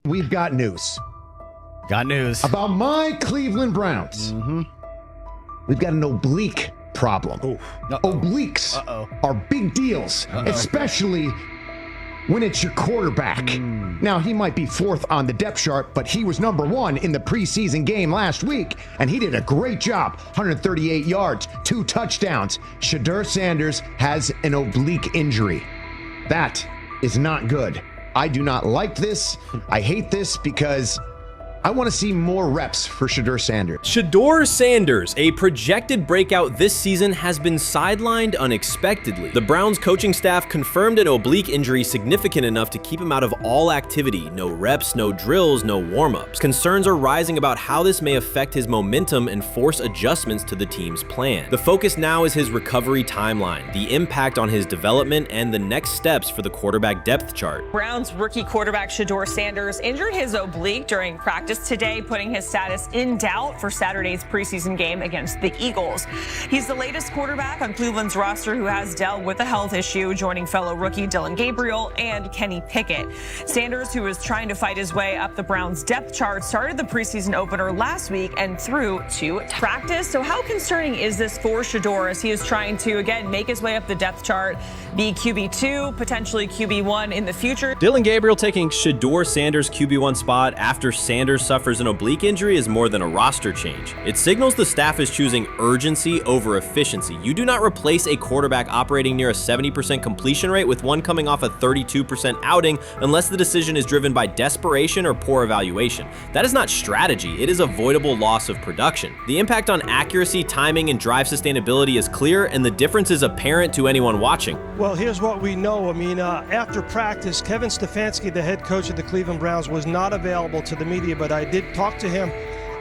we've got news. Got news. About my Cleveland Browns. Mm-hmm. We've got an oblique problem. Obliques are big deals, especially when it's your quarterback. Now, he might be fourth on the depth chart, but he was number one in the preseason game last week, and he did a great job. 138 yards, 2 touchdowns. Shedeur Sanders has an oblique injury. That is not good. I do not like this. I hate this because I want to see more reps for Shedeur Sanders. Shedeur Sanders, a projected breakout this season, has been sidelined unexpectedly. The Browns coaching staff confirmed an oblique injury significant enough to keep him out of all activity. No reps, no drills, no warm-ups. Concerns are rising about how this may affect his momentum and force adjustments to the team's plan. The focus now is his recovery timeline, the impact on his development, and the next steps for the quarterback depth chart. Browns rookie quarterback Shedeur Sanders injured his oblique during practice today, putting his status in doubt for Saturday's preseason game against the Eagles. He's the latest quarterback on Cleveland's roster who has dealt with a health issue, joining fellow rookie Dillon Gabriel and Kenny Pickett. Sanders, who is trying to fight his way up the Browns depth chart, started the preseason opener last week and threw to practice. So how concerning is this for Shedeur as he is trying to, again, make his way up the depth chart, be QB2, potentially QB1 in the future? Dillon Gabriel taking Shedeur Sanders' QB1 spot after Sanders suffers an oblique injury is more than a roster change. It signals the staff is choosing urgency over efficiency. You do not replace a quarterback operating near a 70% completion rate with one coming off a 32% outing unless the decision is driven by desperation or poor evaluation. That is not strategy, it is avoidable loss of production. The impact on accuracy, timing, and drive sustainability is clear, and the difference is apparent to anyone watching. Well, here's what we know. I mean, after practice, Kevin Stefanski, the head coach of the Cleveland Browns, was not available to the media, but I did talk to him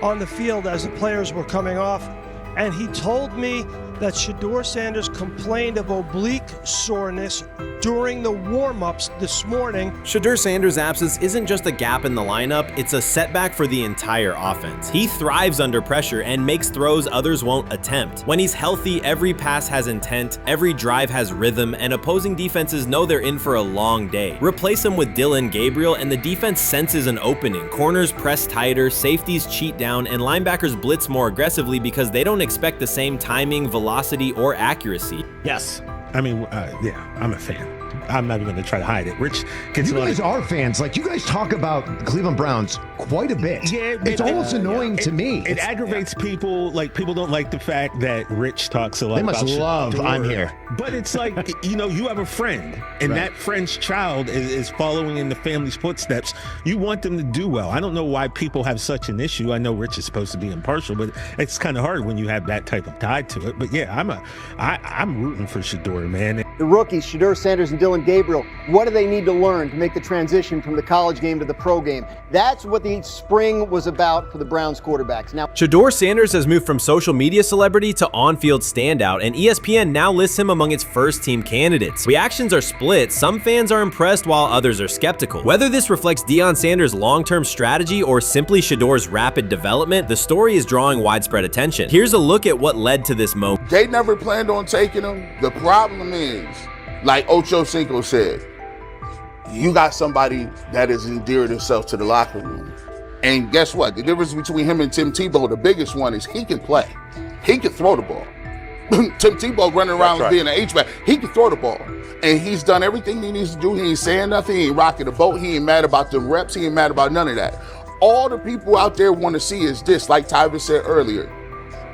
on the field as the players were coming off, and he told me that Shedeur Sanders complained of oblique soreness during the warm-ups this morning. Shedeur Sanders' absence isn't just a gap in the lineup, it's a setback for the entire offense. He thrives under pressure and makes throws others won't attempt. When he's healthy, every pass has intent, every drive has rhythm, and opposing defenses know they're in for a long day. Replace him with Dillon Gabriel and the defense senses an opening. Corners press tighter, safeties cheat down, and linebackers blitz more aggressively because they don't expect the same timing, velocity, or accuracy. Yes. I mean, yeah, I'm a fan. I'm not even going to try to hide it. Rich, you guys are fans. Like, you guys talk about the Cleveland Browns quite a bit. Yeah, it's almost annoying to me. It aggravates people. Like, people don't like the fact that Rich talks a lot about They must love I'm here. But it's like, you have a friend, and that friend's child is following in the family's footsteps. You want them to do well. I don't know why people have such an issue. I know Rich is supposed to be impartial, but it's kind of hard when you have that type of tie to it. But yeah, I'm rooting for Shedeur, man. The rookies, Shedeur Sanders and Dillon Gabriel, what do they need to learn to make the transition from the college game to the pro game? That's what the spring was about for the Browns quarterbacks. Now, Shedeur Sanders has moved from social media celebrity to on-field standout, and ESPN now lists him among its first-team candidates. Reactions are split. Some fans are impressed while others are skeptical. Whether this reflects Deion Sanders' long-term strategy or simply Shedeur's rapid development, the story is drawing widespread attention. Here's a look at what led to this moment. They never planned on taking him. The problem is, like Ocho Cinco said, you got somebody that has endeared himself to the locker room. And guess what? The difference between him and Tim Tebow, the biggest one, is he can play. He can throw the ball. Tim Tebow running around being an H-back. He can throw the ball. And he's done everything he needs to do. He ain't saying nothing. He ain't rocking the boat. He ain't mad about the reps. He ain't mad about none of that. All the people out there want to see is this, like Tyver said earlier.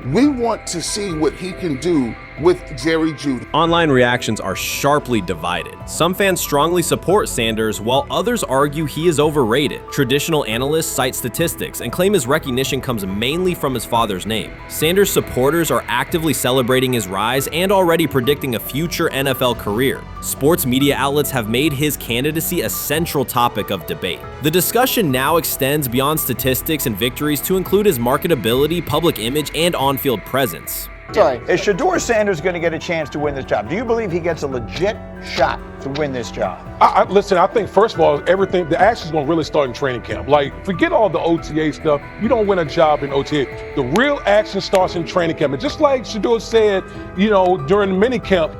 We want to see what he can do with Jerry Jeudy. Online reactions are sharply divided. Some fans strongly support Sanders, while others argue he is overrated. Traditional analysts cite statistics and claim his recognition comes mainly from his father's name. Sanders supporters are actively celebrating his rise and already predicting a future NFL career. Sports media outlets have made his candidacy a central topic of debate. The discussion now extends beyond statistics and victories to include his marketability, public image, and on-field presence. Sorry, is Shedeur Sanders going to get a chance to win this job? Do you believe he gets a legit shot to win this job? Listen, I think, first of all, the action's going to really start in training camp. Like, forget all the OTA stuff. You don't win a job in OTA. The real action starts in training camp. And just like Shedeur said, during the mini camp,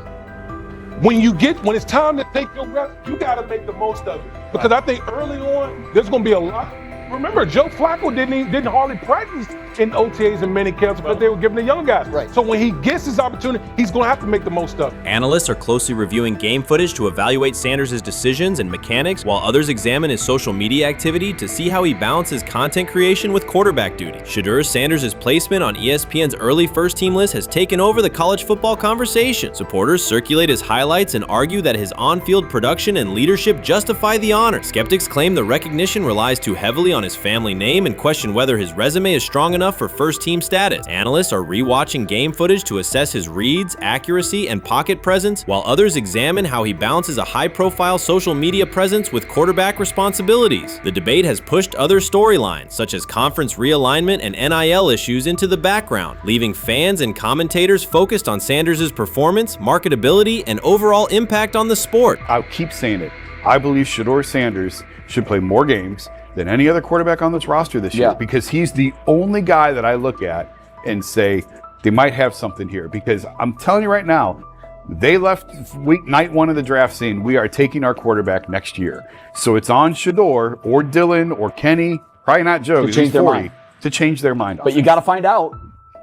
when it's time to take your rest, you got to make the most of it. Because I think early on, there's going to be a lot. Remember, Joe Flacco didn't hardly practice in OTAs and mini camps because they were giving the young guys. Right. So when he gets his opportunity, he's going to have to make the most of it. Analysts are closely reviewing game footage to evaluate Sanders' decisions and mechanics, while others examine his social media activity to see how he balances content creation with quarterback duty. Shedeur Sanders' placement on ESPN's early first-team list has taken over the college football conversation. Supporters circulate his highlights and argue that his on-field production and leadership justify the honor. Skeptics claim the recognition relies too heavily on his family name and question whether his resume is strong enough for first-team status. Analysts are rewatching game footage to assess his reads, accuracy, and pocket presence, while others examine how he balances a high-profile social media presence with quarterback responsibilities. The debate has pushed other storylines, such as conference realignment and NIL issues, into the background, leaving fans and commentators focused on Sanders' performance, marketability, and overall impact on the sport. I'll keep saying it. I believe Shedeur Sanders should play more games than any other quarterback on this roster this year, because he's the only guy that I look at and say they might have something here. Because I'm telling you right now, they left night one of the draft saying we are taking our quarterback next year. So it's on Shedeur or Dillon or Kenny, probably not Joe, to change their mind. To change their mind. But you got to find out.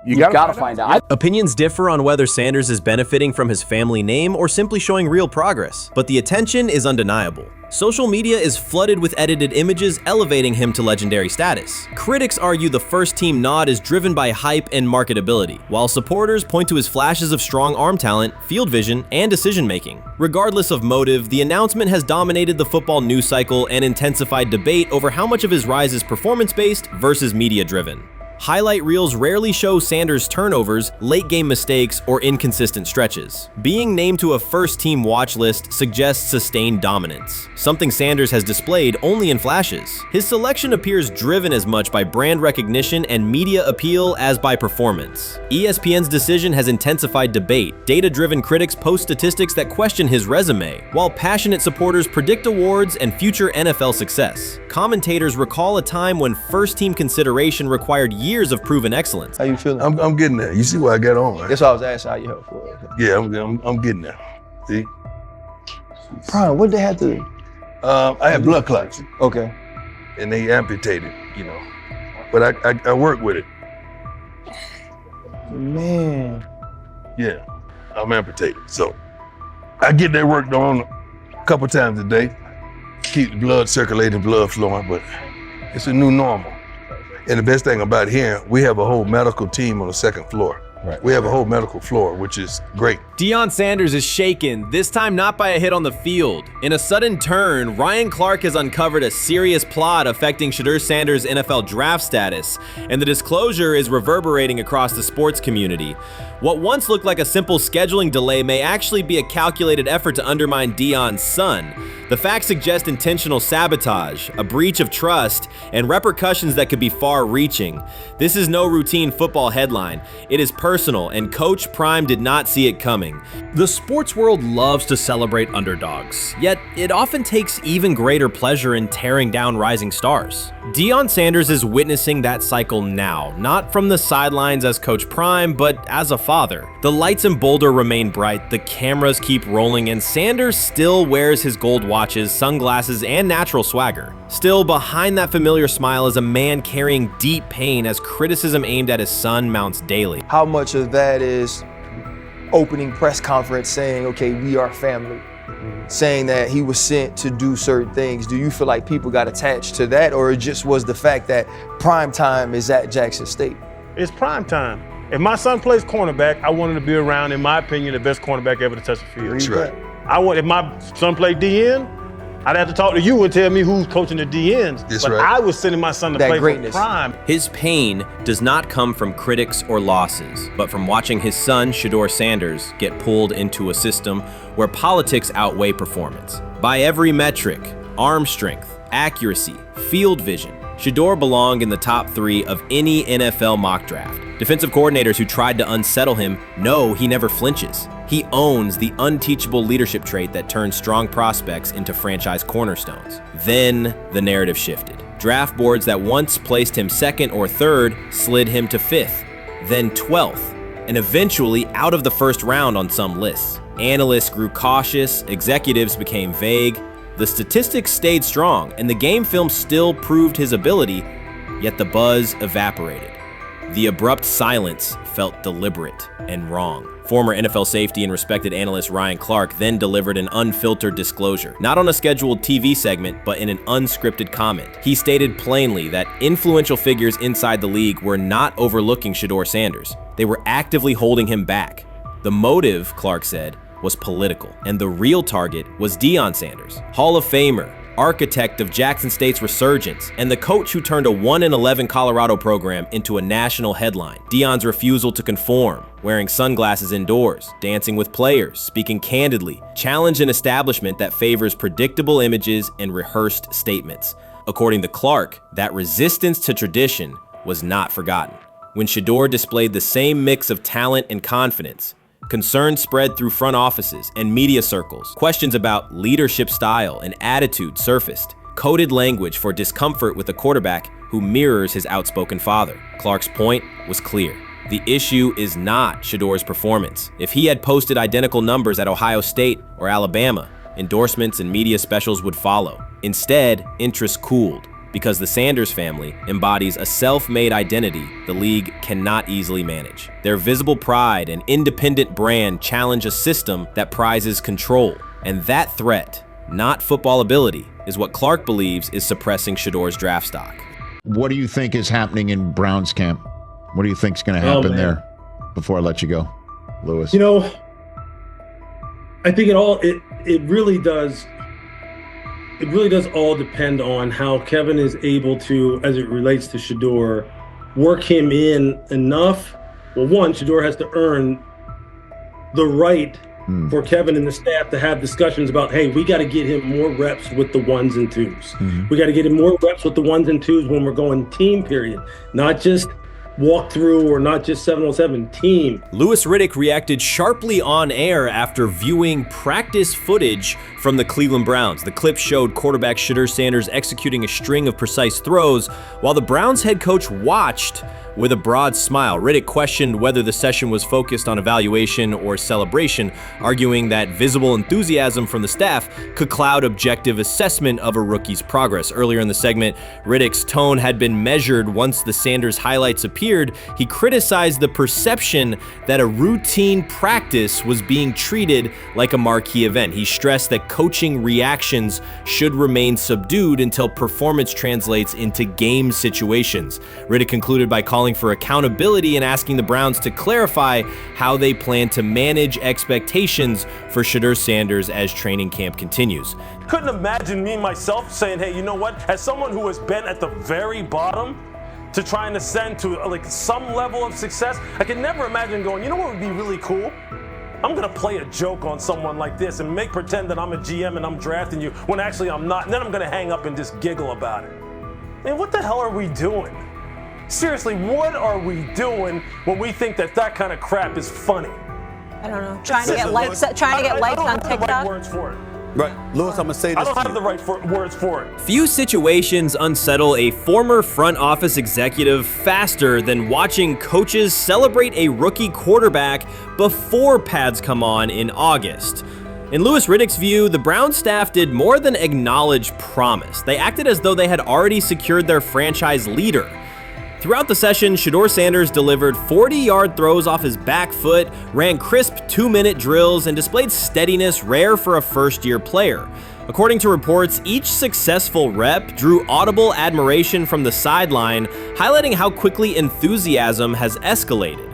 You got to find out. Opinions differ on whether Sanders is benefiting from his family name or simply showing real progress, but the attention is undeniable. Social media is flooded with edited images elevating him to legendary status. Critics argue the first-team nod is driven by hype and marketability, while supporters point to his flashes of strong arm talent, field vision, and decision-making. Regardless of motive, the announcement has dominated the football news cycle and intensified debate over how much of his rise is performance-based versus media-driven. Highlight reels rarely show Sanders' turnovers, late-game mistakes, or inconsistent stretches. Being named to a first-team watch list suggests sustained dominance, something Sanders has displayed only in flashes. His selection appears driven as much by brand recognition and media appeal as by performance. ESPN's decision has intensified debate. Data-driven critics post statistics that question his resume, while passionate supporters predict awards and future NFL success. Commentators recall a time when first-team consideration required years of proven excellence. How you feeling? I'm getting there. You see what I got on, right? That's why I was asking how you help for it. Yeah, I'm getting there. See? Brian, what did they have to do? I had blood clots. Okay. And they amputated, you know. But I work with it. Man. Yeah, I'm amputated. So I get that work done a couple times a day. Keep the blood circulating, blood flowing, but it's a new normal. And the best thing about here, we have a whole medical team on the second floor. Right. We have a whole medical floor, which is great. Deion Sanders is shaken, this time not by a hit on the field. In a sudden turn, Ryan Clark has uncovered a serious plot affecting Shedeur Sanders' NFL draft status, and the disclosure is reverberating across the sports community. What once looked like a simple scheduling delay may actually be a calculated effort to undermine Deion's son. The facts suggest intentional sabotage, a breach of trust, and repercussions that could be far-reaching. This is no routine football headline. It is personal, and Coach Prime did not see it coming. The sports world loves to celebrate underdogs, yet it often takes even greater pleasure in tearing down rising stars. Deion Sanders is witnessing that cycle now, not from the sidelines as Coach Prime, but as a father. The lights in Boulder remain bright, the cameras keep rolling, and Sanders still wears his gold watches, sunglasses, and natural swagger. Still, behind that familiar smile is a man carrying deep pain as criticism aimed at his son mounts daily. How much of that is opening press conference saying, okay, we are family, saying that he was sent to do certain things? Do you feel like people got attached to that, or it just was the fact that prime time is at Jackson State? It's prime time. If my son plays cornerback, I want him to be around, in my opinion, the best cornerback ever to touch the field. That's right. If my son played DN, I'd have to talk to you and tell me who's coaching the DNs. That's but right. I was sending my son to play for prime. His pain does not come from critics or losses, but from watching his son, Shedeur Sanders, get pulled into a system where politics outweigh performance. By every metric, arm strength, accuracy, field vision, Shedeur belonged in the top 3 of any NFL mock draft. Defensive coordinators who tried to unsettle him know he never flinches. He owns the unteachable leadership trait that turns strong prospects into franchise cornerstones. Then the narrative shifted. Draft boards that once placed him 2nd or 3rd slid him to 5th, then 12th, and eventually out of the 1st round on some lists. Analysts grew cautious, executives became vague, the statistics stayed strong, and the game film still proved his ability, yet the buzz evaporated. The abrupt silence felt deliberate and wrong. Former NFL safety and respected analyst Ryan Clark then delivered an unfiltered disclosure, not on a scheduled TV segment, but in an unscripted comment. He stated plainly that influential figures inside the league were not overlooking Shedeur Sanders. They were actively holding him back. The motive, Clark said, was political, and the real target was Deion Sanders, Hall of Famer, architect of Jackson State's resurgence, and the coach who turned a 1-11 Colorado program into a national headline. Deion's refusal to conform, wearing sunglasses indoors, dancing with players, speaking candidly, challenged an establishment that favors predictable images and rehearsed statements. According to Clark, that resistance to tradition was not forgotten. When Shedeur displayed the same mix of talent and confidence, concern spread through front offices and media circles. Questions about leadership style and attitude surfaced. Coded language for discomfort with a quarterback who mirrors his outspoken father. Clark's point was clear. The issue is not Shedeur's performance. If he had posted identical numbers at Ohio State or Alabama, endorsements and media specials would follow. Instead, interest cooled, because the Sanders family embodies a self-made identity the league cannot easily manage. Their visible pride and independent brand challenge a system that prizes control. And that threat, not football ability, is what Clark believes is suppressing Shedeur's draft stock. What do you think is happening in Browns camp? What do you think is going to happen there before I let you go, Lewis? You know, I think it really does. It really does all depend on how Kevin is able to, as it relates to Shedeur, work him in enough. Well, one, Shedeur has to earn the right for Kevin and the staff to have discussions about, hey, we got to get him more reps with the ones and twos. We got to get him more reps with the ones and twos when we're going team period, not just walk through or not just 7-on-7 team. Louis Riddick reacted sharply on air after viewing practice footage from the Cleveland Browns. The clip showed quarterback Shedeur Sanders executing a string of precise throws while the Browns head coach watched with a broad smile. Riddick questioned whether the session was focused on evaluation or celebration, arguing that visible enthusiasm from the staff could cloud objective assessment of a rookie's progress. Earlier in the segment, Riddick's tone had been measured once the Sanders highlights appeared. He criticized the perception that a routine practice was being treated like a marquee event. He stressed that coaching reactions should remain subdued until performance translates into game situations. Riddick concluded by calling for accountability and asking the Browns to clarify how they plan to manage expectations for Shedeur Sanders as training camp continues. Couldn't imagine me myself saying, hey, you know what? As someone who has been at the very bottom to try and ascend to like some level of success, I could never imagine going, you know what would be really cool? I'm gonna play a joke on someone like this and make pretend that I'm a GM and I'm drafting you when actually I'm not, and then I'm gonna hang up and just giggle about it. Man, what the hell are we doing? Seriously, what are we doing when we think that that kind of crap is funny? I don't know. Trying to get likes on TikTok. I don't have the right words for it. Right, Lewis, I'm gonna say this. I don't have the right words for it. Few situations unsettle a former front office executive faster than watching coaches celebrate a rookie quarterback before pads come on in August. In Louis Riddick's view, the Browns staff did more than acknowledge promise. They acted as though they had already secured their franchise leader. Throughout the session, Shedeur Sanders delivered 40-yard throws off his back foot, ran crisp 2-minute drills, and displayed steadiness rare for a first-year player. According to reports, each successful rep drew audible admiration from the sideline, highlighting how quickly enthusiasm has escalated.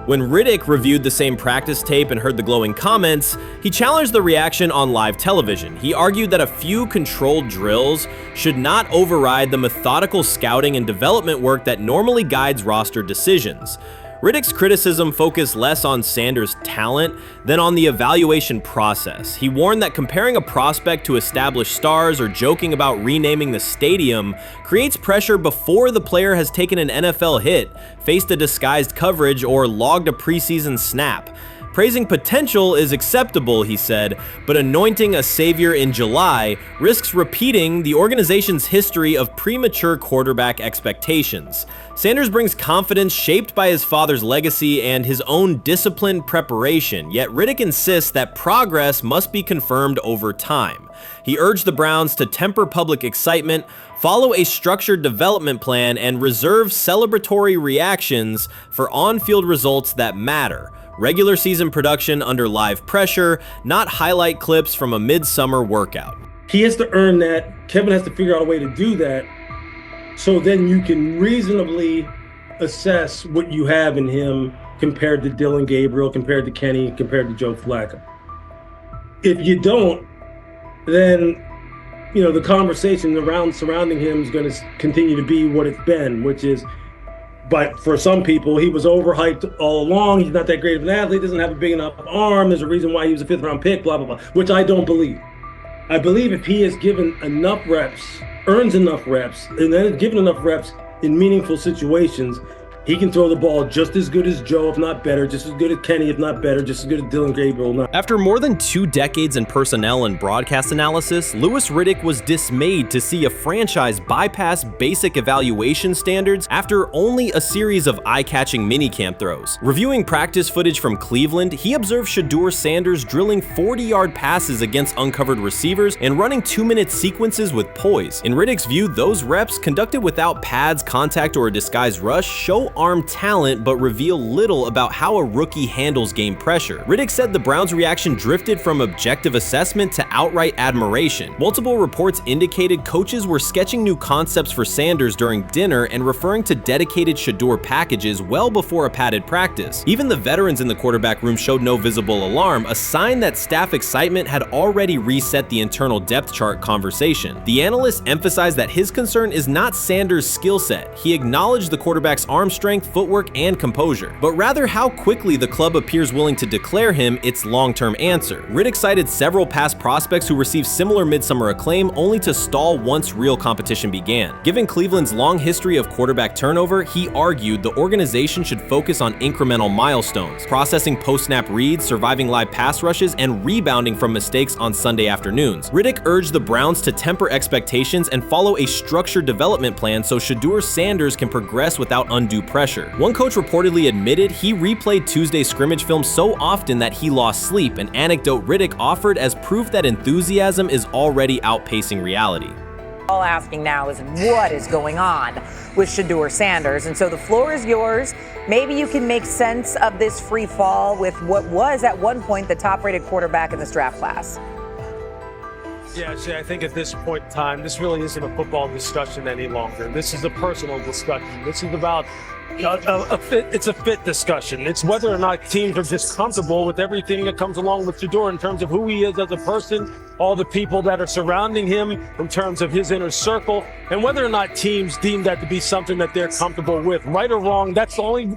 When Riddick reviewed the same practice tape and heard the glowing comments, he challenged the reaction on live television. He argued that a few controlled drills should not override the methodical scouting and development work that normally guides roster decisions. Riddick's criticism focused less on Sanders' talent than on the evaluation process. He warned that comparing a prospect to established stars or joking about renaming the stadium creates pressure before the player has taken an NFL hit, faced a disguised coverage, or logged a preseason snap. Praising potential is acceptable, he said, but anointing a savior in July risks repeating the organization's history of premature quarterback expectations. Sanders brings confidence shaped by his father's legacy and his own disciplined preparation, yet Riddick insists that progress must be confirmed over time. He urged the Browns to temper public excitement, follow a structured development plan, and reserve celebratory reactions for on-field results that matter. Regular season production under live pressure, not highlight clips from a midsummer workout. He has to earn that. Kevin has to figure out a way to do that. So then you can reasonably assess what you have in him compared to Dillon, Gabriel, compared to Kenny, compared to Joe Flacco. If you don't, then the conversation surrounding him is going to continue to be what it's been, which is, but for some people, he was overhyped all along. He's not that great of an athlete, doesn't have a big enough arm. There's a reason why he was a 5th round pick, blah, blah, blah, which I don't believe. I believe if he is given enough reps, earns enough reps, and then is given enough reps in meaningful situations, he can throw the ball just as good as Joe, if not better, just as good as Kenny, if not better, just as good as Dillon, Gabriel. After more than 2 decades in personnel and broadcast analysis, Louis Riddick was dismayed to see a franchise bypass basic evaluation standards after only a series of eye-catching minicamp throws. Reviewing practice footage from Cleveland, he observed Shedeur Sanders drilling 40-yard passes against uncovered receivers and running 2-minute sequences with poise. In Riddick's view, those reps, conducted without pads, contact, or a disguised rush, show arm talent but reveal little about how a rookie handles game pressure. Riddick said the Browns' reaction drifted from objective assessment to outright admiration. Multiple reports indicated coaches were sketching new concepts for Sanders during dinner and referring to dedicated Shedeur packages well before a padded practice. Even the veterans in the quarterback room showed no visible alarm, a sign that staff excitement had already reset the internal depth chart conversation. The analyst emphasized that his concern is not Sanders' skill set. He acknowledged the quarterback's arm strength, footwork, and composure, but rather how quickly the club appears willing to declare him its long-term answer. Riddick cited several past prospects who received similar midsummer acclaim only to stall once real competition began. Given Cleveland's long history of quarterback turnover, he argued the organization should focus on incremental milestones, processing post-snap reads, surviving live pass rushes, and rebounding from mistakes on Sunday afternoons. Riddick urged the Browns to temper expectations and follow a structured development plan so Shedeur Sanders can progress without undue pressure. One coach reportedly admitted he replayed Tuesday's scrimmage film so often that he lost sleep, an anecdote Riddick offered as proof that enthusiasm is already outpacing reality. All asking now is what is going on with Shedeur Sanders, and so the floor is yours. Maybe you can make sense of this free fall with what was at one point the top-rated quarterback in this draft class. Yeah, see, I think at this point in time, this really isn't a football discussion any longer. This is a personal discussion. This is about it's a fit discussion. It's whether or not teams are just comfortable with everything that comes along with Shedeur in terms of who he is as a person, all the people that are surrounding him in terms of his inner circle, and whether or not teams deem that to be something that they're comfortable with. Right or wrong, that's the only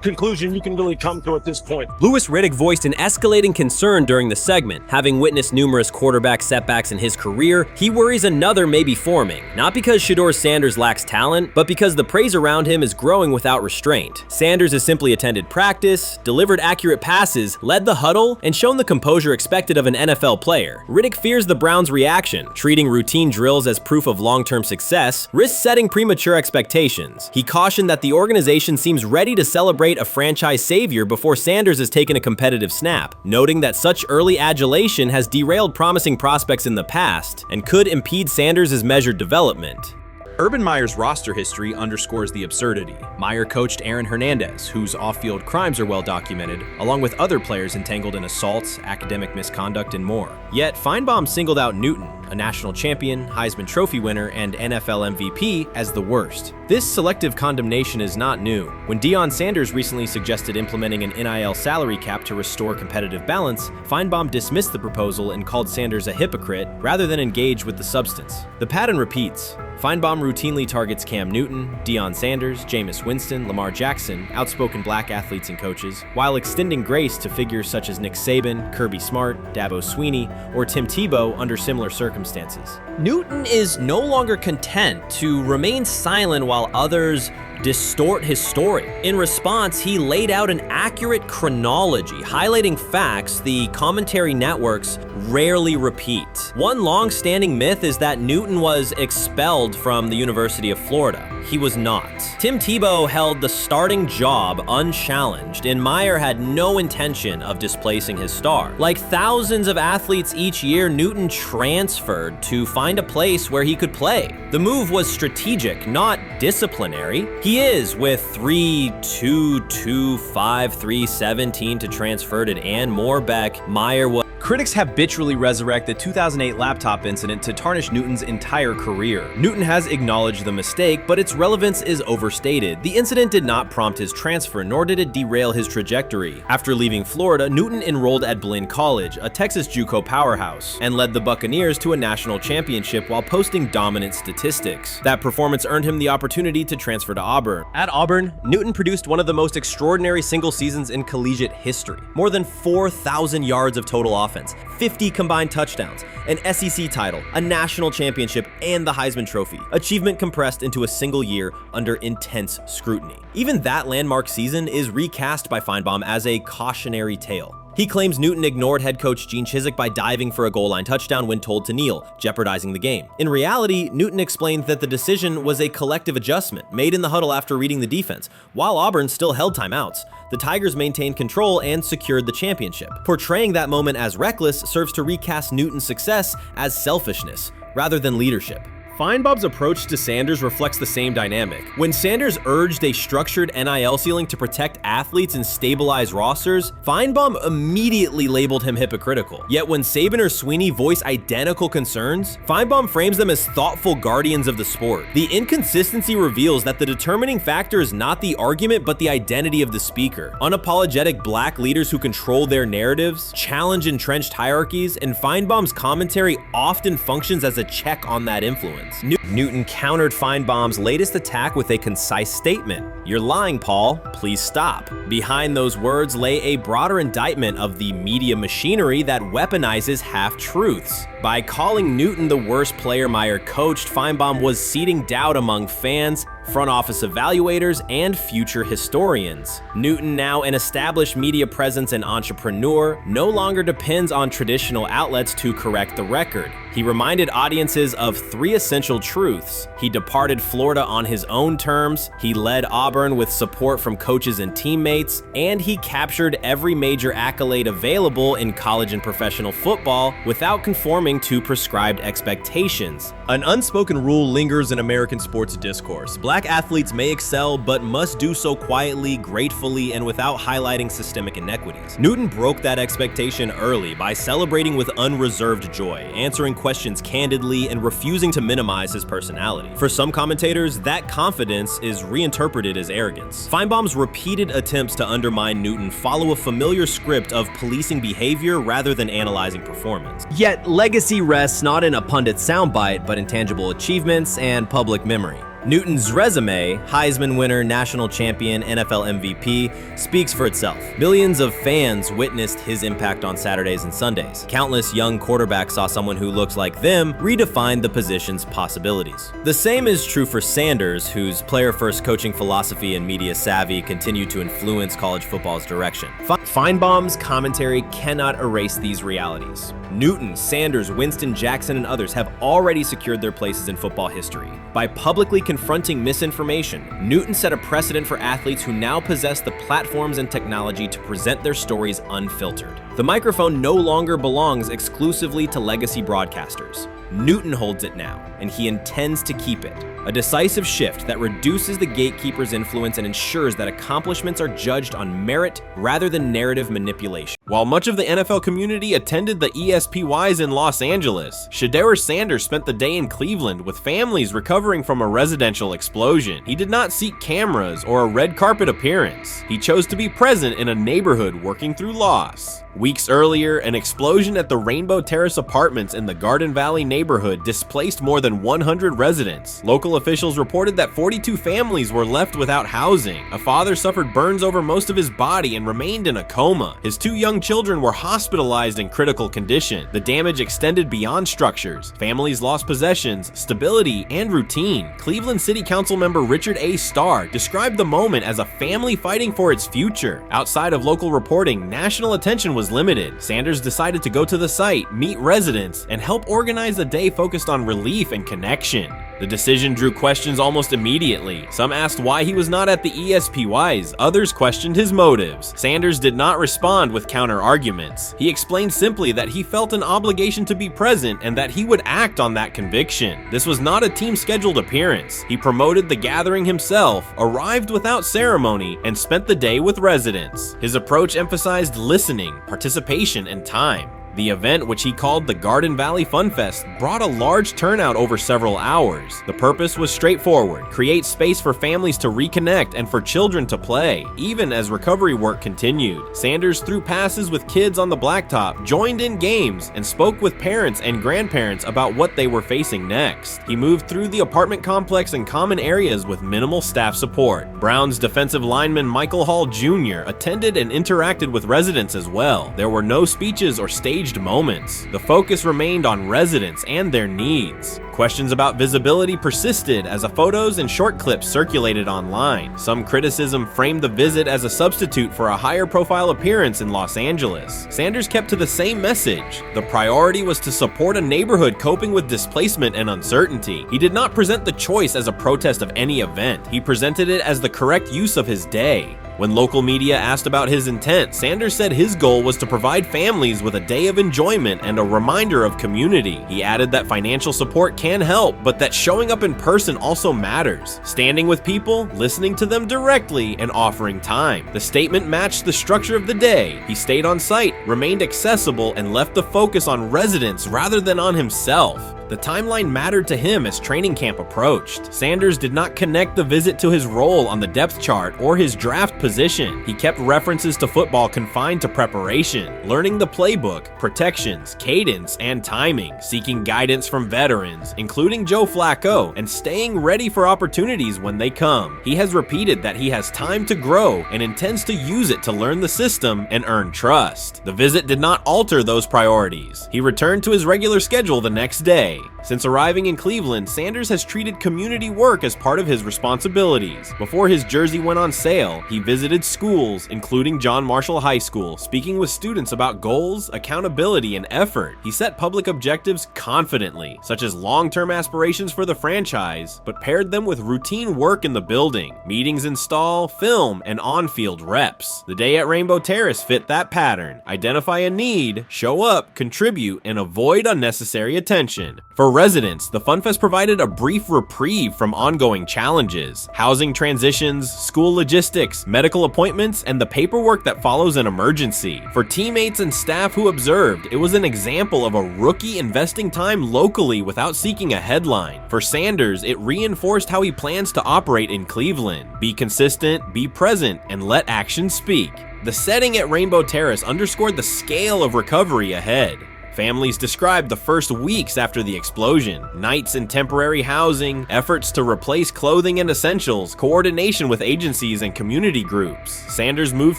conclusion you can really come to at this point. Louis Riddick voiced an escalating concern during the segment. Having witnessed numerous quarterback setbacks in his career, he worries another may be forming, not because Shedeur Sanders lacks talent, but because the praise around him is growing without restraint. Sanders has simply attended practice, delivered accurate passes, led the huddle, and shown the composure expected of an NFL player. Riddick fears the Browns' reaction, treating routine drills as proof of long-term success, risks setting premature expectations. He cautioned that the organization seems ready to celebrate a franchise savior before Sanders has taken a competitive snap, noting that such early adulation has derailed promising prospects in the past and could impede Sanders' measured development. Urban Meyer's roster history underscores the absurdity. Meyer coached Aaron Hernandez, whose off-field crimes are well documented, along with other players entangled in assaults, academic misconduct, and more. Yet Feinbaum singled out Newton, a national champion, Heisman Trophy winner, and NFL MVP, as the worst. This selective condemnation is not new. When Deion Sanders recently suggested implementing an NIL salary cap to restore competitive balance, Feinbaum dismissed the proposal and called Sanders a hypocrite rather than engage with the substance. The pattern repeats. Feinbaum routinely targets Cam Newton, Deion Sanders, Jameis Winston, Lamar Jackson, outspoken black athletes and coaches, while extending grace to figures such as Nick Saban, Kirby Smart, Dabo Swinney, or Tim Tebow under similar circumstances. Newton is no longer content to remain silent while others distort his story. In response, he laid out an accurate chronology, highlighting facts the commentary networks rarely repeat. One long-standing myth is that Newton was expelled from the University of Florida. He was not. Tim Tebow held the starting job unchallenged, and Meyer had no intention of displacing his star. Like thousands of athletes each year, Newton transferred to find a place where he could play. The move was strategic, not disciplinary. He is, with 3-2-2-5-3-17 to transfer to and Moorbeck, Meyer was. Critics habitually resurrect the 2008 laptop incident to tarnish Newton's entire career. Newton has acknowledged the mistake, but its relevance is overstated. The incident did not prompt his transfer, nor did it derail his trajectory. After leaving Florida, Newton enrolled at Blinn College, a Texas JUCO powerhouse, and led the Buccaneers to a national championship while posting dominant statistics. That performance earned him the opportunity to transfer to Auburn. At Auburn, Newton produced one of the most extraordinary single seasons in collegiate history. More than 4,000 yards of total offense, 50 combined touchdowns, an SEC title, a national championship, and the Heisman Trophy. Achievement compressed into a single year under intense scrutiny. Even that landmark season is recast by Feinbaum as a cautionary tale. He claims Newton ignored head coach Gene Chizik by diving for a goal line touchdown when told to kneel, jeopardizing the game. In reality, Newton explained that the decision was a collective adjustment made in the huddle after reading the defense. While Auburn still held timeouts, the Tigers maintained control and secured the championship. Portraying that moment as reckless serves to recast Newton's success as selfishness rather than leadership. Feinbaum's approach to Sanders reflects the same dynamic. When Sanders urged a structured NIL ceiling to protect athletes and stabilize rosters, Feinbaum immediately labeled him hypocritical. Yet when Saban or Sweeney voice identical concerns, Feinbaum frames them as thoughtful guardians of the sport. The inconsistency reveals that the determining factor is not the argument but the identity of the speaker. Unapologetic black leaders who control their narratives, challenge entrenched hierarchies, and Feinbaum's commentary often functions as a check on that influence. Newton countered Feinbaum's latest attack with a concise statement. "You're lying, Paul. Please stop." Behind those words lay a broader indictment of the media machinery that weaponizes half-truths. By calling Newton the worst player Meyer coached, Feinbaum was seeding doubt among fans, front office evaluators, and future historians. Newton, now an established media presence and entrepreneur, no longer depends on traditional outlets to correct the record. He reminded audiences of 3 essential truths. He departed Florida on his own terms, he led Auburn with support from coaches and teammates, and he captured every major accolade available in college and professional football without conforming to prescribed expectations. An unspoken rule lingers in American sports discourse. Black athletes may excel, but must do so quietly, gratefully, and without highlighting systemic inequities. Newton broke that expectation early by celebrating with unreserved joy, answering questions candidly, and refusing to minimize his personality. For some commentators, that confidence is reinterpreted as arrogance. Feinbaum's repeated attempts to undermine Newton follow a familiar script of policing behavior rather than analyzing performance. Yet, legacy rests not in a pundit soundbite, but in tangible achievements and public memory. Newton's resume, Heisman winner, national champion, NFL MVP, speaks for itself. Millions of fans witnessed his impact on Saturdays and Sundays. Countless young quarterbacks saw someone who looks like them redefine the position's possibilities. The same is true for Sanders, whose player-first coaching philosophy and media savvy continue to influence college football's direction. Feinbaum's commentary cannot erase these realities. Newton, Sanders, Winston, Jackson, and others have already secured their places in football history. By publicly confronting misinformation, Newton set a precedent for athletes who now possess the platforms and technology to present their stories unfiltered. The microphone no longer belongs exclusively to legacy broadcasters. Newton holds it now, and he intends to keep it. A decisive shift that reduces the gatekeeper's influence and ensures that accomplishments are judged on merit rather than narrative manipulation. While much of the NFL community attended the ESPYs in Los Angeles, Shedeur Sanders spent the day in Cleveland with families recovering from a residential explosion. He did not seek cameras or a red carpet appearance. He chose to be present in a neighborhood working through loss. Weeks earlier, an explosion at the Rainbow Terrace Apartments in the Garden Valley neighborhood displaced more than 100 residents. Local officials reported that 42 families were left without housing. A father suffered burns over most of his body and remained in a coma. His 2 young children were hospitalized in critical condition. The damage extended beyond structures. Families lost possessions, stability, and routine. Cleveland City Council member Richard A. Starr described the moment as a family fighting for its future. Outside of local reporting, national attention was limited. Sanders decided to go to the site, meet residents, and help organize a day focused on relief and connection. The decision drew questions almost immediately. Some asked why he was not at the ESPYs, others questioned his motives. Sanders did not respond with counter-arguments. He explained simply that he felt an obligation to be present and that he would act on that conviction. This was not a team-scheduled appearance. He promoted the gathering himself, arrived without ceremony, and spent the day with residents. His approach emphasized listening, participation, and time. The event, which he called the Garden Valley Fun Fest, brought a large turnout over several hours. The purpose was straightforward: create space for families to reconnect and for children to play, even as recovery work continued. Sanders threw passes with kids on the blacktop, joined in games, and spoke with parents and grandparents about what they were facing next. He moved through the apartment complex and common areas with minimal staff support. Browns defensive lineman Michael Hall Jr. attended and interacted with residents as well. There were no speeches or staged moments. The focus remained on residents and their needs. Questions about visibility persisted as photos and short clips circulated online. Some criticism framed the visit as a substitute for a higher profile appearance in Los Angeles. Sanders kept to the same message. The priority was to support a neighborhood coping with displacement and uncertainty. He did not present the choice as a protest of any event. He presented it as the correct use of his day. When local media asked about his intent, Sanders said his goal was to provide families with a day of enjoyment and a reminder of community. He added that financial support can help, but that showing up in person also matters. Standing with people, listening to them directly, and offering time. The statement matched the structure of the day. He stayed on site, remained accessible, and left the focus on residents rather than on himself. The timeline mattered to him as training camp approached. Sanders did not connect the visit to his role on the depth chart or his draft position. He kept references to football confined to preparation, learning the playbook, protections, cadence, and timing, seeking guidance from veterans, including Joe Flacco, and staying ready for opportunities when they come. He has repeated that he has time to grow and intends to use it to learn the system and earn trust. The visit did not alter those priorities. He returned to his regular schedule the next day. Since arriving in Cleveland, Sanders has treated community work as part of his responsibilities. Before his jersey went on sale, he visited schools, including John Marshall High School, speaking with students about goals, accountability, and effort. He set public objectives confidently, such as long-term aspirations for the franchise, but paired them with routine work in the building, meetings in stall, film, and on-field reps. The day at Rainbow Terrace fit that pattern. Identify a need, show up, contribute, and avoid unnecessary attention. For residents, the Fun Fest provided a brief reprieve from ongoing challenges: housing transitions, school logistics, medical appointments, and the paperwork that follows an emergency. For teammates and staff who observed, it was an example of a rookie investing time locally without seeking a headline. For Sanders, it reinforced how he plans to operate in Cleveland: be consistent, be present, and let action speak. The setting at Rainbow Terrace underscored the scale of recovery ahead. Families described the first weeks after the explosion: nights in temporary housing, efforts to replace clothing and essentials, coordination with agencies and community groups. Sanders moved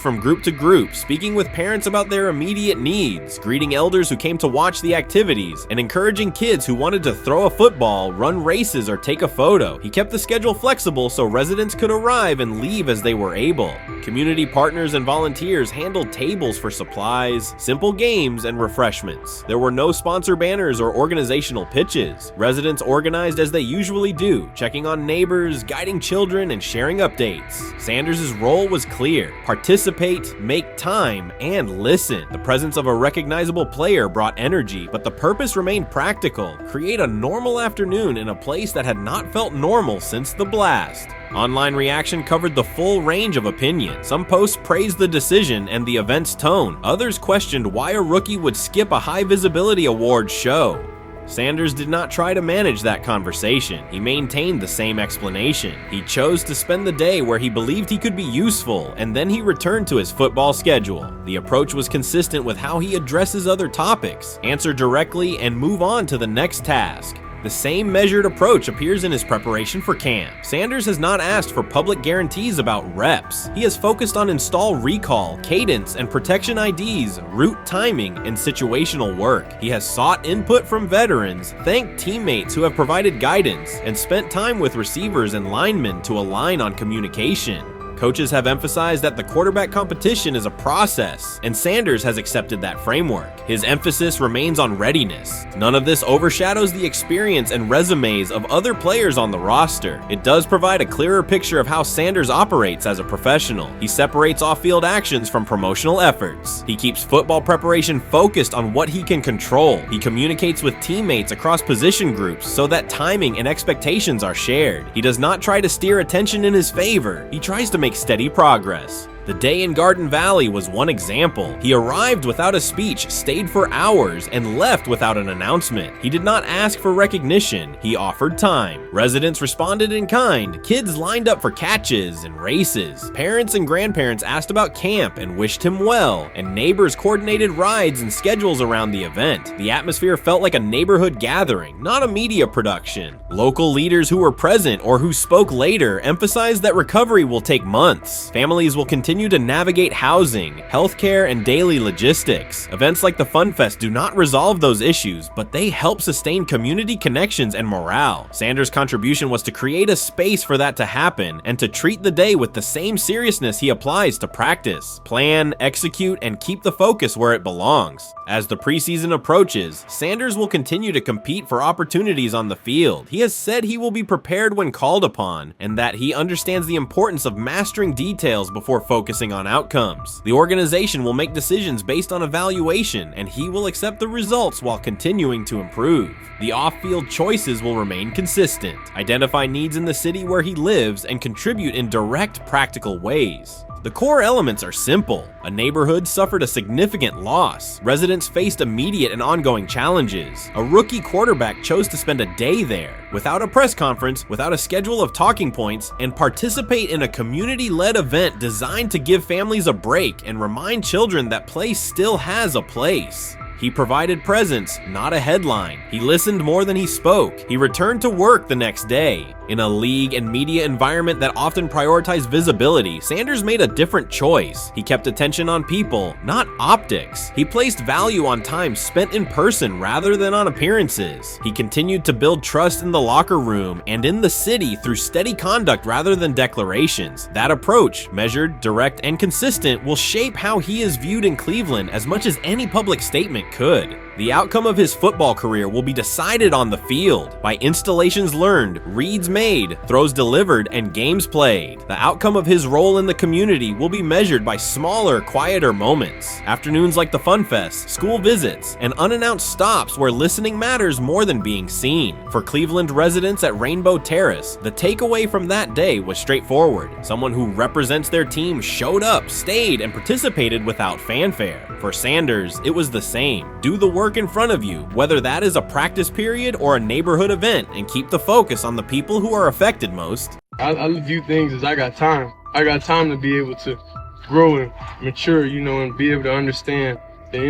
from group to group, speaking with parents about their immediate needs, greeting elders who came to watch the activities, and encouraging kids who wanted to throw a football, run races, or take a photo. He kept the schedule flexible so residents could arrive and leave as they were able. Community partners and volunteers handled tables for supplies, simple games, and refreshments. There were no sponsor banners or organizational pitches. Residents organized as they usually do, checking on neighbors, guiding children, and sharing updates. Sanders' role was clear: participate, make time, and listen. The presence of a recognizable player brought energy, but the purpose remained practical: create a normal afternoon in a place that had not felt normal since the blast. Online reaction covered the full range of opinion. Some posts praised the decision and the event's tone. Others questioned why a rookie would skip a high visibility awards show. Sanders did not try to manage that conversation. He maintained the same explanation. He chose to spend the day where he believed he could be useful, and then he returned to his football schedule. The approach was consistent with how he addresses other topics: answer directly and move on to the next task. The same measured approach appears in his preparation for camp. Sanders has not asked for public guarantees about reps. He has focused on install recall, cadence, and protection IDs, route timing, and situational work. He has sought input from veterans, thanked teammates who have provided guidance, and spent time with receivers and linemen to align on communication. Coaches have emphasized that the quarterback competition is a process, and Sanders has accepted that framework. His emphasis remains on readiness. None of this overshadows the experience and resumes of other players on the roster. It does provide a clearer picture of how Sanders operates as a professional. He separates off-field actions from promotional efforts. He keeps football preparation focused on what he can control. He communicates with teammates across position groups so that timing and expectations are shared. He does not try to steer attention in his favor. He tries to make steady progress. The day in Garden Valley was one example. He arrived without a speech, stayed for hours, and left without an announcement. He did not ask for recognition, he offered time. Residents responded in kind. Kids lined up for catches and races. Parents and grandparents asked about camp and wished him well, and neighbors coordinated rides and schedules around the event. The atmosphere felt like a neighborhood gathering, not a media production. Local leaders who were present or who spoke later emphasized that recovery will take months. Families will continue to navigate housing, healthcare, and daily logistics. Events like the Fun Fest do not resolve those issues, but they help sustain community connections and morale. Sanders' contribution was to create a space for that to happen and to treat the day with the same seriousness he applies to practice, plan, execute, and keep the focus where it belongs. As the preseason approaches, Sanders will continue to compete for opportunities on the field. He has said he will be prepared when called upon, and that he understands the importance of mastering details before focusing on outcomes. The organization will make decisions based on evaluation, and he will accept the results while continuing to improve. The off-field choices will remain consistent, identify needs in the city where he lives, and contribute in direct, practical ways. The core elements are simple. A neighborhood suffered a significant loss. Residents faced immediate and ongoing challenges. A rookie quarterback chose to spend a day there, without a press conference, without a schedule of talking points, and participate in a community-led event designed to give families a break and remind children that play still has a place. He provided presence, not a headline. He listened more than he spoke. He returned to work the next day. In a league and media environment that often prioritize visibility, Sanders made a different choice. He kept attention on people, not optics. He placed value on time spent in person rather than on appearances. He continued to build trust in the locker room and in the city through steady conduct rather than declarations. That approach, measured, direct, and consistent, will shape how he is viewed in Cleveland as much as any public statement could. The outcome of his football career will be decided on the field by installations learned, reads made, throws delivered, and games played. The outcome of his role in the community will be measured by smaller, quieter moments. Afternoons like the Fun Fest, school visits, and unannounced stops where listening matters more than being seen. For Cleveland residents at Rainbow Terrace, the takeaway from that day was straightforward. Someone who represents their team showed up, stayed, and participated without fanfare. For Sanders, it was the same. Do the work in front of you, whether that is a practice period or a neighborhood event, and keep the focus on the people who are affected most. I view things as I got time. I got time to be able to grow and mature, and be able to understand the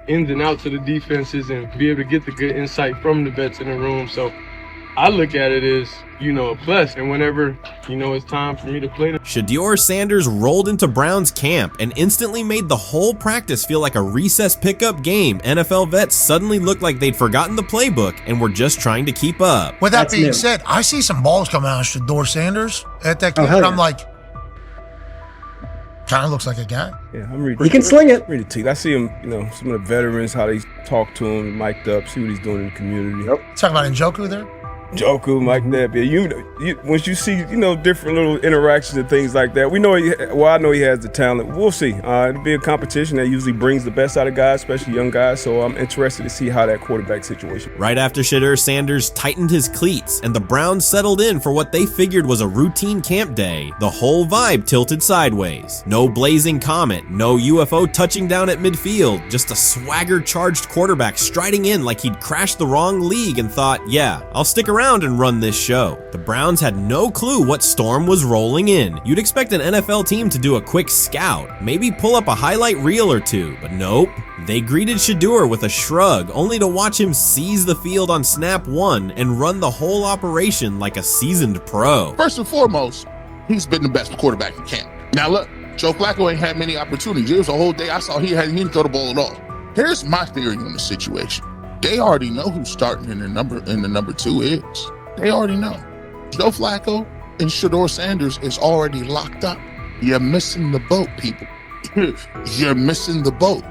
ins and outs of the defenses and be able to get the good insight from the vets in the room. So I look at it as, a plus, and whenever, it's time for me to play. Shedeur Sanders rolled into Browns camp and instantly made the whole practice feel like a recess pickup game. NFL vets suddenly looked like they'd forgotten the playbook and were just trying to keep up. With that being said, I see some balls coming out of Shedeur Sanders at that camp, and I'm like, kind of looks like a guy. Yeah, I'm reading. He can sling it. Ready to I see him, some of the veterans, how they talk to him, mic'd up, see what he's doing in the community. Talking about Njoku there? Njoku, Mike Knapp. Yeah, once you see, different little interactions and things like that, I know he has the talent. We'll see. It'll be a competition that usually brings the best out of guys, especially young guys. So I'm interested to see how that quarterback situation. Right after Shedeur Sanders tightened his cleats and the Browns settled in for what they figured was a routine camp day, the whole vibe tilted sideways. No blazing comet, no UFO touching down at midfield, just a swagger-charged quarterback striding in like he'd crashed the wrong league and thought, yeah, I'll stick around around and run this show. The Browns had no clue what storm was rolling in. You'd expect an NFL team to do a quick scout, maybe pull up a highlight reel or two, but nope. They greeted Shedeur with a shrug, only to watch him seize the field on snap one and run the whole operation like a seasoned pro. First and foremost, he's been the best quarterback in camp. Now look, Joe Flacco ain't had many opportunities. It was a whole day I saw he didn't throw the ball at all. Here's my theory on the situation. They already know who's starting in the number 2 is. They already know. Joe Flacco and Shedeur Sanders is already locked up. You're missing the boat, people. You're missing the boat.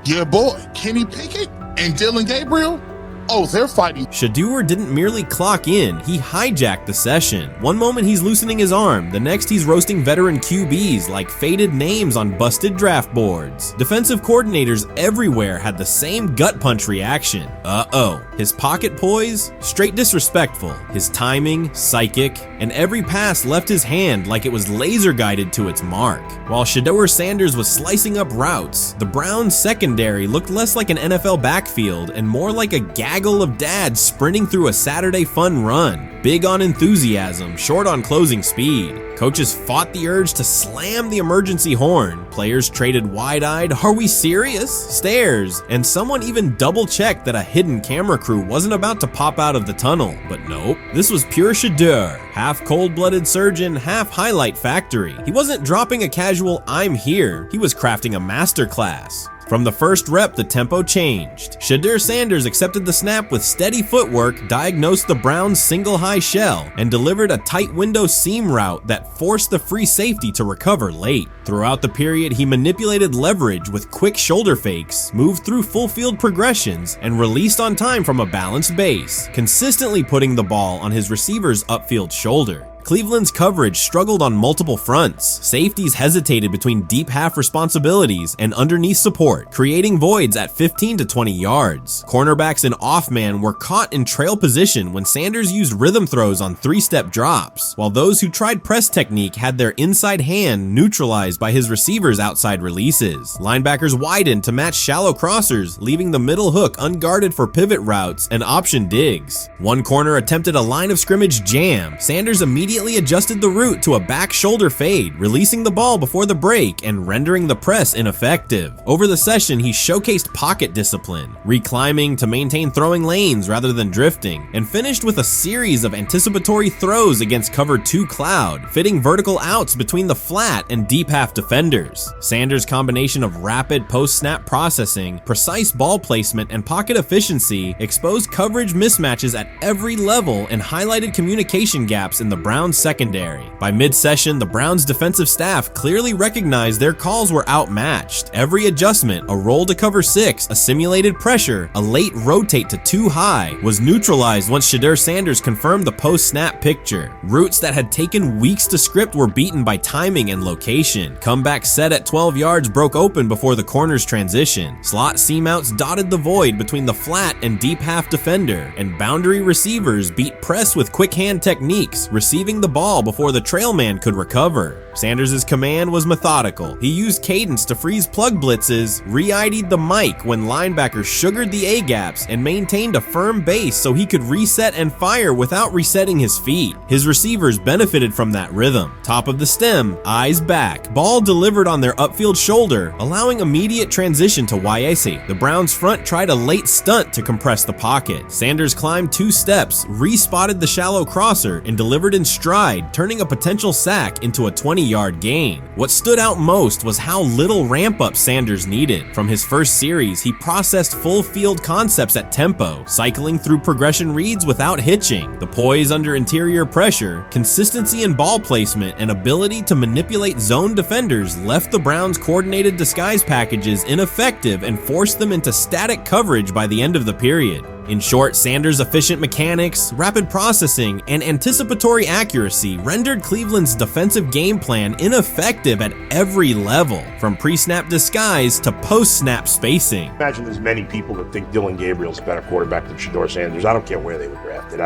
Your boy, Kenny Pickett and Dillon Gabriel, oh, they're fighting. Shedeur didn't merely clock in, he hijacked the session. One moment he's loosening his arm, the next he's roasting veteran QBs like faded names on busted draft boards. Defensive coordinators everywhere had the same gut punch reaction. Uh-oh. His pocket poise? Straight disrespectful. His timing? Psychic. And every pass left his hand like it was laser guided to its mark. While Shedeur Sanders was slicing up routes, the Browns' secondary looked less like an NFL backfield and more like a gaggle of dads sprinting through a Saturday fun run. Big on enthusiasm, short on closing speed. Coaches fought the urge to slam the emergency horn. Players traded wide-eyed, "Are we serious?" stares, and someone even double-checked that a hidden camera crew wasn't about to pop out of the tunnel. But nope, this was pure Shedeur, half cold-blooded surgeon, half highlight factory. He wasn't dropping a casual "I'm here," he was crafting a masterclass. From the first rep, the tempo changed. Shedeur Sanders accepted the snap with steady footwork, diagnosed the Browns' single high shell, and delivered a tight window seam route that forced the free safety to recover late. Throughout the period, he manipulated leverage with quick shoulder fakes, moved through full field progressions, and released on time from a balanced base, consistently putting the ball on his receiver's upfield shoulder. Cleveland's coverage struggled on multiple fronts. Safeties hesitated between deep half responsibilities and underneath support, creating voids at 15 to 20 yards. Cornerbacks and off-man were caught in trail position when Sanders used rhythm throws on 3-step drops, while those who tried press technique had their inside hand neutralized by his receivers' outside releases. Linebackers widened to match shallow crossers, leaving the middle hook unguarded for pivot routes and option digs. One corner attempted a line of scrimmage jam. Sanders immediately adjusted the route to a back shoulder fade, releasing the ball before the break and rendering the press ineffective. Over the session, he showcased pocket discipline, reclimbing to maintain throwing lanes rather than drifting, and finished with a series of anticipatory throws against cover 2 cloud, fitting vertical outs between the flat and deep half defenders. Sanders' combination of rapid post-snap processing, precise ball placement, and pocket efficiency exposed coverage mismatches at every level and highlighted communication gaps in the Browns secondary. By mid-session, the Browns defensive staff clearly recognized their calls were outmatched. Every adjustment, a roll to cover 6, a simulated pressure, a late rotate to 2 high, was neutralized once Shedeur Sanders confirmed the post-snap picture. Routes that had taken weeks to script were beaten by timing and location. Comeback set at 12 yards broke open before the corner's transition. Slot seam outs dotted the void between the flat and deep half defender, and boundary receivers beat press with quick hand techniques, receiving the ball before the trail man could recover. Sanders' command was methodical. He used cadence to freeze plug blitzes, re-ID'd the mic when linebackers sugared the A-gaps, and maintained a firm base so he could reset and fire without resetting his feet. His receivers benefited from that rhythm. Top of the stem, eyes back, ball delivered on their upfield shoulder, allowing immediate transition to YAC. The Browns front tried a late stunt to compress the pocket. Sanders climbed 2 steps, re-spotted the shallow crosser, and delivered in stride, turning a potential sack into a 20-yard gain. What stood out most was how little ramp-up Sanders needed. From his first series, he processed full-field concepts at tempo, cycling through progression reads without hitching. The poise under interior pressure, consistency in ball placement, and ability to manipulate zone defenders left the Browns' coordinated disguise packages ineffective and forced them into static coverage by the end of the period. In short, Sanders' efficient mechanics, rapid processing, and anticipatory accuracy rendered Cleveland's defensive game plan ineffective at every level, from pre-snap disguise to post-snap spacing. Imagine there's many people that think Dillon Gabriel's a better quarterback than Shedeur Sanders. I don't care where they were drafted.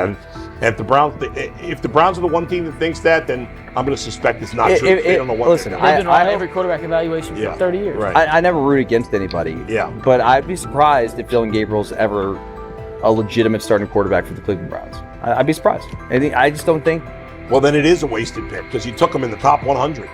If the Browns are the one team that thinks that, then I'm going to suspect it's not true. They don't know what listen, I've been on every quarterback evaluation for 30 years. Right. I never root against anybody. Yeah. But I'd be surprised if Dillon Gabriel's ever a legitimate starting quarterback for the Cleveland Browns. I'd be surprised. I just don't think. Well, then it is a wasted pick because you took him in the top 100.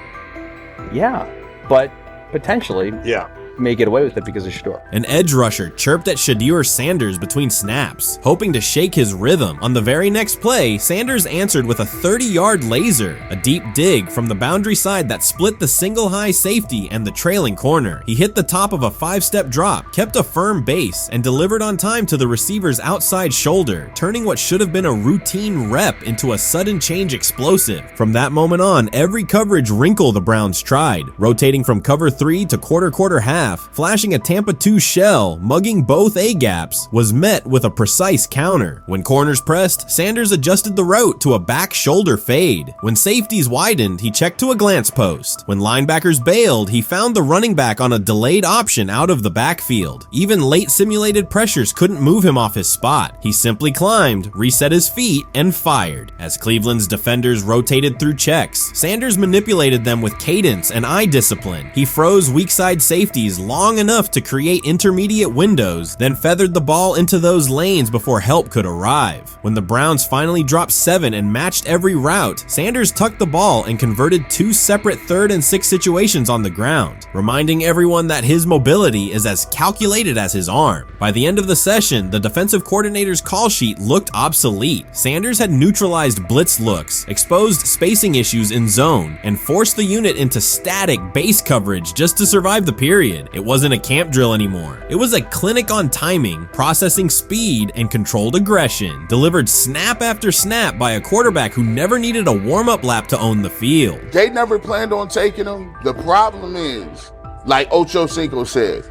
Yeah, but potentially. Yeah. may get away with it because of Shedeur. An edge rusher chirped at Shedeur Sanders between snaps, hoping to shake his rhythm. On the very next play, Sanders answered with a 30-yard laser, a deep dig from the boundary side that split the single high safety and the trailing corner. He hit the top of a 5-step drop, kept a firm base, and delivered on time to the receiver's outside shoulder, turning what should have been a routine rep into a sudden change explosive. From that moment on, every coverage wrinkle the Browns tried, rotating from cover 3 to quarter half, flashing a Tampa 2 shell, mugging both A-gaps, was met with a precise counter. When corners pressed, Sanders adjusted the route to a back shoulder fade. When safeties widened, he checked to a glance post. When linebackers bailed, he found the running back on a delayed option out of the backfield. Even late simulated pressures couldn't move him off his spot. He simply climbed, reset his feet, and fired. As Cleveland's defenders rotated through checks, Sanders manipulated them with cadence and eye discipline. He froze weak side safeties long enough to create intermediate windows, then feathered the ball into those lanes before help could arrive. When the Browns finally dropped 7 and matched every route, Sanders tucked the ball and converted 2 separate 3rd and 6 situations on the ground, reminding everyone that his mobility is as calculated as his arm. By the end of the session, the defensive coordinator's call sheet looked obsolete. Sanders had neutralized blitz looks, exposed spacing issues in zone, and forced the unit into static base coverage just to survive the period. It wasn't a camp drill anymore. It was a clinic on timing, processing speed, and controlled aggression, delivered snap after snap by a quarterback who never needed a warm-up lap to own the field. They never planned on taking him. The problem is, like Ocho Cinco said,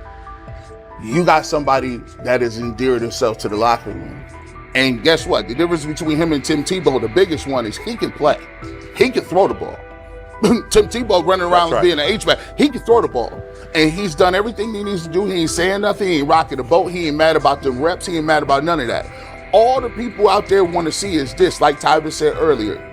you got somebody that has endeared himself to the locker room. And guess what? The difference between him and Tim Tebow, the biggest one, is he can play. He can throw the ball. Tim Tebow running around being an H-back, he can throw the ball. And he's done everything he needs to do. He ain't saying nothing. He ain't rocking the boat. He ain't mad about the reps. He ain't mad about none of that. All the people out there want to see is this, like Tyler said earlier.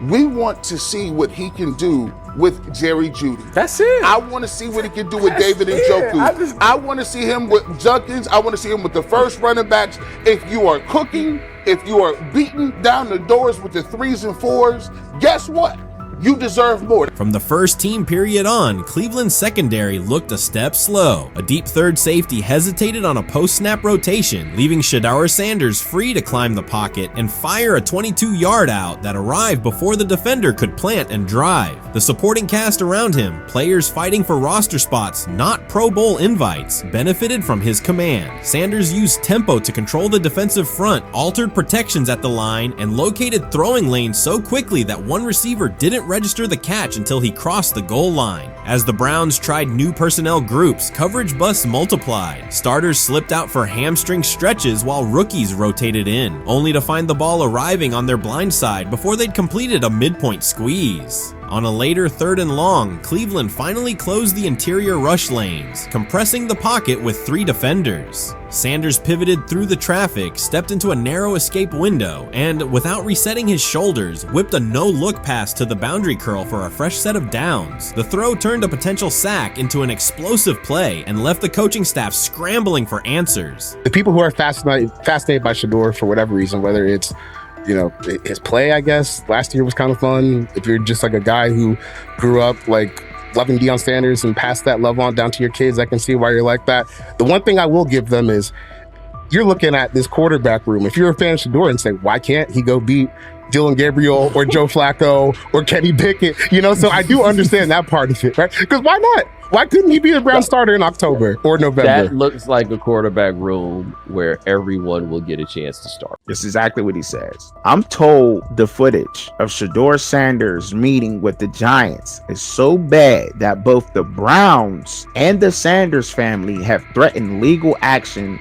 We want to see what he can do with Jerry Jeudy. That's it. I want to see what he can do with David Njoku. I want to see him with Junkins. I want to see him with the first running backs. If you are cooking, if you are beating down the doors with the 3s and 4s, guess what? You deserve more. From the first team period on, Cleveland's secondary looked a step slow. A deep third safety hesitated on a post-snap rotation, leaving Shedeur Sanders free to climb the pocket and fire a 22-yard out that arrived before the defender could plant and drive. The supporting cast around him, players fighting for roster spots, not Pro Bowl invites, benefited from his command. Sanders used tempo to control the defensive front, altered protections at the line, and located throwing lanes so quickly that one receiver didn't register the catch until he crossed the goal line. As the Browns tried new personnel groups, coverage busts multiplied. Starters slipped out for hamstring stretches while rookies rotated in, only to find the ball arriving on their blind side before they'd completed a midpoint squeeze. On a later 3rd and long, Cleveland finally closed the interior rush lanes, compressing the pocket with 3 defenders. Sanders pivoted through the traffic, stepped into a narrow escape window, and, without resetting his shoulders, whipped a no-look pass to the boundary curl for a fresh set of downs. The throw turned a potential sack into an explosive play and left the coaching staff scrambling for answers. The people who are fascinated by Shedeur for whatever reason, whether it's his play, I guess, last year was kind of fun. If you're just like a guy who grew up like loving Deion Sanders and passed that love on down to your kids, I can see why you're like that. The one thing I will give them is you're looking at this quarterback room. If you're a fan of Shedeur and say, why can't he go beat Dillon Gabriel or Joe Flacco or Kenny Pickett? So I do understand that part of it, right? Because why not? Why couldn't he be the Brown starter in October or November? That looks like a quarterback room where everyone will get a chance to start. That's exactly what he says. I'm told the footage of Shedeur Sanders meeting with the Giants is so bad that both the Browns and the Sanders family have threatened legal action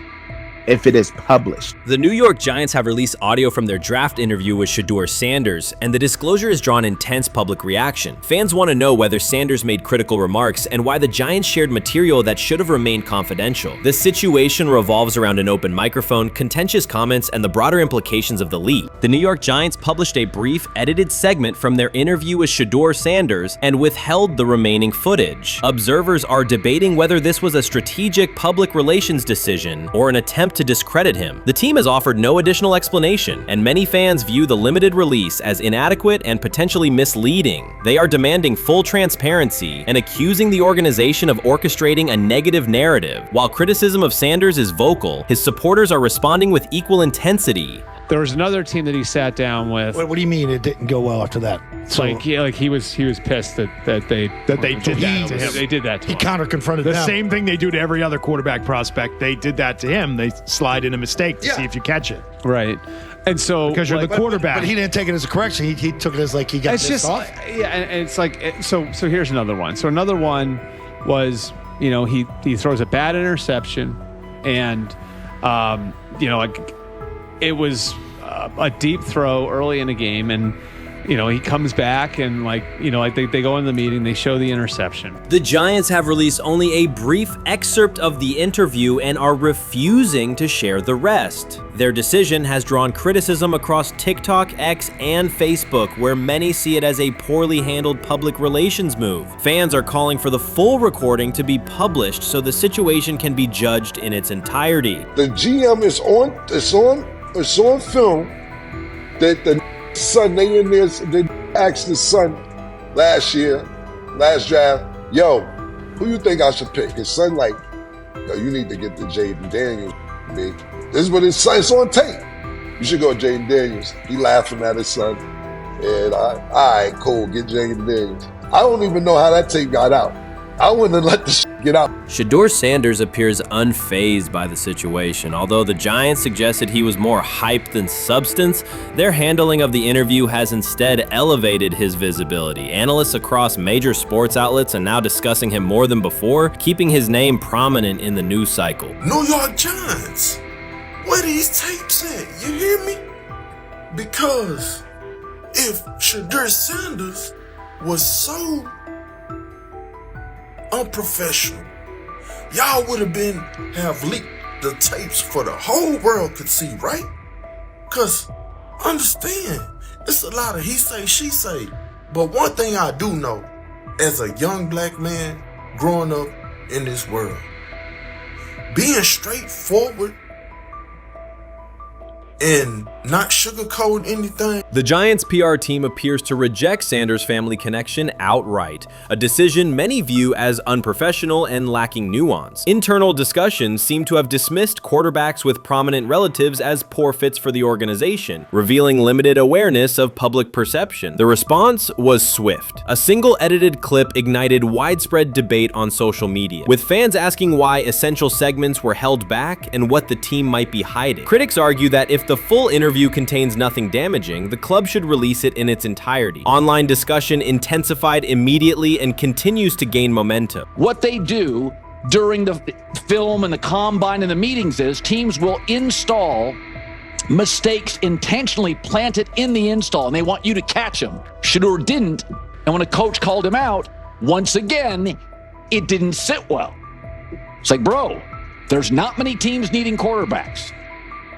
if it is published. The New York Giants have released audio from their draft interview with Shedeur Sanders, and the disclosure has drawn intense public reaction. Fans want to know whether Sanders made critical remarks and why the Giants shared material that should have remained confidential. The situation revolves around an open microphone, contentious comments, and the broader implications of the leak. The New York Giants published a brief, edited segment from their interview with Shedeur Sanders and withheld the remaining footage. Observers are debating whether this was a strategic public relations decision or an attempt attempt to discredit him. The team has offered no additional explanation, and many fans view the limited release as inadequate and potentially misleading. They are demanding full transparency and accusing the organization of orchestrating a negative narrative. While criticism of Sanders is vocal, his supporters are responding with equal intensity. There was another team that he sat down with. What do you mean it didn't go well after that? So, he was pissed that they did that to him. They did that to him. He counter-confronted the them. same thing they do to every other quarterback prospect. They did that to him. They slide in a mistake to see if you catch it. Right. And so because you're the quarterback. But he didn't take it as a correction. He took it as like he got pissed off. Yeah, and it's like so here's another one. So another one was, he throws a bad interception, and it was a deep throw early in the game, and he comes back and they go in the meeting, they show the interception. The Giants have released only a brief excerpt of the interview and are refusing to share the rest. Their decision has drawn criticism across TikTok, X, and Facebook, where many see it as a poorly handled public relations move. Fans are calling for the full recording to be published so the situation can be judged in its entirety. The GM is on film that the son, they asked the son last draft, yo, who you think I should pick? His son like, yo, you need to get the Jaden Daniels, big. This is what his son, it's on tape. You should go Jaden Daniels. He laughing at his son. And all right, cool, get Jaden Daniels. I don't even know how that tape got out. I wouldn't have let the get out. Shedeur Sanders appears unfazed by the situation. Although the Giants suggested he was more hype than substance, their handling of the interview has instead elevated his visibility. Analysts across major sports outlets are now discussing him more than before, keeping his name prominent in the news cycle. New York Giants, where these tapes at? You hear me? Because if Shedeur Sanders was so unprofessional, y'all would have leaked the tapes for the whole world could see, right? Cause understand, it's a lot of he say, she say. But one thing I do know, as a young black man growing up in this world, being straightforward and not sugarcoat anything. The Giants' PR team appears to reject Sanders' family connection outright, a decision many view as unprofessional and lacking nuance. Internal discussions seem to have dismissed quarterbacks with prominent relatives as poor fits for the organization, revealing limited awareness of public perception. The response was swift. A single edited clip ignited widespread debate on social media, with fans asking why essential segments were held back and what the team might be hiding. Critics argue that if the full interview contains nothing damaging, the club should release it in its entirety. Online discussion intensified immediately and continues to gain momentum. What they do during the film and the combine and the meetings is teams will install mistakes intentionally planted in the install, and they want you to catch them. Shedeur didn't, and when a coach called him out, once again, it didn't sit well. It's like, bro, there's not many teams needing quarterbacks,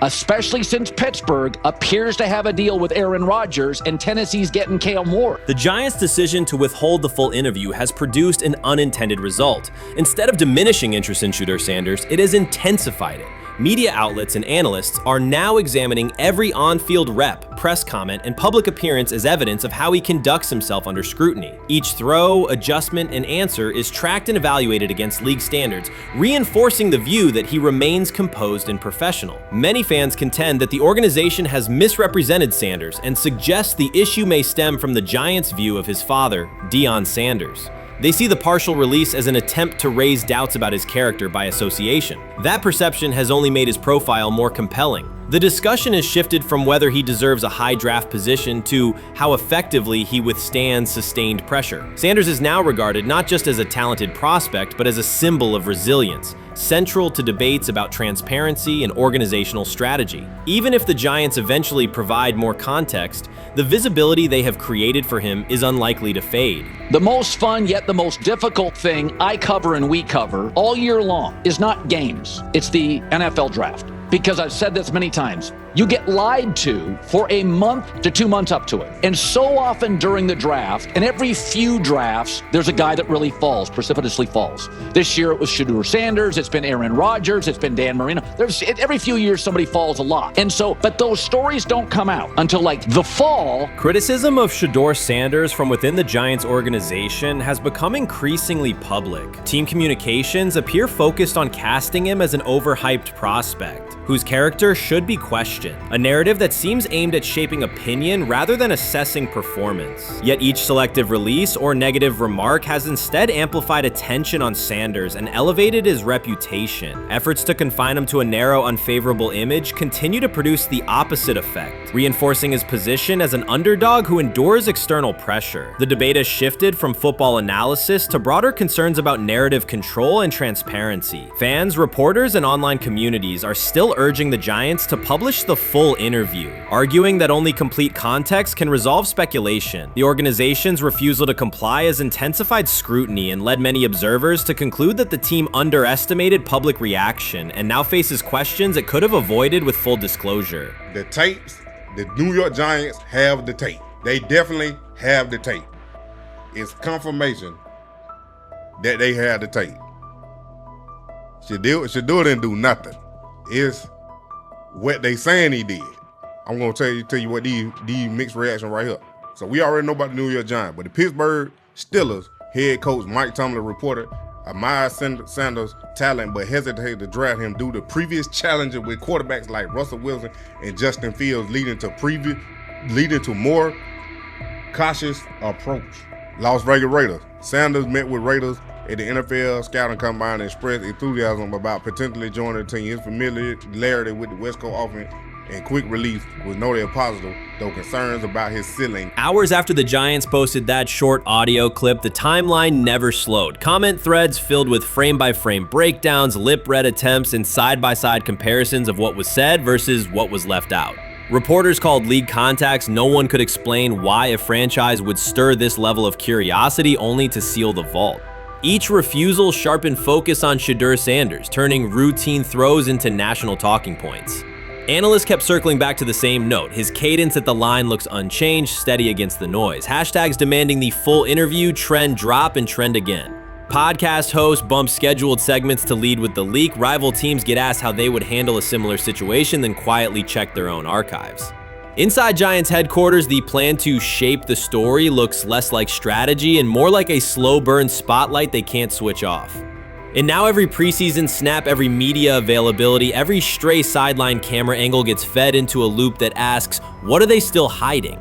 especially since Pittsburgh appears to have a deal with Aaron Rodgers and Tennessee's getting Kale Moore. The Giants' decision to withhold the full interview has produced an unintended result. Instead of diminishing interest in Shedeur Sanders, it has intensified it. Media outlets and analysts are now examining every on-field rep, press comment, and public appearance as evidence of how he conducts himself under scrutiny. Each throw, adjustment, and answer is tracked and evaluated against league standards, reinforcing the view that he remains composed and professional. Many fans contend that the organization has misrepresented Sanders and suggest the issue may stem from the Giants' view of his father, Deion Sanders. They see the partial release as an attempt to raise doubts about his character by association. That perception has only made his profile more compelling. The discussion has shifted from whether he deserves a high draft position to how effectively he withstands sustained pressure. Sanders is now regarded not just as a talented prospect, but as a symbol of resilience, central to debates about transparency and organizational strategy. Even if the Giants eventually provide more context, the visibility they have created for him is unlikely to fade. The most fun yet the most difficult thing I cover and we cover all year long is not games. It's the NFL draft. Because I've said this many times, you get lied to for a month to 2 months up to it. And so often during the draft, and every few drafts, there's a guy that really falls, precipitously falls. This year it was Shedeur Sanders, it's been Aaron Rodgers, it's been Dan Marino. Every few years somebody falls a lot. And so, but those stories don't come out until like the fall. Criticism of Shedeur Sanders from within the Giants organization has become increasingly public. Team communications appear focused on casting him as an overhyped prospect, whose character should be questioned, a narrative that seems aimed at shaping opinion rather than assessing performance. Yet each selective release or negative remark has instead amplified attention on Sanders and elevated his reputation. Efforts to confine him to a narrow, unfavorable image continue to produce the opposite effect, reinforcing his position as an underdog who endures external pressure. The debate has shifted from football analysis to broader concerns about narrative control and transparency. Fans, reporters, and online communities are still urging the Giants to publish the full interview, arguing that only complete context can resolve speculation. The organization's refusal to comply has intensified scrutiny and led many observers to conclude that the team underestimated public reaction and now faces questions it could have avoided with full disclosure. The tapes, the New York Giants have the tape. They definitely have the tape. It's confirmation that they have the tape. Shedeur didn't do nothing. It's what they saying he did. I'm gonna tell you what these mixed reaction right here. So we already know about the New York Giants, but the Pittsburgh Steelers head coach Mike Tomlin reported admired Sanders' talent, but hesitated to draft him due to previous challenges with quarterbacks like Russell Wilson and Justin Fields, leading to more cautious approach. Las Vegas Raiders. Sanders met with Raiders at the NFL scouting combine and expressed enthusiasm about potentially joining the team. His familiarity with the West Coast offense and quick release was noted positive, though concerns about his ceiling. Hours after the Giants posted that short audio clip, the timeline never slowed. Comment threads filled with frame-by-frame breakdowns, lip-read attempts, and side-by-side comparisons of what was said versus what was left out. Reporters called league contacts. No one could explain why a franchise would stir this level of curiosity only to seal the vault. Each refusal sharpened focus on Shedeur Sanders, turning routine throws into national talking points. Analysts kept circling back to the same note. His cadence at the line looks unchanged, steady against the noise. Hashtags demanding the full interview, trend drop, and trend again. Podcast hosts bump scheduled segments to lead with the leak. Rival teams get asked how they would handle a similar situation, then quietly check their own archives. Inside Giants headquarters, the plan to shape the story looks less like strategy and more like a slow burn spotlight they can't switch off. And now every preseason snap, every media availability, every stray sideline camera angle gets fed into a loop that asks, what are they still hiding?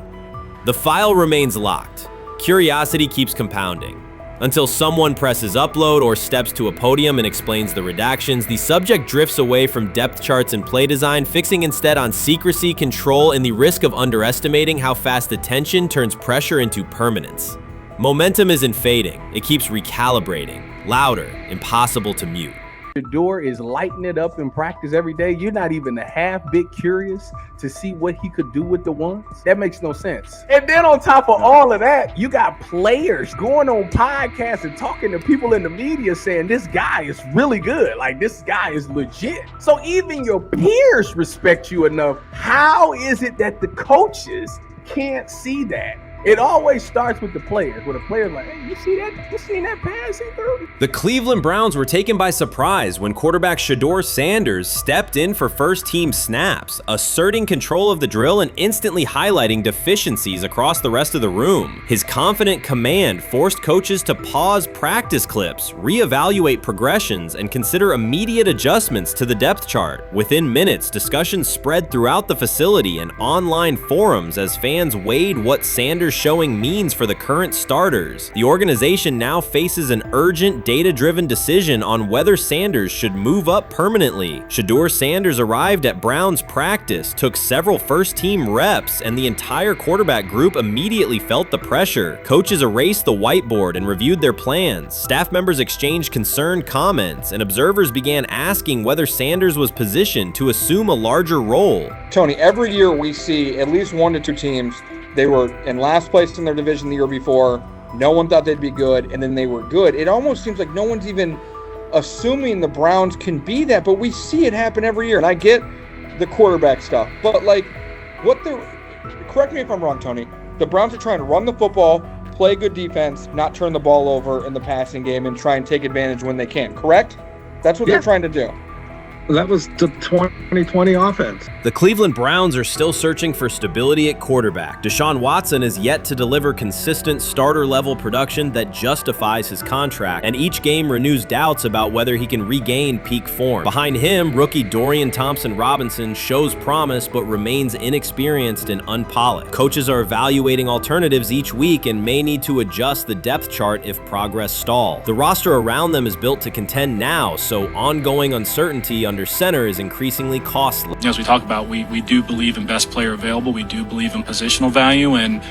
The file remains locked. Curiosity keeps compounding. Until someone presses upload or steps to a podium and explains the redactions, the subject drifts away from depth charts and play design, fixing instead on secrecy, control, and the risk of underestimating how fast attention turns pressure into permanence. Momentum isn't fading, it keeps recalibrating, louder, impossible to mute. Shedeur is lighting it up in practice every day. You're not even a half bit curious to see what he could do with the ones. That makes no sense. And then on top of all of that, you got players going on podcasts and talking to people in the media saying this guy is really good. Like, this guy is legit. So even your peers respect you enough. How is it that the coaches can't see that? It always starts with the players, where the player's like, hey, you see that? You seen that pass he threw? The Cleveland Browns were taken by surprise when quarterback Shedeur Sanders stepped in for first-team snaps, asserting control of the drill and instantly highlighting deficiencies across the rest of the room. His confident command forced coaches to pause practice clips, reevaluate progressions, and consider immediate adjustments to the depth chart. Within minutes, discussions spread throughout the facility and online forums as fans weighed what Sanders' showing means for the current starters. The organization now faces an urgent, data-driven decision on whether Sanders should move up permanently. Shedeur Sanders arrived at Browns practice, took several first-team reps, and the entire quarterback group immediately felt the pressure. Coaches erased the whiteboard and reviewed their plans. Staff members exchanged concerned comments, and observers began asking whether Sanders was positioned to assume a larger role. Tony, every year we see at least 1 to 2 teams. They were in last place in their division the year before. No one thought they'd be good, and then they were good. It almost seems like no one's even assuming the Browns can be that, but we see it happen every year. And I get the quarterback stuff. But like, correct me if I'm wrong, Tony. The Browns are trying to run the football, play good defense, not turn the ball over in the passing game, and try and take advantage when they can. Correct? That's what they're trying to do. That was the 2020 offense. The Cleveland Browns are still searching for stability at quarterback. Deshaun Watson is yet to deliver consistent starter-level production that justifies his contract, and each game renews doubts about whether he can regain peak form. Behind him, rookie Dorian Thompson-Robinson shows promise but remains inexperienced and unpolished. Coaches are evaluating alternatives each week and may need to adjust the depth chart if progress stalls. The roster around them is built to contend now, so ongoing uncertainty under center is increasingly costly. As we talk about, we do believe in best player available. We do believe in positional value, and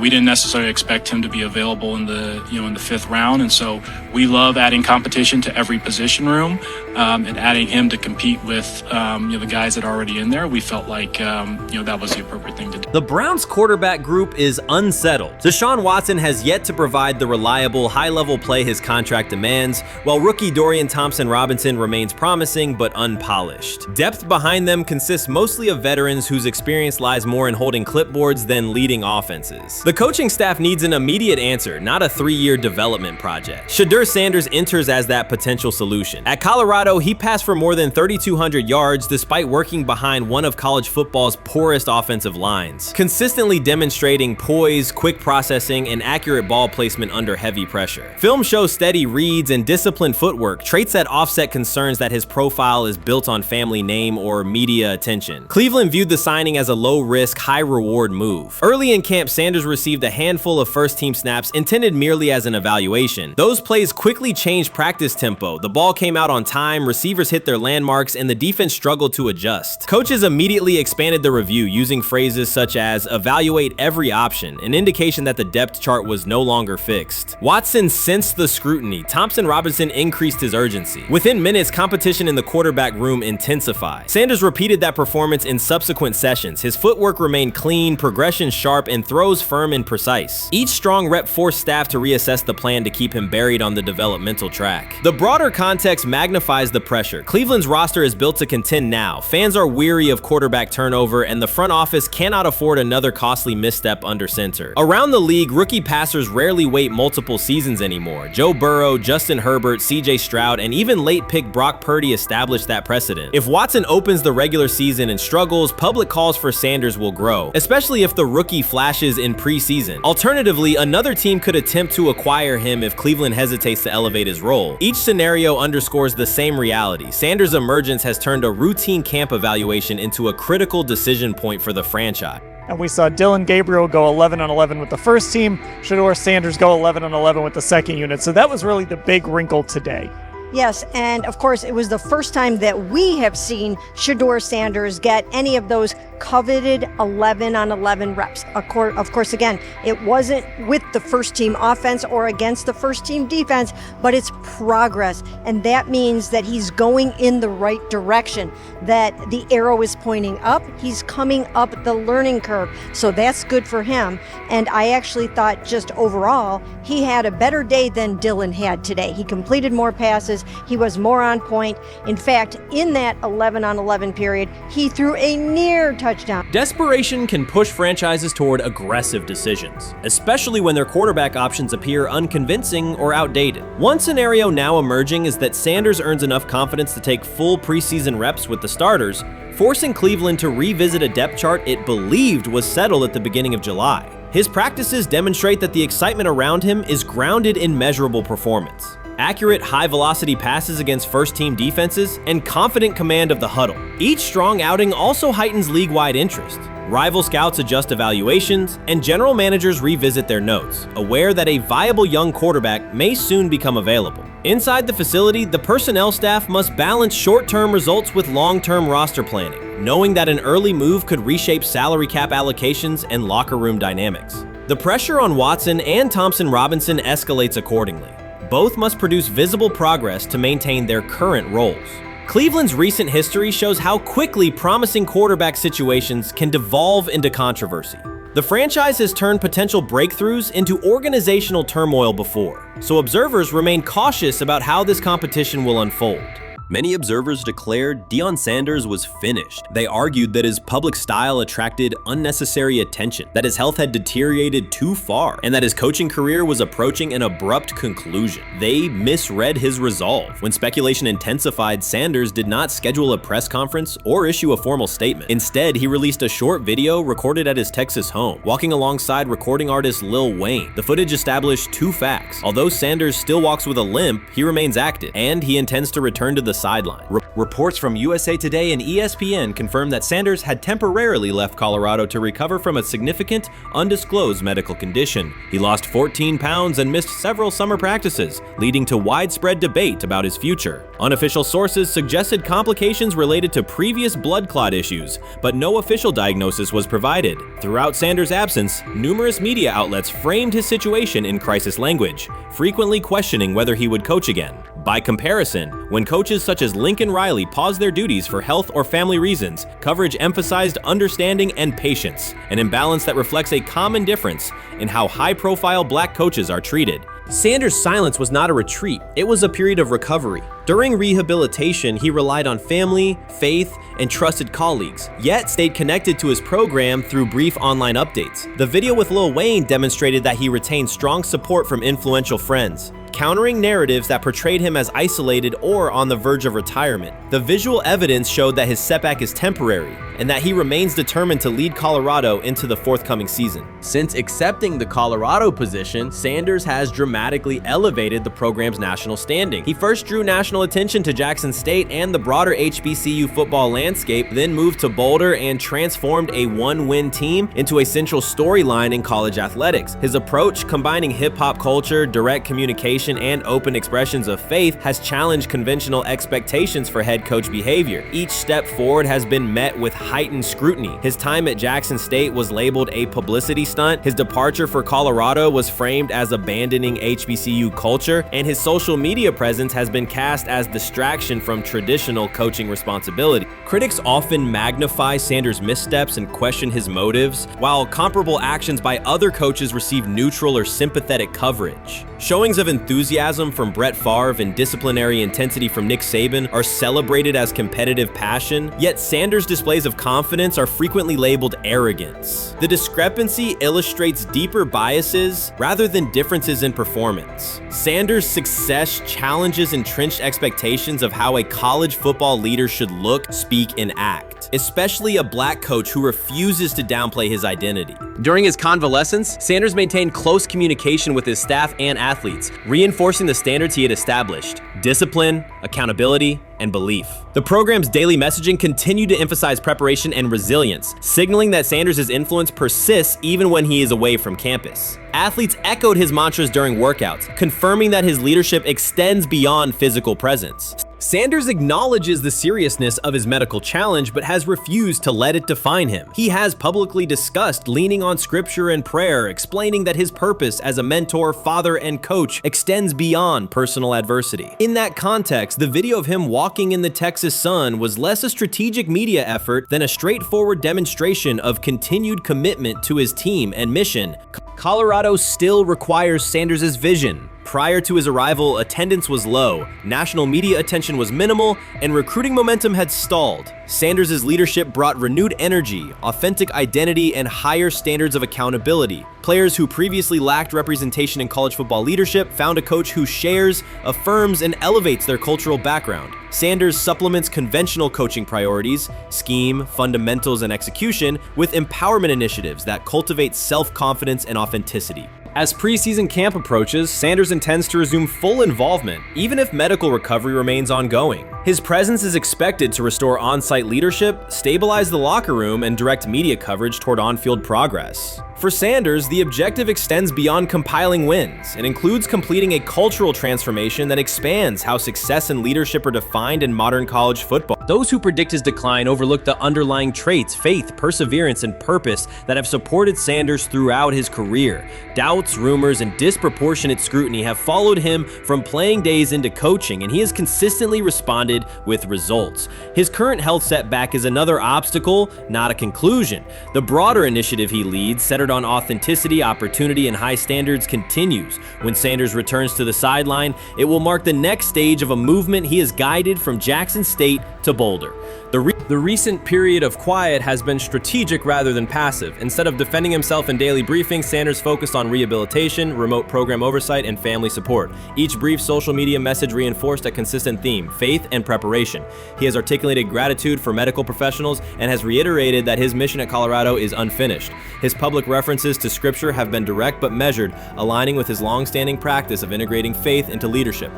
we didn't necessarily expect him to be available in the fifth round, and so we love adding competition to every position room and adding him to compete with the guys that are already in there. We felt like that was the appropriate thing to do. The Browns quarterback group is unsettled. Deshaun Watson has yet to provide the reliable, high-level play his contract demands, while rookie Dorian Thompson-Robinson remains promising but unpolished. Depth behind them consists mostly of veterans whose experience lies more in holding clipboards than leading offenses. The coaching staff needs an immediate answer, not a 3-year development project. Shedeur Sanders enters as that potential solution. At Colorado, he passed for more than 3,200 yards despite working behind one of college football's poorest offensive lines, consistently demonstrating poise, quick processing, and accurate ball placement under heavy pressure. Film shows steady reads and disciplined footwork, traits that offset concerns that his profile is built on family name or media attention. Cleveland viewed the signing as a low-risk, high-reward move. Early in camp, Sanders received a handful of first-team snaps intended merely as an evaluation. Those plays quickly changed practice tempo. The ball came out on time, receivers hit their landmarks, and the defense struggled to adjust. Coaches immediately expanded the review using phrases such as evaluate every option, an indication that the depth chart was no longer fixed. Watson sensed the scrutiny. Thompson-Robinson increased his urgency. Within minutes, competition in the quarterback room intensified. Sanders repeated that performance in subsequent sessions. His footwork remained clean, progression sharp, and throws firm and precise. Each strong rep forced staff to reassess the plan to keep him buried on the developmental track. The broader context magnifies the pressure. Cleveland's roster is built to contend now. Fans are weary of quarterback turnover, and the front office cannot afford another costly misstep under center. Around the league, rookie passers rarely wait multiple seasons anymore. Joe Burrow, Justin Herbert, CJ Stroud, and even late pick Brock Purdy established that precedent. If Watson opens the regular season and struggles, public calls for Sanders will grow, especially if the rookie flashes in preseason. Alternatively, another team could attempt to acquire him if Cleveland hesitates to elevate his role. Each scenario underscores the same reality. Sanders' emergence has turned a routine camp evaluation into a critical decision point for the franchise. And we saw Dillon Gabriel go 11-11 with the first team, Shedeur Sanders go 11-11 with the second unit. So that was really the big wrinkle today. Yes, and of course, it was the first time that we have seen Shedeur Sanders get any of those coveted 11-on-11 reps. Of course, again, it wasn't with the first team offense or against the first team defense, but it's progress. And that means that he's going in the right direction, that the arrow is pointing up. He's coming up the learning curve. So that's good for him. And I actually thought just overall, he had a better day than Dillon had today. He completed more passes. He was more on point. In fact, in that 11-on-11 period, he threw a near touchdown. Desperation can push franchises toward aggressive decisions, especially when their quarterback options appear unconvincing or outdated. One scenario now emerging is that Sanders earns enough confidence to take full preseason reps with the starters, forcing Cleveland to revisit a depth chart it believed was settled at the beginning of July. His practices demonstrate that the excitement around him is grounded in measurable performance. Accurate, high-velocity passes against first-team defenses, and confident command of the huddle. Each strong outing also heightens league-wide interest. Rival scouts adjust evaluations, and general managers revisit their notes, aware that a viable young quarterback may soon become available. Inside the facility, the personnel staff must balance short-term results with long-term roster planning, knowing that an early move could reshape salary cap allocations and locker room dynamics. The pressure on Watson and Thompson-Robinson escalates accordingly. Both must produce visible progress to maintain their current roles. Cleveland's recent history shows how quickly promising quarterback situations can devolve into controversy. The franchise has turned potential breakthroughs into organizational turmoil before, so observers remain cautious about how this competition will unfold. Many observers declared Deion Sanders was finished. They argued that his public style attracted unnecessary attention, that his health had deteriorated too far, and that his coaching career was approaching an abrupt conclusion. They misread his resolve. When speculation intensified, Sanders did not schedule a press conference or issue a formal statement. Instead, he released a short video recorded at his Texas home, walking alongside recording artist Lil Wayne. The footage established two facts. Although Sanders still walks with a limp, he remains active, and he intends to return to the sideline. Reports from USA Today and ESPN confirmed that Sanders had temporarily left Colorado to recover from a significant, undisclosed medical condition. He lost 14 pounds and missed several summer practices, leading to widespread debate about his future. Unofficial sources suggested complications related to previous blood clot issues, but no official diagnosis was provided. Throughout Sanders' absence, numerous media outlets framed his situation in crisis language, frequently questioning whether he would coach again. By comparison, when coaches such as Lincoln Riley paused their duties for health or family reasons, coverage emphasized understanding and patience, an imbalance that reflects a common difference in how high-profile black coaches are treated. Sanders' silence was not a retreat, it was a period of recovery. During rehabilitation, he relied on family, faith, and trusted colleagues, yet stayed connected to his program through brief online updates. The video with Lil Wayne demonstrated that he retained strong support from influential friends, countering narratives that portrayed him as isolated or on the verge of retirement. The visual evidence showed that his setback is temporary, and that he remains determined to lead Colorado into the forthcoming season. Since accepting the Colorado position, Sanders has dramatically elevated the program's national standing. He first drew national attention to Jackson State and the broader HBCU football landscape, then moved to Boulder and transformed a one-win team into a central storyline in college athletics. His approach, combining hip-hop culture, direct communication, and open expressions of faith, has challenged conventional expectations for head coach behavior. Each step forward has been met with heightened scrutiny. His time at Jackson State was labeled a publicity stunt, his departure for Colorado was framed as abandoning HBCU culture, and his social media presence has been cast as distraction from traditional coaching responsibility. Critics often magnify Sanders' missteps and question his motives, while comparable actions by other coaches receive neutral or sympathetic coverage. Showings of enthusiasm from Brett Favre and disciplinary intensity from Nick Saban are celebrated as competitive passion, yet Sanders' displays of confidence are frequently labeled arrogance. The discrepancy illustrates deeper biases rather than differences in performance. Sanders' success challenges entrenched expectations of how a college football leader should look, speak, and act, especially a black coach who refuses to downplay his identity. During his convalescence, Sanders maintained close communication with his staff and athletes, reinforcing the standards he had established: discipline, accountability, and belief. The program's daily messaging continued to emphasize preparation and resilience, signaling that Sanders' influence persists even when he is away from campus. Athletes echoed his mantras during workouts, confirming that his leadership extends beyond physical presence. Sanders acknowledges the seriousness of his medical challenge, but has refused to let it define him. He has publicly discussed leaning on scripture and prayer, explaining that his purpose as a mentor, father, and coach extends beyond personal adversity. In that context, the video of him walking in the Texas sun was less a strategic media effort than a straightforward demonstration of continued commitment to his team and mission. Colorado still requires Sanders' vision. Prior to his arrival, attendance was low, national media attention was minimal, and recruiting momentum had stalled. Sanders' leadership brought renewed energy, authentic identity, and higher standards of accountability. Players who previously lacked representation in college football leadership found a coach who shares, affirms, and elevates their cultural background. Sanders supplements conventional coaching priorities, scheme, fundamentals, and execution with empowerment initiatives that cultivate self-confidence and authenticity. As preseason camp approaches, Sanders intends to resume full involvement, even if medical recovery remains ongoing. His presence is expected to restore on-site leadership, stabilize the locker room, and direct media coverage toward on-field progress. For Sanders, the objective extends beyond compiling wins. It includes completing a cultural transformation that expands how success and leadership are defined in modern college football. Those who predict his decline overlook the underlying traits, faith, perseverance, and purpose that have supported Sanders throughout his career. Doubts, rumors, and disproportionate scrutiny have followed him from playing days into coaching, and he has consistently responded with results. His current health setback is another obstacle, not a conclusion. The broader initiative he leads, centered centered on authenticity, opportunity, and high standards continues. When Sanders returns to the sideline, it will mark the next stage of a movement he has guided from Jackson State to Boulder. The recent period of quiet has been strategic rather than passive. Instead of defending himself in daily briefings, Sanders focused on rehabilitation, remote program oversight, and family support. Each brief social media message reinforced a consistent theme: faith and preparation. He has articulated gratitude for medical professionals and has reiterated that his mission at Colorado is unfinished. His public references to scripture have been direct but measured, aligning with his long-standing practice of integrating faith into leadership.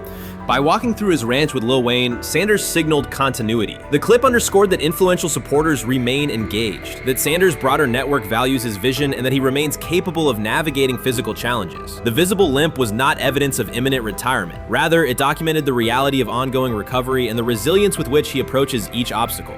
By walking through his ranch with Lil Wayne, Sanders signaled continuity. The clip underscored that influential supporters remain engaged, that Sanders' broader network values his vision, and that he remains capable of navigating physical challenges. The visible limp was not evidence of imminent retirement. Rather, it documented the reality of ongoing recovery and the resilience with which he approaches each obstacle.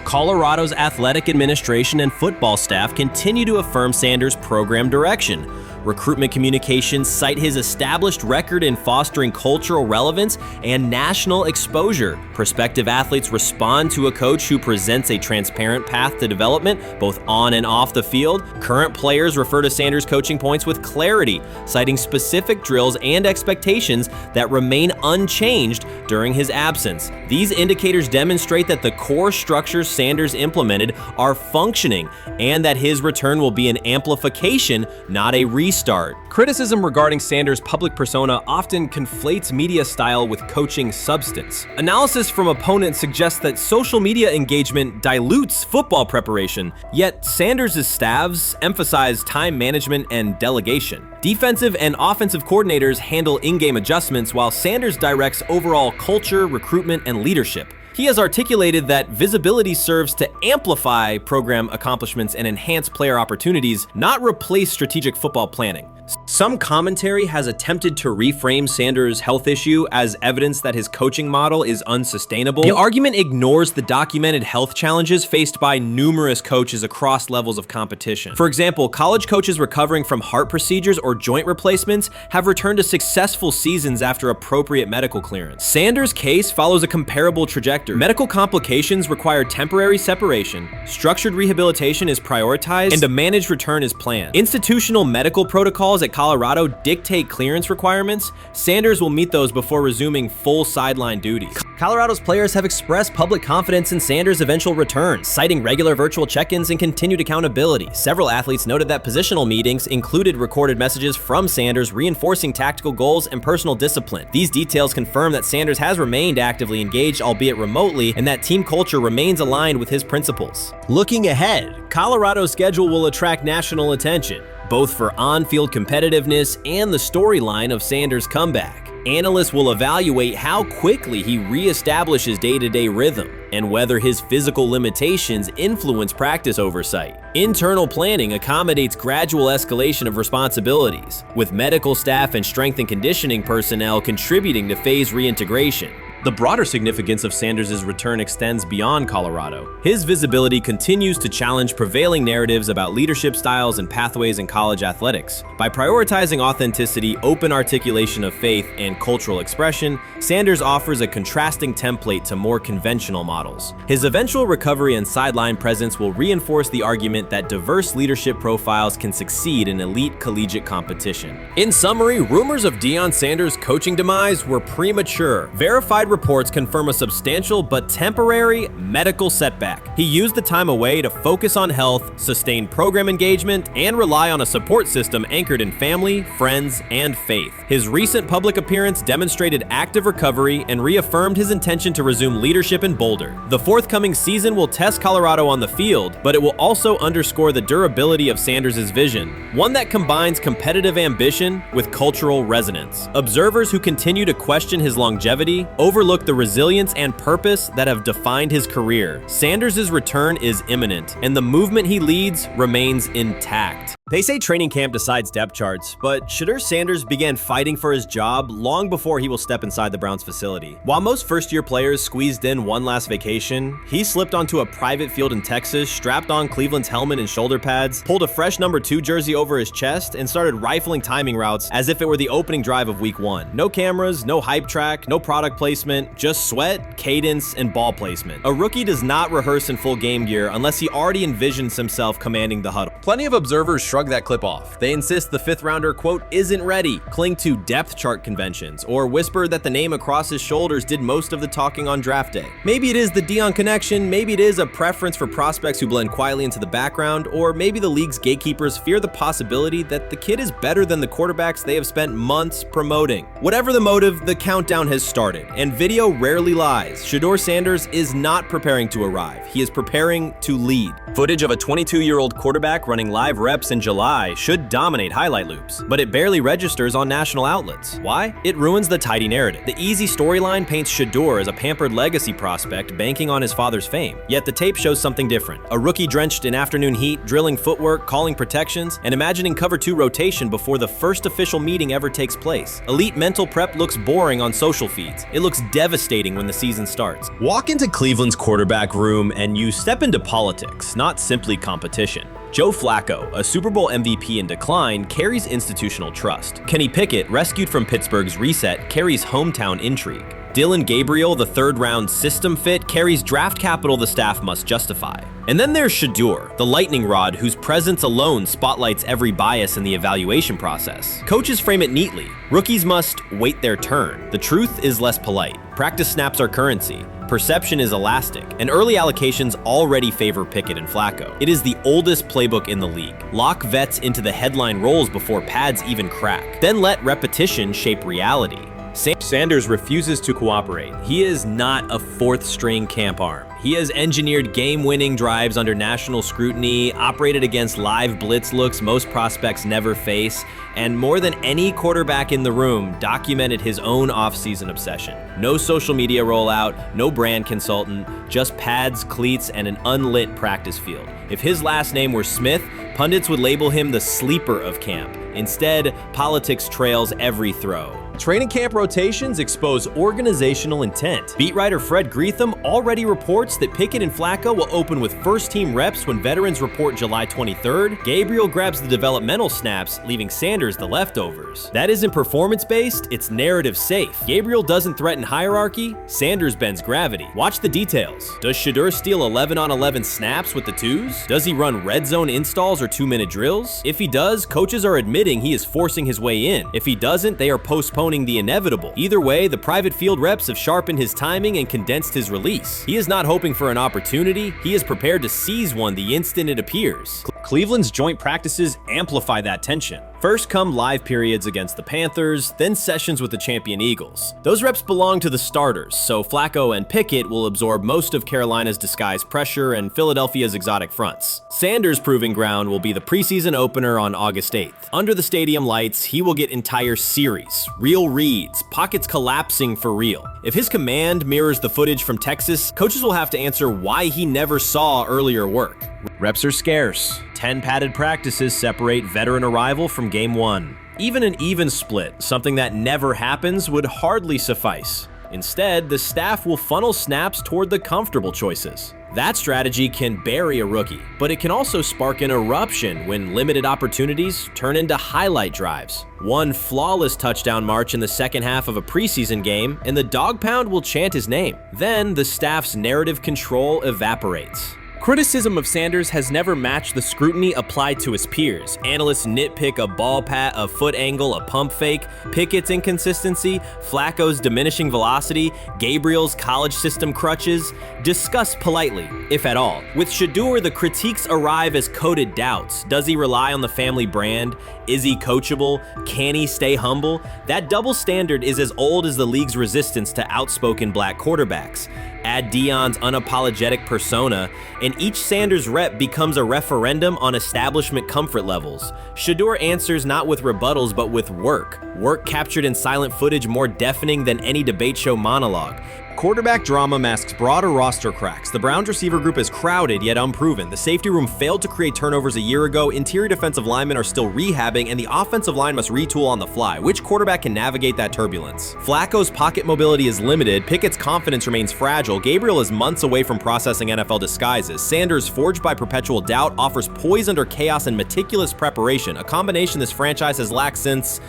Colorado's athletic administration and football staff continue to affirm Sanders' program direction. Recruitment communications cite his established record in fostering cultural relevance and national exposure. Prospective athletes respond to a coach who presents a transparent path to development, both on and off the field. Current players refer to Sanders' coaching points with clarity, citing specific drills and expectations that remain unchanged during his absence. These indicators demonstrate that the core structures Sanders implemented are functioning, and that his return will be an amplification, not a restart. Criticism regarding Sanders' public persona often conflates media style with coaching substance. Analysis from opponents suggests that social media engagement dilutes football preparation, yet Sanders' staffs emphasize time management and delegation. Defensive and offensive coordinators handle in-game adjustments, while Sanders directs overall culture, recruitment, and leadership. He has articulated that visibility serves to amplify program accomplishments and enhance player opportunities, not replace strategic football planning. Some commentary has attempted to reframe Sanders' health issue as evidence that his coaching model is unsustainable. The argument ignores the documented health challenges faced by numerous coaches across levels of competition. For example, college coaches recovering from heart procedures or joint replacements have returned to successful seasons after appropriate medical clearance. Sanders' case follows a comparable trajectory. Medical complications require temporary separation, structured rehabilitation is prioritized, and a managed return is planned. Institutional medical protocols at Colorado dictate clearance requirements. Sanders will meet those before resuming full sideline duties. Colorado's players have expressed public confidence in Sanders' eventual return, citing regular virtual check-ins and continued accountability. Several athletes noted that positional meetings included recorded messages from Sanders reinforcing tactical goals and personal discipline. These details confirm that Sanders has remained actively engaged, albeit remotely, and that team culture remains aligned with his principles. Looking ahead, Colorado's schedule will attract national attention, both for on-field competitiveness and the storyline of Sanders' comeback. Analysts will evaluate how quickly he reestablishes day-to-day rhythm and whether his physical limitations influence practice oversight. Internal planning accommodates gradual escalation of responsibilities, with medical staff and strength and conditioning personnel contributing to phase reintegration. The broader significance of Sanders' return extends beyond Colorado. His visibility continues to challenge prevailing narratives about leadership styles and pathways in college athletics. By prioritizing authenticity, open articulation of faith, and cultural expression, Sanders offers a contrasting template to more conventional models. His eventual recovery and sideline presence will reinforce the argument that diverse leadership profiles can succeed in elite collegiate competition. In summary, rumors of Deion Sanders' coaching demise were premature. Verified reports confirm a substantial but temporary medical setback. He used the time away to focus on health, sustain program engagement, and rely on a support system anchored in family, friends, and faith. His recent public appearance demonstrated active recovery and reaffirmed his intention to resume leadership in Boulder. The forthcoming season will test Colorado on the field, but it will also underscore the durability of Sanders' vision, one that combines competitive ambition with cultural resonance. Observers who continue to question his longevity overlook the resilience and purpose that have defined his career. Sanders' return is imminent, and the movement he leads remains intact. They say training camp decides depth charts, but Shedeur Sanders began fighting for his job long before he will step inside the Browns facility. While most first-year players squeezed in one last vacation, he slipped onto a private field in Texas, strapped on Cleveland's helmet and shoulder pads, pulled a fresh number 2 jersey over his chest, and started rifling timing routes as if it were the opening drive of week 1. No cameras, no hype track, no product placement, just sweat, cadence, and ball placement. A rookie does not rehearse in full game gear unless he already envisions himself commanding the huddle. Plenty of observers shrug that clip off. They insist the fifth rounder, quote, isn't ready, cling to depth chart conventions, or whisper that the name across his shoulders did most of the talking on draft day. Maybe it is the Dillon connection, maybe it is a preference for prospects who blend quietly into the background, or maybe the league's gatekeepers fear the possibility that the kid is better than the quarterbacks they have spent months promoting. Whatever the motive, the countdown has started, and video rarely lies. Shedeur Sanders is not preparing to arrive. He is preparing to lead. Footage of a 22-year-old quarterback running live reps in July should dominate highlight loops, but it barely registers on national outlets. Why? It ruins the tidy narrative. The easy storyline paints Shedeur as a pampered legacy prospect banking on his father's fame. Yet the tape shows something different. A rookie drenched in afternoon heat, drilling footwork, calling protections, and imagining cover 2 rotation before the first official meeting ever takes place. Elite mental prep looks boring on social feeds. It looks devastating when the season starts. Walk into Cleveland's quarterback room and you step into politics, not simply competition. Joe Flacco, a Super Bowl MVP in decline, carries institutional trust. Kenny Pickett, rescued from Pittsburgh's reset, carries hometown intrigue. Dillon Gabriel, the third-round system fit, carries draft capital the staff must justify. And then there's Shedeur, the lightning rod whose presence alone spotlights every bias in the evaluation process. Coaches frame it neatly. Rookies must wait their turn. The truth is less polite. Practice snaps are currency. Perception is elastic, and early allocations already favor Pickett and Flacco. It is the oldest playbook in the league. Lock vets into the headline roles before pads even crack. Then let repetition shape reality. Sanders refuses to cooperate. He is not a fourth-string camp arm. He has engineered game-winning drives under national scrutiny, operated against live blitz looks most prospects never face, and more than any quarterback in the room, documented his own off-season obsession. No social media rollout, no brand consultant, just pads, cleats, and an unlit practice field. If his last name were Smith, pundits would label him the sleeper of camp. Instead, politics trails every throw. Training camp rotations expose organizational intent. Beat writer Fred Greetham already reports that Pickett and Flacco will open with first-team reps when veterans report July 23rd. Gabriel grabs the developmental snaps, leaving Sanders the leftovers. That isn't performance-based, it's narrative-safe. Gabriel doesn't threaten hierarchy, Sanders bends gravity. Watch the details. Does Shedeur steal 11-on-11 snaps with the twos? Does he run red zone installs or 2-minute drills? If he does, coaches are admitting he is forcing his way in. If he doesn't, they are postponing the inevitable. Either way, the private field reps have sharpened his timing and condensed his release. He is not hoping for an opportunity, he is prepared to seize one the instant it appears. Cleveland's joint practices amplify that tension. First come live periods against the Panthers, then sessions with the champion Eagles. Those reps belong to the starters, so Flacco and Pickett will absorb most of Carolina's disguised pressure and Philadelphia's exotic fronts. Sanders' proving ground will be the preseason opener on August 8th. Under the stadium lights, he will get entire series, real reads, pockets collapsing for real. If his command mirrors the footage from Texas, coaches will have to answer why he never saw earlier work. Reps are scarce. 10 padded practices separate veteran arrival from game 1. Even an even split, something that never happens, would hardly suffice. Instead, the staff will funnel snaps toward the comfortable choices. That strategy can bury a rookie, but it can also spark an eruption when limited opportunities turn into highlight drives. One flawless touchdown march in the second half of a preseason game, and the dog pound will chant his name. Then the staff's narrative control evaporates. Criticism of Sanders has never matched the scrutiny applied to his peers. Analysts nitpick a ball pat, a foot angle, a pump fake, Pickett's inconsistency, Flacco's diminishing velocity, Gabriel's college system crutches. Discuss politely, if at all. With Shedeur, the critiques arrive as coded doubts. Does he rely on the family brand? Is he coachable? Can he stay humble? That double standard is as old as the league's resistance to outspoken black quarterbacks. Add Dion's unapologetic persona, and each Sanders rep becomes a referendum on establishment comfort levels. Shedeur answers not with rebuttals, but with work. Work captured in silent footage more deafening than any debate show monologue. Quarterback drama masks broader roster cracks. The Browns receiver group is crowded yet unproven. The safety room failed to create turnovers a year ago. Interior defensive linemen are still rehabbing, and the offensive line must retool on the fly. Which quarterback can navigate that turbulence? Flacco's pocket mobility is limited. Pickett's confidence remains fragile. Gabriel is months away from processing NFL disguises. Sanders, forged by perpetual doubt, offers poise under chaos and meticulous preparation, a combination this franchise has lacked since,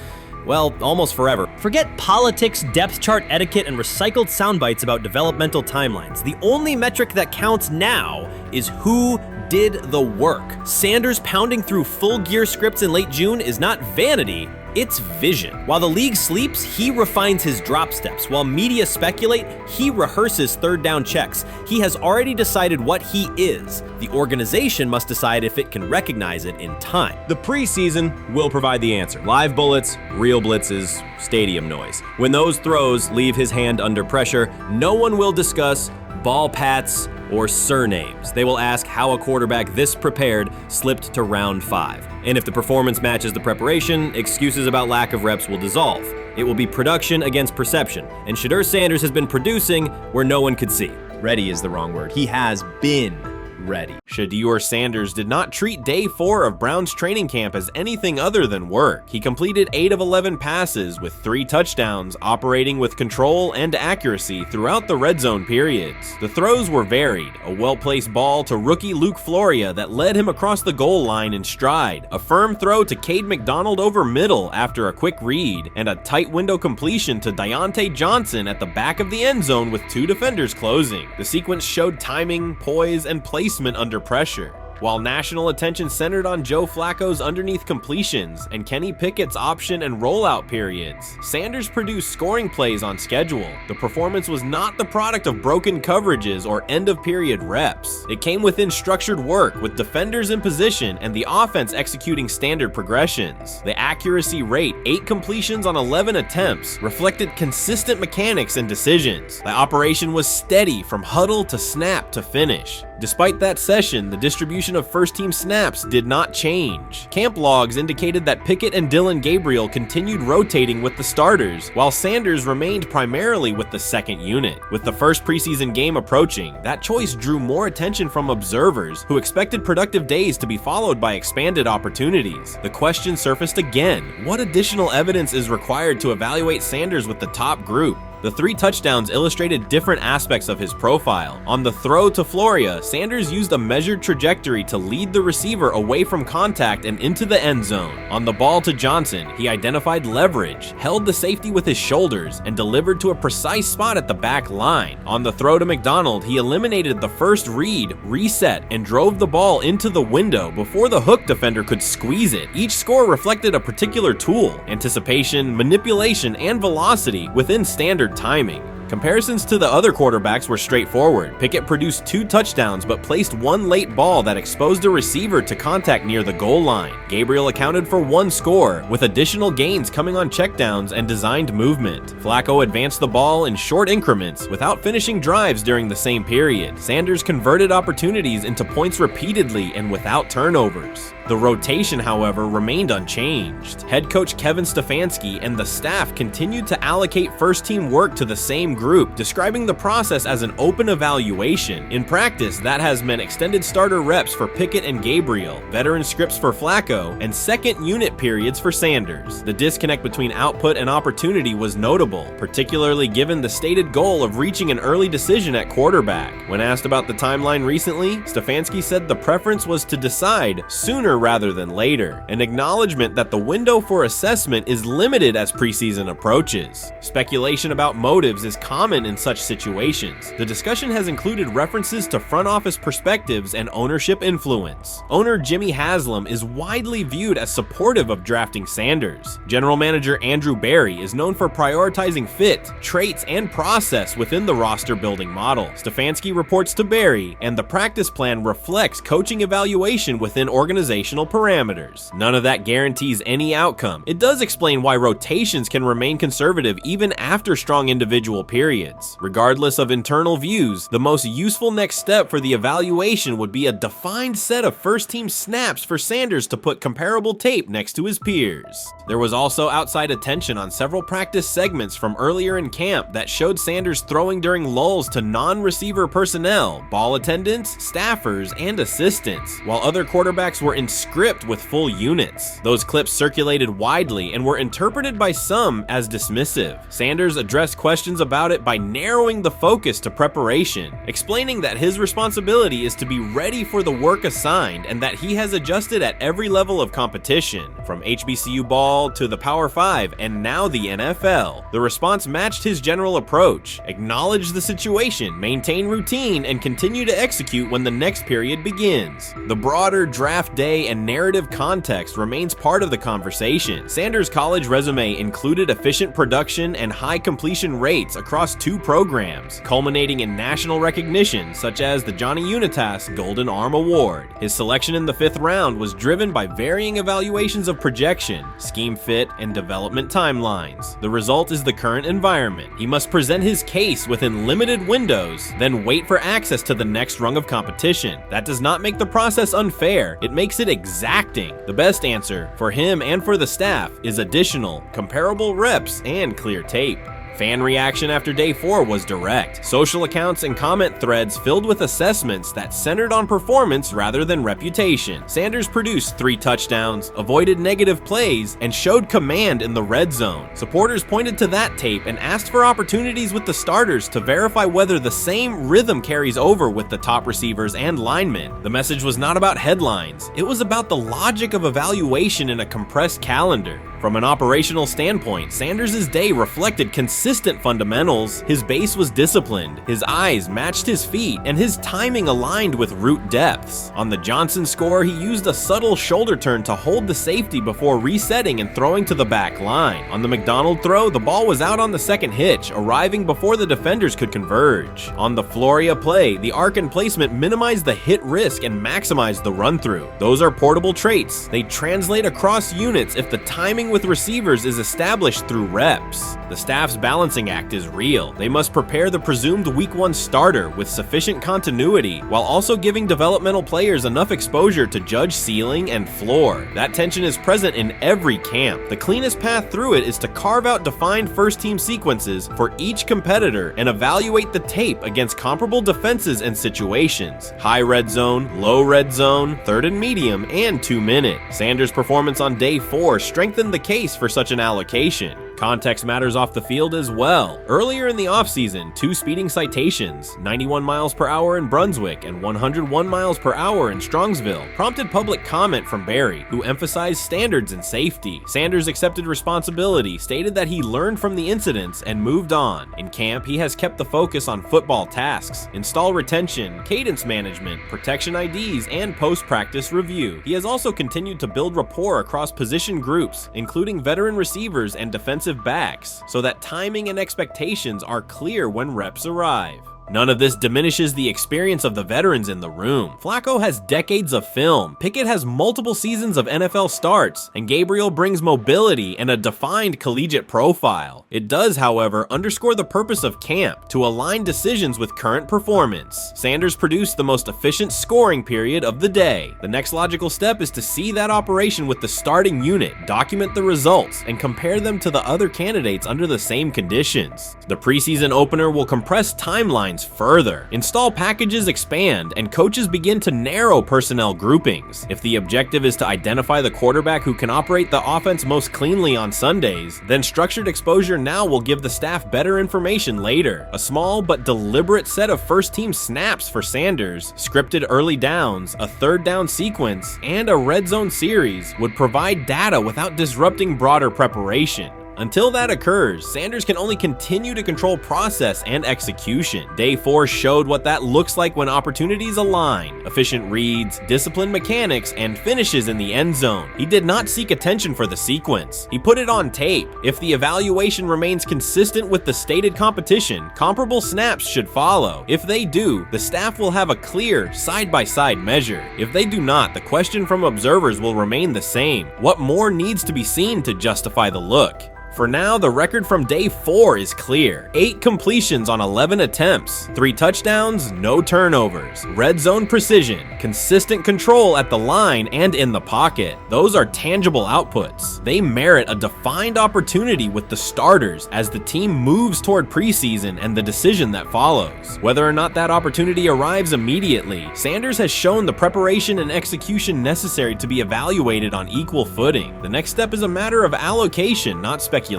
well, almost forever. Forget politics, depth chart etiquette, and recycled sound bites about developmental timelines. The only metric that counts now is who did the work. Sanders pounding through full gear scripts in late June is not vanity, it's vision. While the league sleeps, he refines his drop steps. While media speculate, he rehearses third down checks. He has already decided what he is. The organization must decide if it can recognize it in time. The preseason will provide the answer. Live bullets, real blitzes, stadium noise. When those throws leave his hand under pressure, no one will discuss ball pats or surnames. They will ask how a quarterback this prepared slipped to round 5. And if the performance matches the preparation, excuses about lack of reps will dissolve. It will be production against perception, and Shedeur Sanders has been producing where no one could see. Ready is the wrong word. He has been ready. Shedeur Sanders did not treat day 4 of Browns training camp as anything other than work. He completed 8 of 11 passes with 3 touchdowns, operating with control and accuracy throughout the red zone periods. The throws were varied, a well-placed ball to rookie Luke Floria that led him across the goal line in stride, a firm throw to Cade McDonald over middle after a quick read, and a tight window completion to Deontay Johnson at the back of the end zone with 2 defenders closing. The sequence showed timing, poise, and placement under pressure. While national attention centered on Joe Flacco's underneath completions and Kenny Pickett's option and rollout periods, Sanders produced scoring plays on schedule. The performance was not the product of broken coverages or end-of-period reps. It came within structured work with defenders in position and the offense executing standard progressions. The accuracy rate, 8 completions on 11 attempts, reflected consistent mechanics and decisions. The operation was steady from huddle to snap to finish. Despite that session, the distribution of first-team snaps did not change. Camp logs indicated that Pickett and Dillon Gabriel continued rotating with the starters, while Sanders remained primarily with the second unit. With the first preseason game approaching, that choice drew more attention from observers who expected productive days to be followed by expanded opportunities. The question surfaced again: what additional evidence is required to evaluate Sanders with the top group? The 3 touchdowns illustrated different aspects of his profile. On the throw to Floria, Sanders used a measured trajectory to lead the receiver away from contact and into the end zone. On the ball to Johnson, he identified leverage, held the safety with his shoulders, and delivered to a precise spot at the back line. On the throw to McDonald, he eliminated the first read, reset, and drove the ball into the window before the hook defender could squeeze it. Each score reflected a particular tool: anticipation, manipulation, and velocity within standard timing. Comparisons to the other quarterbacks were straightforward. Pickett produced 2 touchdowns but placed 1 late ball that exposed a receiver to contact near the goal line. Gabriel accounted for 1 score, with additional gains coming on checkdowns and designed movement. Flacco advanced the ball in short increments without finishing drives during the same period. Sanders converted opportunities into points repeatedly and without turnovers. The rotation, however, remained unchanged. Head coach Kevin Stefanski and the staff continued to allocate first-team work to the same group, describing the process as an open evaluation. In practice, that has meant extended starter reps for Pickett and Gabriel, veteran scripts for Flacco, and second unit periods for Sanders. The disconnect between output and opportunity was notable, particularly given the stated goal of reaching an early decision at quarterback. When asked about the timeline recently, Stefanski said the preference was to decide sooner rather than later, an acknowledgement that the window for assessment is limited as preseason approaches. Speculation about motives is common in such situations. The discussion has included references to front office perspectives and ownership influence. Owner Jimmy Haslam is widely viewed as supportive of drafting Sanders. General manager Andrew Berry is known for prioritizing fit, traits, and process within the roster building model. Stefanski reports to Berry, and the practice plan reflects coaching evaluation within organizational parameters. None of that guarantees any outcome. It does explain why rotations can remain conservative even after strong individual periods. Regardless of internal views, the most useful next step for the evaluation would be a defined set of first-team snaps for Sanders to put comparable tape next to his peers. There was also outside attention on several practice segments from earlier in camp that showed Sanders throwing during lulls to non-receiver personnel, ball attendants, staffers, and assistants, while other quarterbacks were in script with full units. Those clips circulated widely and were interpreted by some as dismissive. Sanders addressed questions about about it by narrowing the focus to preparation, explaining that his responsibility is to be ready for the work assigned and that he has adjusted at every level of competition, from HBCU ball to the Power 5 and now the NFL. The response matched his general approach: acknowledge the situation, maintain routine, and continue to execute when the next period begins. The broader draft day and narrative context remains part of the conversation. Sanders' college resume included efficient production and high completion rates across 2 programs, culminating in national recognition such as the Johnny Unitas Golden Arm Award. His selection in the 5th round was driven by varying evaluations of projection, scheme fit, and development timelines. The result is the current environment. He must present his case within limited windows, then wait for access to the next rung of competition. That does not make the process unfair, it makes it exacting. The best answer, for him and for the staff, is additional, comparable reps and clear tape. Fan reaction after day 4 was direct. Social accounts and comment threads filled with assessments that centered on performance rather than reputation. Sanders produced 3 touchdowns, avoided negative plays, and showed command in the red zone. Supporters pointed to that tape and asked for opportunities with the starters to verify whether the same rhythm carries over with the top receivers and linemen. The message was not about headlines. It was about the logic of evaluation in a compressed calendar. From an operational standpoint, Sanders' day reflected consistent fundamentals. His base was disciplined, his eyes matched his feet, and his timing aligned with route depths. On the Johnson score, he used a subtle shoulder turn to hold the safety before resetting and throwing to the back line. On the McDonald throw, the ball was out on the second hitch, arriving before the defenders could converge. On the Floria play, the arc and placement minimized the hit risk and maximized the run-through. Those are portable traits. They translate across units if the timing with receivers is established through reps. The staff's balancing act is real. They must prepare the presumed week 1 starter with sufficient continuity while also giving developmental players enough exposure to judge ceiling and floor. That tension is present in every camp. The cleanest path through it is to carve out defined first-team sequences for each competitor and evaluate the tape against comparable defenses and situations: high red zone, low red zone, 3rd and medium, and 2-minute. Sanders' performance on day 4 strengthened the case for such an allocation. Context matters off the field as well. Earlier in the offseason, 2 speeding citations, 91 miles per hour in Brunswick and 101 miles per hour in Strongsville, prompted public comment from Barry, who emphasized standards and safety. Sanders accepted responsibility, stated that he learned from the incidents and moved on. In camp, he has kept the focus on football tasks, install retention, cadence management, protection IDs, and post-practice review. He has also continued to build rapport across position groups, including veteran receivers and defensive backs, so that timing and expectations are clear when reps arrive. None of this diminishes the experience of the veterans in the room. Flacco has decades of film, Pickett has multiple seasons of NFL starts, and Gabriel brings mobility and a defined collegiate profile. It does, however, underscore the purpose of camp, to align decisions with current performance. Sanders produced the most efficient scoring period of the day. The next logical step is to see that operation with the starting unit, document the results, and compare them to the other candidates under the same conditions. The preseason opener will compress timelines further. Install packages expand, and coaches begin to narrow personnel groupings. If the objective is to identify the quarterback who can operate the offense most cleanly on Sundays, then structured exposure now will give the staff better information later. A small but deliberate set of first-team snaps for Sanders, scripted early downs, a 3rd down sequence, and a red zone series would provide data without disrupting broader preparation. Until that occurs, Sanders can only continue to control process and execution. Day 4 showed what that looks like when opportunities align: efficient reads, disciplined mechanics, and finishes in the end zone. He did not seek attention for the sequence. He put it on tape. If the evaluation remains consistent with the stated competition, comparable snaps should follow. If they do, the staff will have a clear side-by-side measure. If they do not, the question from observers will remain the same: what more needs to be seen to justify the look? For now, the record from day 4 is clear. 8 completions on 11 attempts, 3 touchdowns, no turnovers, red zone precision, consistent control at the line and in the pocket. Those are tangible outputs. They merit a defined opportunity with the starters as the team moves toward preseason and the decision that follows. Whether or not that opportunity arrives immediately, Sanders has shown the preparation and execution necessary to be evaluated on equal footing. The next step is a matter of allocation, not speculation.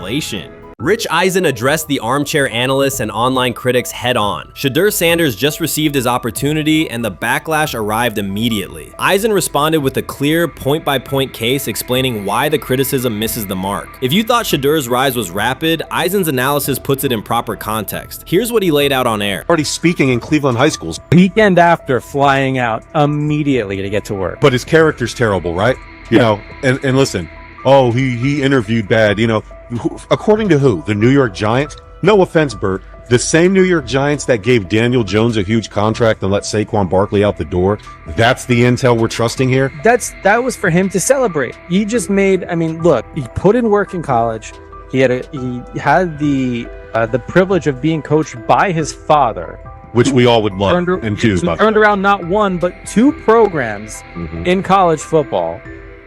Rich Eisen addressed the armchair analysts and online critics head-on. Shedeur Sanders just received his opportunity, and the backlash arrived immediately. Eisen responded with a clear, point-by-point case explaining why the criticism misses the mark. If you thought Shedeur's rise was rapid, Eisen's analysis puts it in proper context. Here's what he laid out on air. Already speaking in Cleveland high schools. Weekend after, flying out immediately to get to work. But his character's terrible, right? You know, and listen, oh, he interviewed bad, you know. According to who? The New York Giants? No offense, Bert. The same New York Giants that gave Daniel Jones a huge contract and let Saquon Barkley out the door. That's the intel we're trusting here? That was for him to celebrate. He just made, I mean, look, he put in work in college. He had the privilege of being coached by his father. Which we all would love and choose. Turned around not one, but two programs in college football.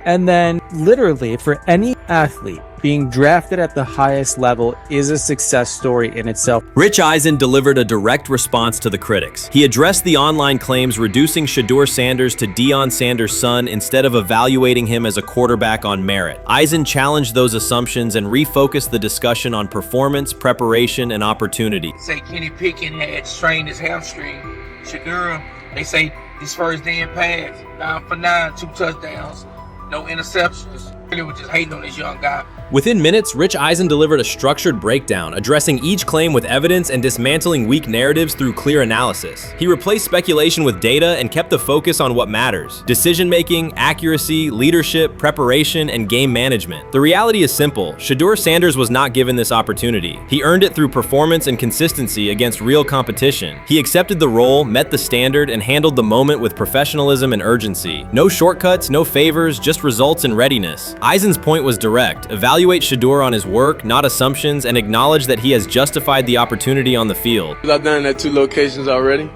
And then literally for any athlete, being drafted at the highest level is a success story in itself. Rich Eisen delivered a direct response to the critics. He addressed the online claims reducing Shedeur Sanders to Deion Sanders' son instead of evaluating him as a quarterback on merit. Eisen challenged those assumptions and refocused the discussion on performance, preparation, and opportunity. Say Kenny Pickett had strained his hamstring. Shedeur, they say his first day in pass, 9 for 9, 2 touchdowns, no interceptions. Really was just hating on this young guy. Within minutes, Rich Eisen delivered a structured breakdown, addressing each claim with evidence and dismantling weak narratives through clear analysis. He replaced speculation with data and kept the focus on what matters: decision-making, accuracy, leadership, preparation, and game management. The reality is simple. Shedeur Sanders was not given this opportunity. He earned it through performance and consistency against real competition. He accepted the role, met the standard, and handled the moment with professionalism and urgency. No shortcuts, no favors, just results and readiness. Eisen's point was direct. Evaluate Shedeur on his work, not assumptions, and acknowledge that he has justified the opportunity on the field. I've done it at 2 locations already,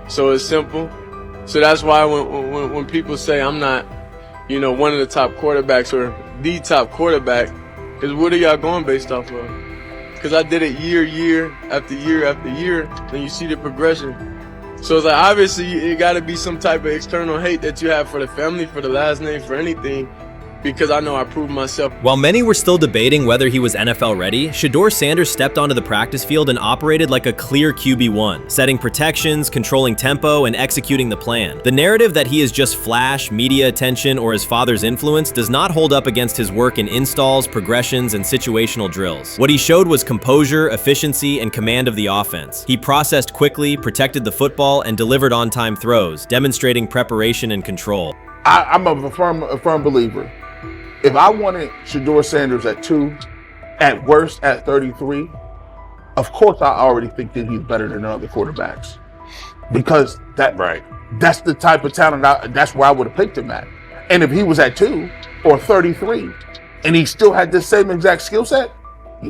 so it's simple. So that's why when people say I'm not, you know, one of the top quarterbacks or the top quarterback, is what are y'all going based off of? Because I did it year after year after year, and you see the progression. So it's like, obviously it got to be some type of external hate that you have for the family, for the last name, for anything. Because I know I proved myself. While many were still debating whether he was NFL ready, Shedeur Sanders stepped onto the practice field and operated like a clear QB1, setting protections, controlling tempo, and executing the plan. The narrative that he is just flash, media attention, or his father's influence does not hold up against his work in installs, progressions, and situational drills. What he showed was composure, efficiency, and command of the offense. He processed quickly, protected the football, and delivered on-time throws, demonstrating preparation and control. I'm a firm believer. If I wanted Shedeur Sanders at 2, at worst at 33, of course I already think that he's better than other quarterbacks. Because that's the type of talent, that's where I would have picked him at. And if he was at 2 or 33, and he still had this same exact skill set,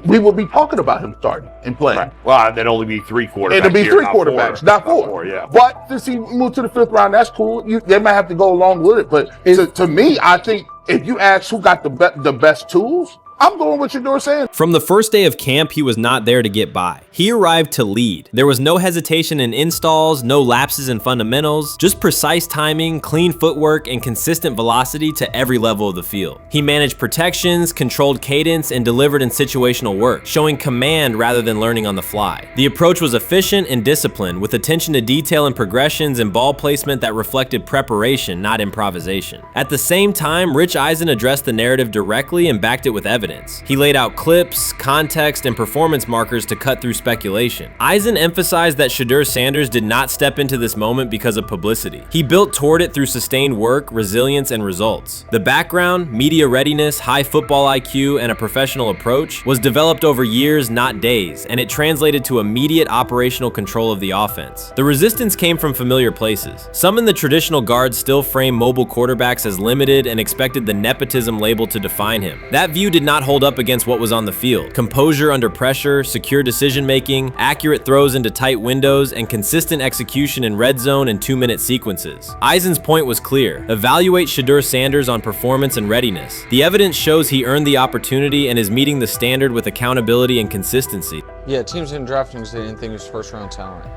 we would be talking about him starting and playing. Right. Well, there'd only be 3 quarterbacks. It'd be 3 quarterbacks, not 4. Not 4, yeah. But since he moved to the 5th round, that's cool. They might have to go along with it. But to me, I think if you ask who got the best tools, I'm going with Shedeur Sanders. From the first day of camp, he was not there to get by. He arrived to lead. There was no hesitation in installs, no lapses in fundamentals, just precise timing, clean footwork, and consistent velocity to every level of the field. He managed protections, controlled cadence, and delivered in situational work, showing command rather than learning on the fly. The approach was efficient and disciplined, with attention to detail and progressions and ball placement that reflected preparation, not improvisation. At the same time, Rich Eisen addressed the narrative directly and backed it with evidence. He laid out clips, context, and performance markers to cut through speculation. Eisen emphasized that Shedeur Sanders did not step into this moment because of publicity. He built toward it through sustained work, resilience, and results. The background, media readiness, high football IQ, and a professional approach was developed over years, not days, and it translated to immediate operational control of the offense. The resistance came from familiar places. Some in the traditional guard still framed mobile quarterbacks as limited and expected the nepotism label to define him. That view did not hold up against what was on the field. Composure under pressure, secure decision-making, accurate throws into tight windows, and consistent execution in red zone and 2-minute sequences. Eisen's point was clear. Evaluate Shedeur Sanders on performance and readiness. The evidence shows he earned the opportunity and is meeting the standard with accountability and consistency. Yeah, teams didn't draft him because they didn't think he was first-round talent.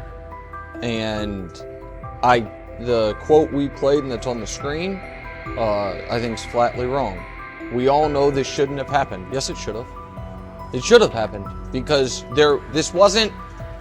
And the quote we played and that's on the screen, I think is flatly wrong. We all know this shouldn't have happened. Yes, it should have. It should have happened because this wasn't.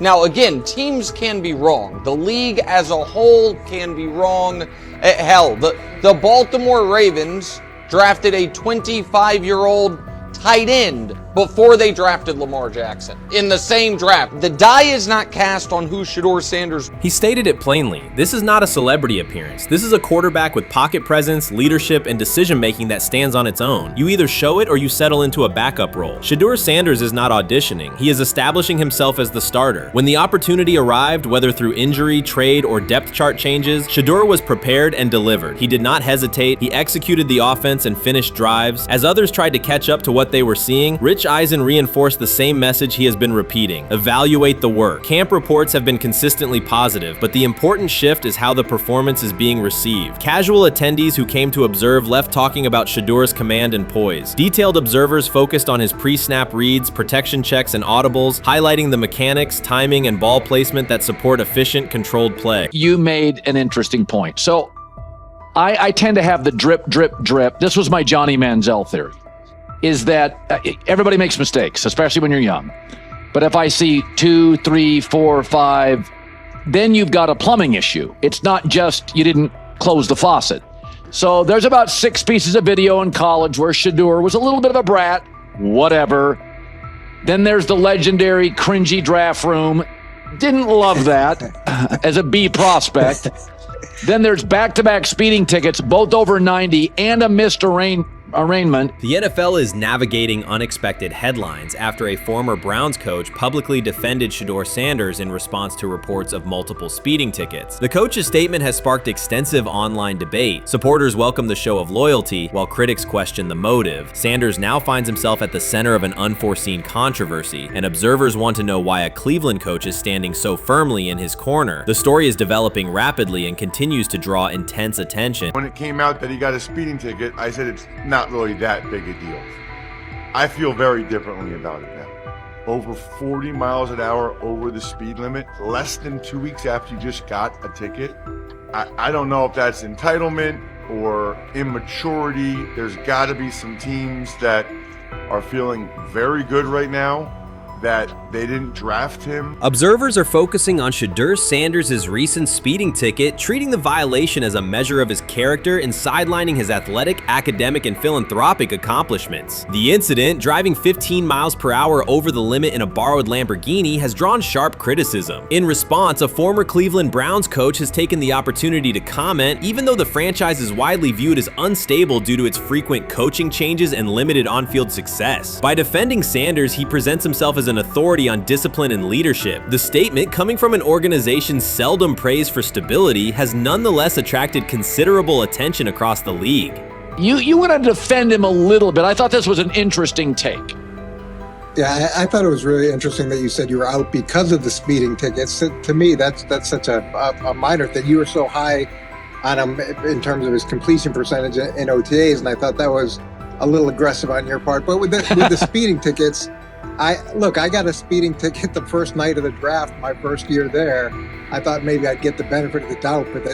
Now, again, teams can be wrong. The league as a whole can be wrong. Hell, the Baltimore Ravens drafted a 25-year-old tight end before they drafted Lamar Jackson in the same draft. The die is not cast on who Shedeur Sanders. He stated it plainly. This is not a celebrity appearance. This is a quarterback with pocket presence, leadership, and decision-making that stands on its own. You either show it or you settle into a backup role. Shedeur Sanders is not auditioning. He is establishing himself as the starter. When the opportunity arrived, whether through injury, trade, or depth chart changes, Shedeur was prepared and delivered. He did not hesitate. He executed the offense and finished drives. As others tried to catch up to what they were seeing, Rich Eisen reinforced the same message he has been repeating: evaluate the work. Camp reports have been consistently positive, but the important shift is how the performance is being received. Casual attendees who came to observe left talking about Shedeur's command and poise. Detailed observers focused on his pre-snap reads, protection checks, and audibles, highlighting the mechanics, timing, and ball placement that support efficient, controlled play. You made an interesting point. So I tend to have the drip, drip, drip. This was my Johnny Manziel theory, is that everybody makes mistakes, especially when you're young. But if I see 2, 3, 4, 5, then you've got a plumbing issue. It's not just you didn't close the faucet. So there's about 6 pieces of video in college where Shedeur was a little bit of a brat, whatever. Then there's the legendary cringy draft room. Didn't love that as a B prospect. Then there's back-to-back speeding tickets, both over 90, and a missed arraignment. The NFL is navigating unexpected headlines after a former Browns coach publicly defended Shedeur Sanders in response to reports of multiple speeding tickets. The coach's statement has sparked extensive online debate. Supporters welcome the show of loyalty, while critics question the motive. Sanders now finds himself at the center of an unforeseen controversy, and observers want to know why a Cleveland coach is standing so firmly in his corner. The story is developing rapidly and continues to draw intense attention. When it came out that he got a speeding ticket, I said it's not really that big a deal. I feel very differently about it now. Over 40 miles an hour over the speed limit, less than 2 weeks after you just got a ticket. I don't know if that's entitlement or immaturity. There's got to be some teams that are feeling very good right now that they didn't draft him. Observers are focusing on Shedeur Sanders' recent speeding ticket, treating the violation as a measure of his character and sidelining his athletic, academic, and philanthropic accomplishments. The incident, driving 15 miles per hour over the limit in a borrowed Lamborghini, has drawn sharp criticism. In response, a former Cleveland Browns coach has taken the opportunity to comment, even though the franchise is widely viewed as unstable due to its frequent coaching changes and limited on-field success. By defending Sanders, he presents himself as an authority on discipline and leadership. The statement, coming from an organization seldom praised for stability, has nonetheless attracted considerable attention across the league. You want to defend him a little bit. I thought this was an interesting take. Yeah, I thought it was really interesting that you said you were out because of the speeding tickets. To me, that's such a minor thing. You were so high on him in terms of his completion percentage in OTAs, and I thought that was a little aggressive on your part. But with the speeding tickets, I got a speeding ticket the first night of the draft, my first year there. I thought maybe I'd get the benefit of the doubt, but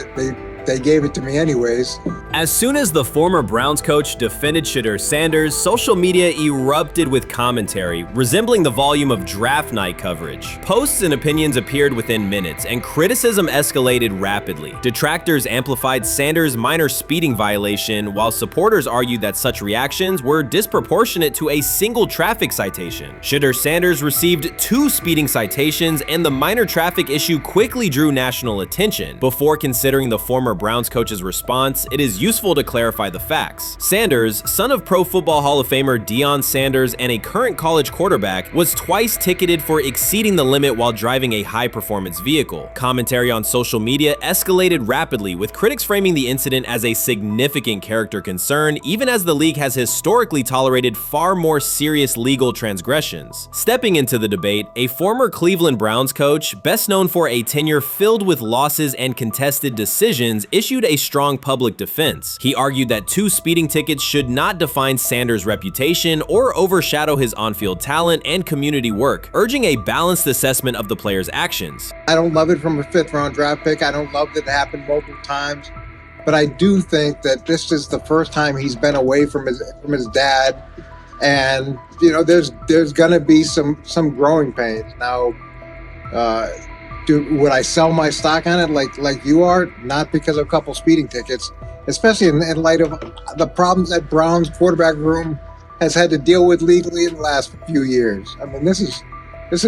they gave it to me anyways. As soon as the former Browns coach defended Shedeur Sanders, social media erupted with commentary, resembling the volume of draft night coverage. Posts and opinions appeared within minutes, and criticism escalated rapidly. Detractors amplified Sanders' minor speeding violation, while supporters argued that such reactions were disproportionate to a single traffic citation. Shedeur Sanders received 2 speeding citations, and the minor traffic issue quickly drew national attention. Before considering the former Browns coach's response, it is useful to clarify the facts. Sanders, son of Pro Football Hall of Famer Deion Sanders and a current college quarterback, was twice ticketed for exceeding the limit while driving a high-performance vehicle. Commentary on social media escalated rapidly, with critics framing the incident as a significant character concern, even as the league has historically tolerated far more serious legal transgressions. Stepping into the debate, a former Cleveland Browns coach, best known for a tenure filled with losses and contested decisions, issued a strong public defense. He argued that 2 speeding tickets should not define Sanders' reputation or overshadow his on-field talent and community work, urging a balanced assessment of the player's actions. I don't love it from a 5th-round draft pick. I don't love that it happened multiple times, but I do think that this is the first time he's been away from his dad And there's gonna be some growing pains. Now, would I sell my stock on it like you are? Not because of a couple speeding tickets, especially in light of the problems that Brown's quarterback room has had to deal with legally in the last few years. I mean, this is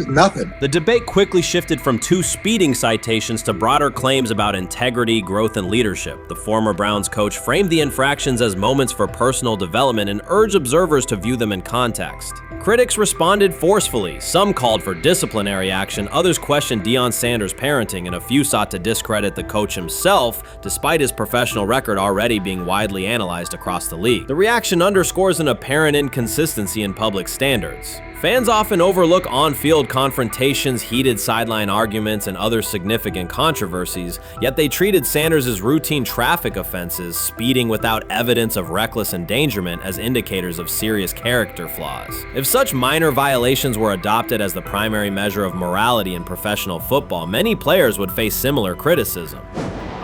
nothing. The debate quickly shifted from 2 speeding citations to broader claims about integrity, growth, and leadership. The former Browns coach framed the infractions as moments for personal development and urged observers to view them in context. Critics responded forcefully. Some called for disciplinary action, others questioned Deion Sanders' parenting, and a few sought to discredit the coach himself, despite his professional record already being widely analyzed across the league. The reaction underscores an apparent inconsistency in public standards. Fans often overlook on-field confrontations, heated sideline arguments, and other significant controversies, yet they treated Sanders' routine traffic offenses, speeding without evidence of reckless endangerment, as indicators of serious character flaws. If such minor violations were adopted as the primary measure of morality in professional football, many players would face similar criticism.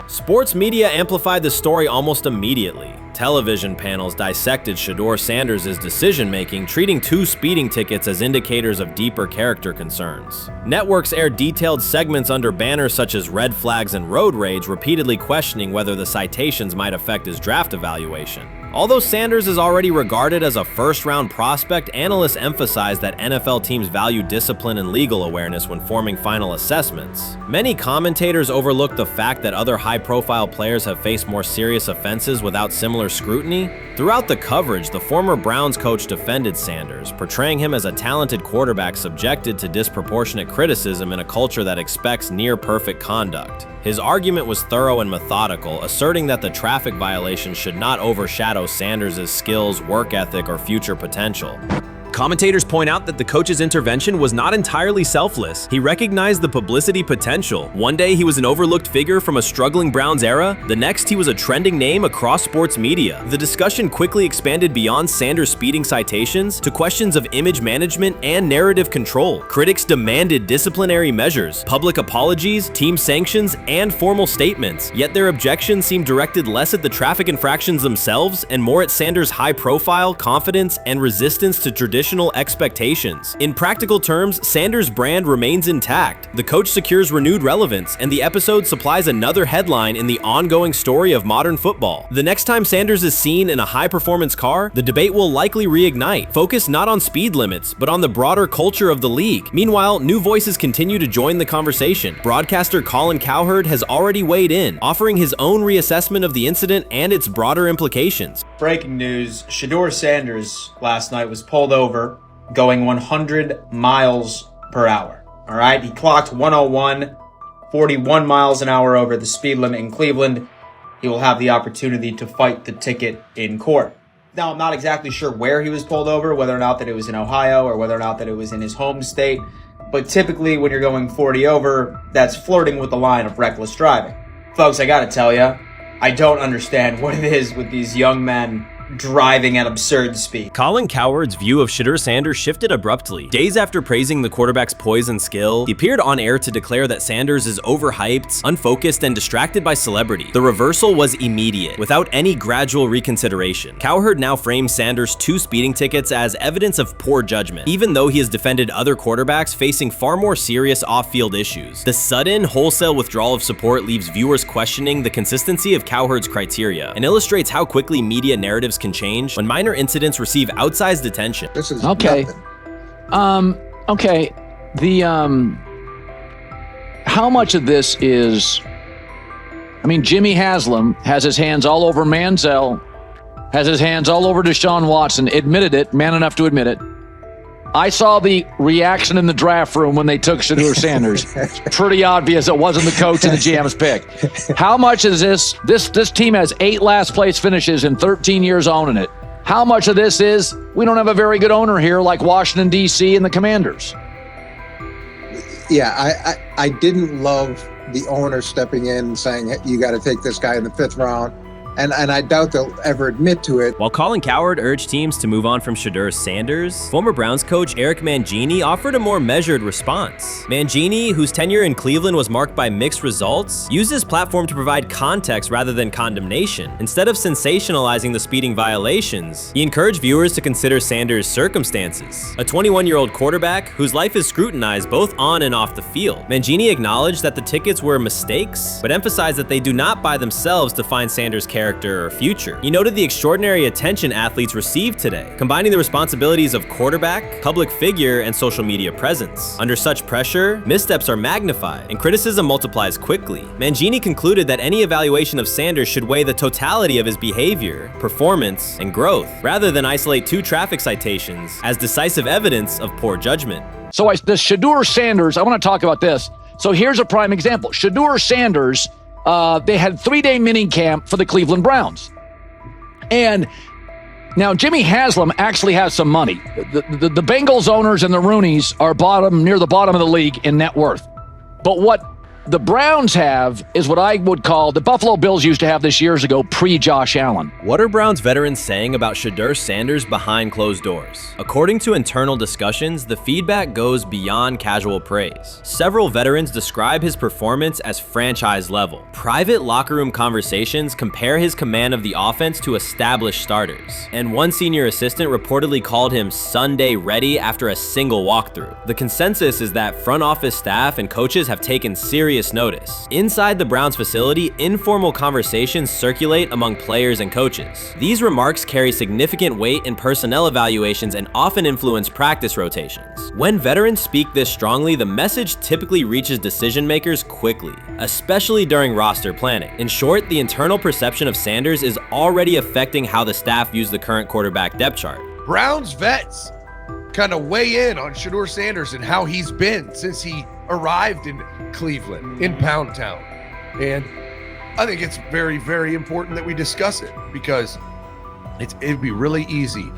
Sports media amplified the story almost immediately. Television panels dissected Shedeur Sanders' decision-making, treating 2 speeding tickets as indicators of deeper character concerns. Networks aired detailed segments under banners such as red flags and road rage, repeatedly questioning whether the citations might affect his draft evaluation. Although Sanders is already regarded as a first-round prospect, analysts emphasize that NFL teams value discipline and legal awareness when forming final assessments. Many commentators overlook the fact that other high-profile players have faced more serious offenses without similar scrutiny. Throughout the coverage, the former Browns coach defended Sanders, portraying him as a talented quarterback subjected to disproportionate criticism in a culture that expects near-perfect conduct. His argument was thorough and methodical, asserting that the traffic violations should not overshadow Sanders' skills, work ethic, or future potential. Commentators point out that the coach's intervention was not entirely selfless. He recognized the publicity potential. One day he was an overlooked figure from a struggling Browns era, the next he was a trending name across sports media. The discussion quickly expanded beyond Sanders' speeding citations to questions of image management and narrative control. Critics demanded disciplinary measures, public apologies, team sanctions, and formal statements, yet their objections seemed directed less at the traffic infractions themselves and more at Sanders' high profile, confidence, and resistance to traditional expectations. In practical terms, Sanders' brand remains intact. The coach secures renewed relevance, and the episode supplies another headline in the ongoing story of modern football. The next time Sanders is seen in a high-performance car, the debate will likely reignite, focused not on speed limits, but on the broader culture of the league. Meanwhile, new voices continue to join the conversation. Broadcaster Colin Cowherd has already weighed in, offering his own reassessment of the incident and its broader implications. Breaking news, Shedeur Sanders last night was pulled over going 100 miles per hour. All right, he clocked 101, 41 miles an hour over the speed limit in Cleveland. He will have the opportunity to fight the ticket in court. Now, I'm not exactly sure where he was pulled over, whether or not that it was in Ohio or whether or not that it was in his home state. But typically when you're going 40 over, that's flirting with the line of reckless driving. Folks, I gotta tell you, I don't understand what it is with these young men driving at absurd speed. Colin Cowherd's view of Shedeur Sanders shifted abruptly. Days after praising the quarterback's poise and skill, he appeared on air to declare that Sanders is overhyped, unfocused, and distracted by celebrity. The reversal was immediate, without any gradual reconsideration. Cowherd now frames Sanders' 2 speeding tickets as evidence of poor judgment, even though he has defended other quarterbacks facing far more serious off-field issues. The sudden, wholesale withdrawal of support leaves viewers questioning the consistency of Cowherd's criteria and illustrates how quickly media narratives can change when minor incidents receive outsized attention. This is okay. Okay. The how much of this is? I mean, Jimmy Haslam has his hands all over Manziel, has his hands all over Deshaun Watson. Admitted it, man enough to admit it. I saw the reaction in the draft room when they took Shedeur Sanders. Pretty obvious it wasn't the coach and the GM's pick. How much is this? This team has 8 last place finishes in 13 years owning it. How much of this is we don't have a very good owner here like Washington, D.C. and the Commanders? Yeah, I didn't love the owner stepping in and saying, you got to take this guy in the 5th round. And I doubt they'll ever admit to it. While Colin Cowherd urged teams to move on from Shedeur Sanders, former Browns coach Eric Mangini offered a more measured response. Mangini, whose tenure in Cleveland was marked by mixed results, used his platform to provide context rather than condemnation. Instead of sensationalizing the speeding violations, he encouraged viewers to consider Sanders' circumstances. A 21-year-old quarterback whose life is scrutinized both on and off the field. Mangini acknowledged that the tickets were mistakes, but emphasized that they do not by themselves define Sanders' character or future. He noted the extraordinary attention athletes received today, combining the responsibilities of quarterback, public figure, and social media presence. Under such pressure, missteps are magnified, and criticism multiplies quickly. Mangini concluded that any evaluation of Sanders should weigh the totality of his behavior, performance, and growth, rather than isolate 2 traffic citations as decisive evidence of poor judgment. So the Shedeur Sanders, I want to talk about this. So here's a prime example. Shedeur Sanders, they had 3-day mini camp for the Cleveland Browns. And now Jimmy Haslam actually has some money. The Bengals owners and the Rooneys are near the bottom of the league in net worth. But what the Browns have is what I would call the Buffalo Bills used to have this years ago, pre-Josh Allen. What are Browns veterans saying about Shedeur Sanders behind closed doors? According to internal discussions, the feedback goes beyond casual praise. Several veterans describe his performance as franchise level. Private locker room conversations compare his command of the offense to established starters. And one senior assistant reportedly called him Sunday ready after a single walkthrough. The consensus is that front office staff and coaches have taken serious notice. Inside the Browns facility, informal conversations circulate among players and coaches. These remarks carry significant weight in personnel evaluations and often influence practice rotations. When veterans speak this strongly, the message typically reaches decision makers quickly, especially during roster planning. In short, the internal perception of Sanders is already affecting how the staff views the current quarterback depth chart. Browns vets kind of weigh in on Shedeur Sanders and how he's been since he arrived in Cleveland, in Pound Town. And I think it's very, very important that we discuss it, because it'd be really easy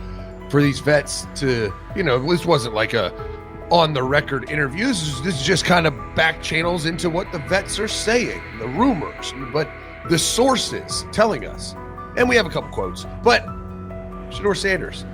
for these vets to, this wasn't like a on-the-record interview. This is just kind of back channels into what the vets are saying, the rumors, but the sources telling us. And we have a couple quotes, but Shedeur Sanders,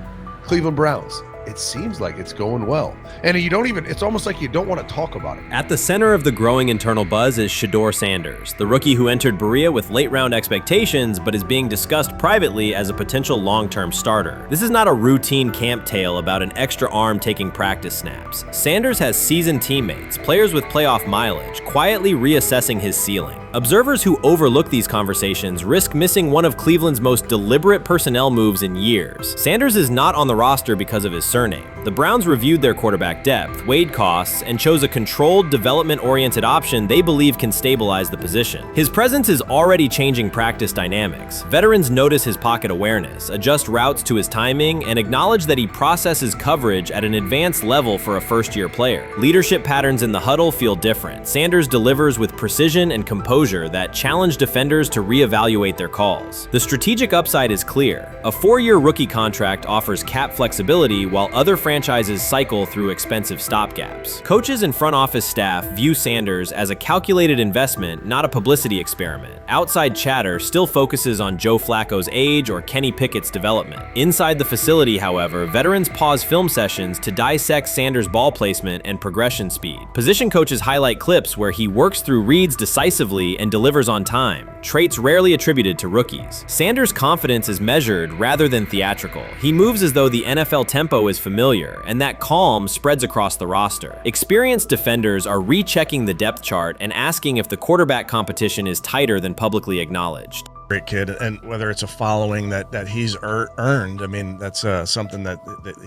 Cleveland Browns, it seems like it's going well. And it's almost like you don't want to talk about it. At the center of the growing internal buzz is Shedeur Sanders, the rookie who entered Berea with late-round expectations but is being discussed privately as a potential long-term starter. This is not a routine camp tale about an extra arm taking practice snaps. Sanders has seasoned teammates, players with playoff mileage, quietly reassessing his ceiling. Observers who overlook these conversations risk missing one of Cleveland's most deliberate personnel moves in years. Sanders is not on the roster because of his surname. The Browns reviewed their quarterback depth, weighed costs, and chose a controlled, development-oriented option they believe can stabilize the position. His presence is already changing practice dynamics. Veterans notice his pocket awareness, adjust routes to his timing, and acknowledge that he processes coverage at an advanced level for a first-year player. Leadership patterns in the huddle feel different. Sanders delivers with precision and composure that challenge defenders to reevaluate their calls. The strategic upside is clear. A 4-year rookie contract offers cap flexibility while other franchises cycle through expensive stopgaps. Coaches and front office staff view Sanders as a calculated investment, not a publicity experiment. Outside chatter still focuses on Joe Flacco's age or Kenny Pickett's development. Inside the facility, however, veterans pause film sessions to dissect Sanders' ball placement and progression speed. Position coaches highlight clips where he works through reads decisively and delivers on time, traits rarely attributed to rookies. Sanders' confidence is measured rather than theatrical. He moves as though the NFL tempo is familiar, and that calm spreads across the roster. Experienced defenders are rechecking the depth chart and asking if the quarterback competition is tighter than publicly acknowledged. Great kid, and whether it's a following that he's earned, I mean, that's something that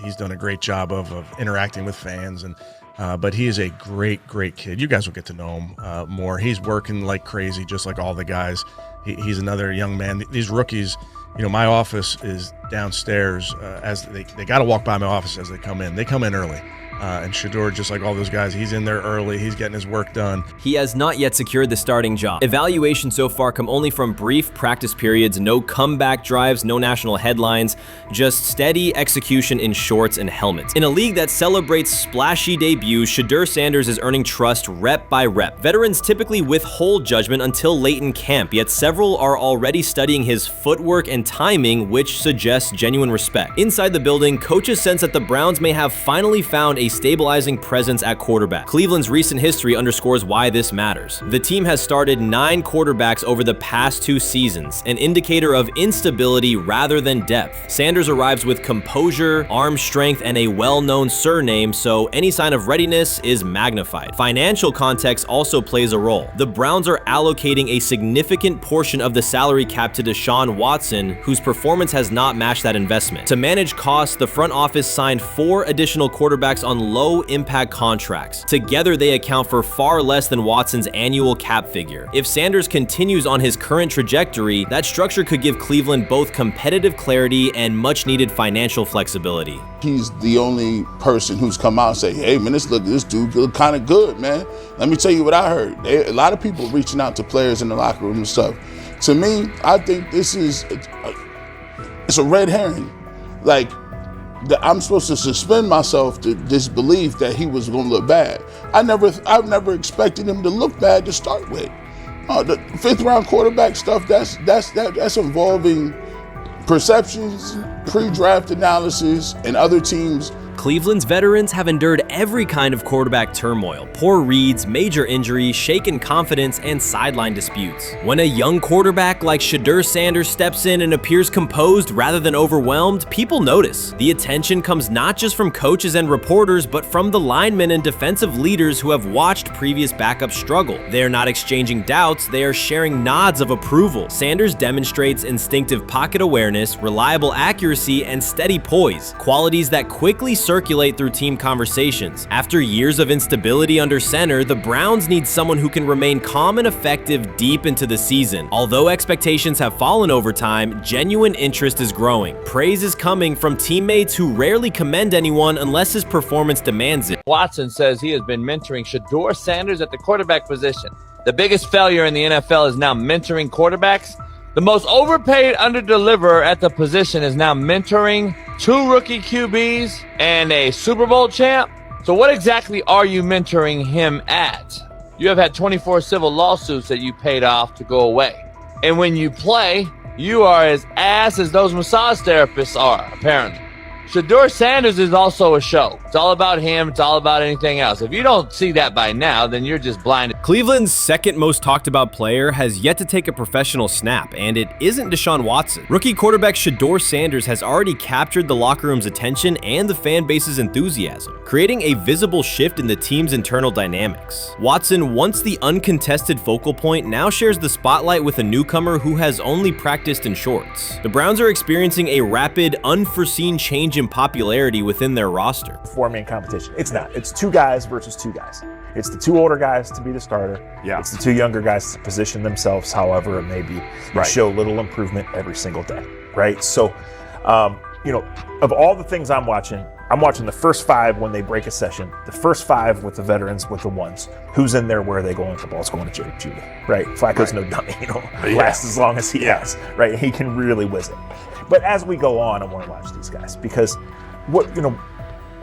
he's done a great job of interacting with fans. And but he is a great kid. You guys will get to know him more. He's working like crazy, just like all the guys. He's another young man. These rookies, my office is downstairs as they got to walk by my office as they come in. They come in early. And Shedeur, just like all those guys, he's in there early. He's getting his work done. He has not yet secured the starting job. Evaluations so far come only from brief practice periods, no comeback drives, no national headlines, just steady execution in shorts and helmets. In a league that celebrates splashy debuts, Shedeur Sanders is earning trust rep by rep. Veterans typically withhold judgment until late in camp, yet several are already studying his footwork and timing, which suggests genuine respect. Inside the building, coaches sense that the Browns may have finally found a stabilizing presence at quarterback. Cleveland's recent history underscores why this matters. The team has started 9 quarterbacks over the past 2 seasons, an indicator of instability rather than depth. Sanders arrives with composure, arm strength, and a well-known surname, so any sign of readiness is magnified. Financial context also plays a role. The Browns are allocating a significant portion of the salary cap to Deshaun Watson, whose performance has not matched that investment. To manage costs, the front office signed 4 additional quarterbacks on low-impact contracts. Together, they account for far less than Watson's annual cap figure. If Sanders continues on his current trajectory, that structure could give Cleveland both competitive clarity and much-needed financial flexibility. He's the only person who's come out and say, hey, man, this dude look kind of good, man. Let me tell you what I heard. A lot of people reaching out to players in the locker room and stuff. To me, I think this is it's a red herring. Like, I'm supposed to suspend myself to disbelief that he was going to look bad. I've never expected him to look bad to start with. The 5th round quarterback stuff, that's involving perceptions, pre-draft analysis, and other teams. Cleveland's veterans have endured every kind of quarterback turmoil, poor reads, major injuries, shaken confidence, and sideline disputes. When a young quarterback like Shedeur Sanders steps in and appears composed rather than overwhelmed, people notice. The attention comes not just from coaches and reporters, but from the linemen and defensive leaders who have watched previous backups struggle. They are not exchanging doubts, they are sharing nods of approval. Sanders demonstrates instinctive pocket awareness, reliable accuracy, and steady poise, qualities that quickly circulate through team conversations. After years of instability under center, the Browns need someone who can remain calm and effective deep into the season. Although expectations have fallen over time, genuine interest is growing. Praise is coming from teammates who rarely commend anyone unless his performance demands it. Watson says he has been mentoring Shedeur Sanders at the quarterback position. The biggest failure in the NFL is now mentoring quarterbacks. The most overpaid underdeliverer at the position is now mentoring 2 rookie QBs and a Super Bowl champ. So what exactly are you mentoring him at? You have had 24 civil lawsuits that you paid off to go away. And when you play, you are as ass as those massage therapists are, apparently. Shedeur Sanders is also a show. It's all about him. It's all about anything else. If you don't see that by now, then you're just blinded. Cleveland's second most talked about player has yet to take a professional snap, and it isn't Deshaun Watson. Rookie quarterback Shedeur Sanders has already captured the locker room's attention and the fan base's enthusiasm, creating a visible shift in the team's internal dynamics. Watson, once the uncontested focal point, now shares the spotlight with a newcomer who has only practiced in shorts. The Browns are experiencing a rapid, unforeseen change in popularity within their roster. Four-man competition. It's not. It's 2 guys versus 2 guys. It's the 2 older guys to be the starter. Yeah. It's the 2 younger guys to position themselves however it may be and show little improvement every single day, right? So, of all the things I'm watching the first 5 when they break a session, the first 5 with the veterans, with the ones. Who's in there, where are they going? The ball's going to Jerry Judy, right? Flacco's no dummy, lasts as long as he has, right? He can really whiz it. But as we go on, I want to watch these guys because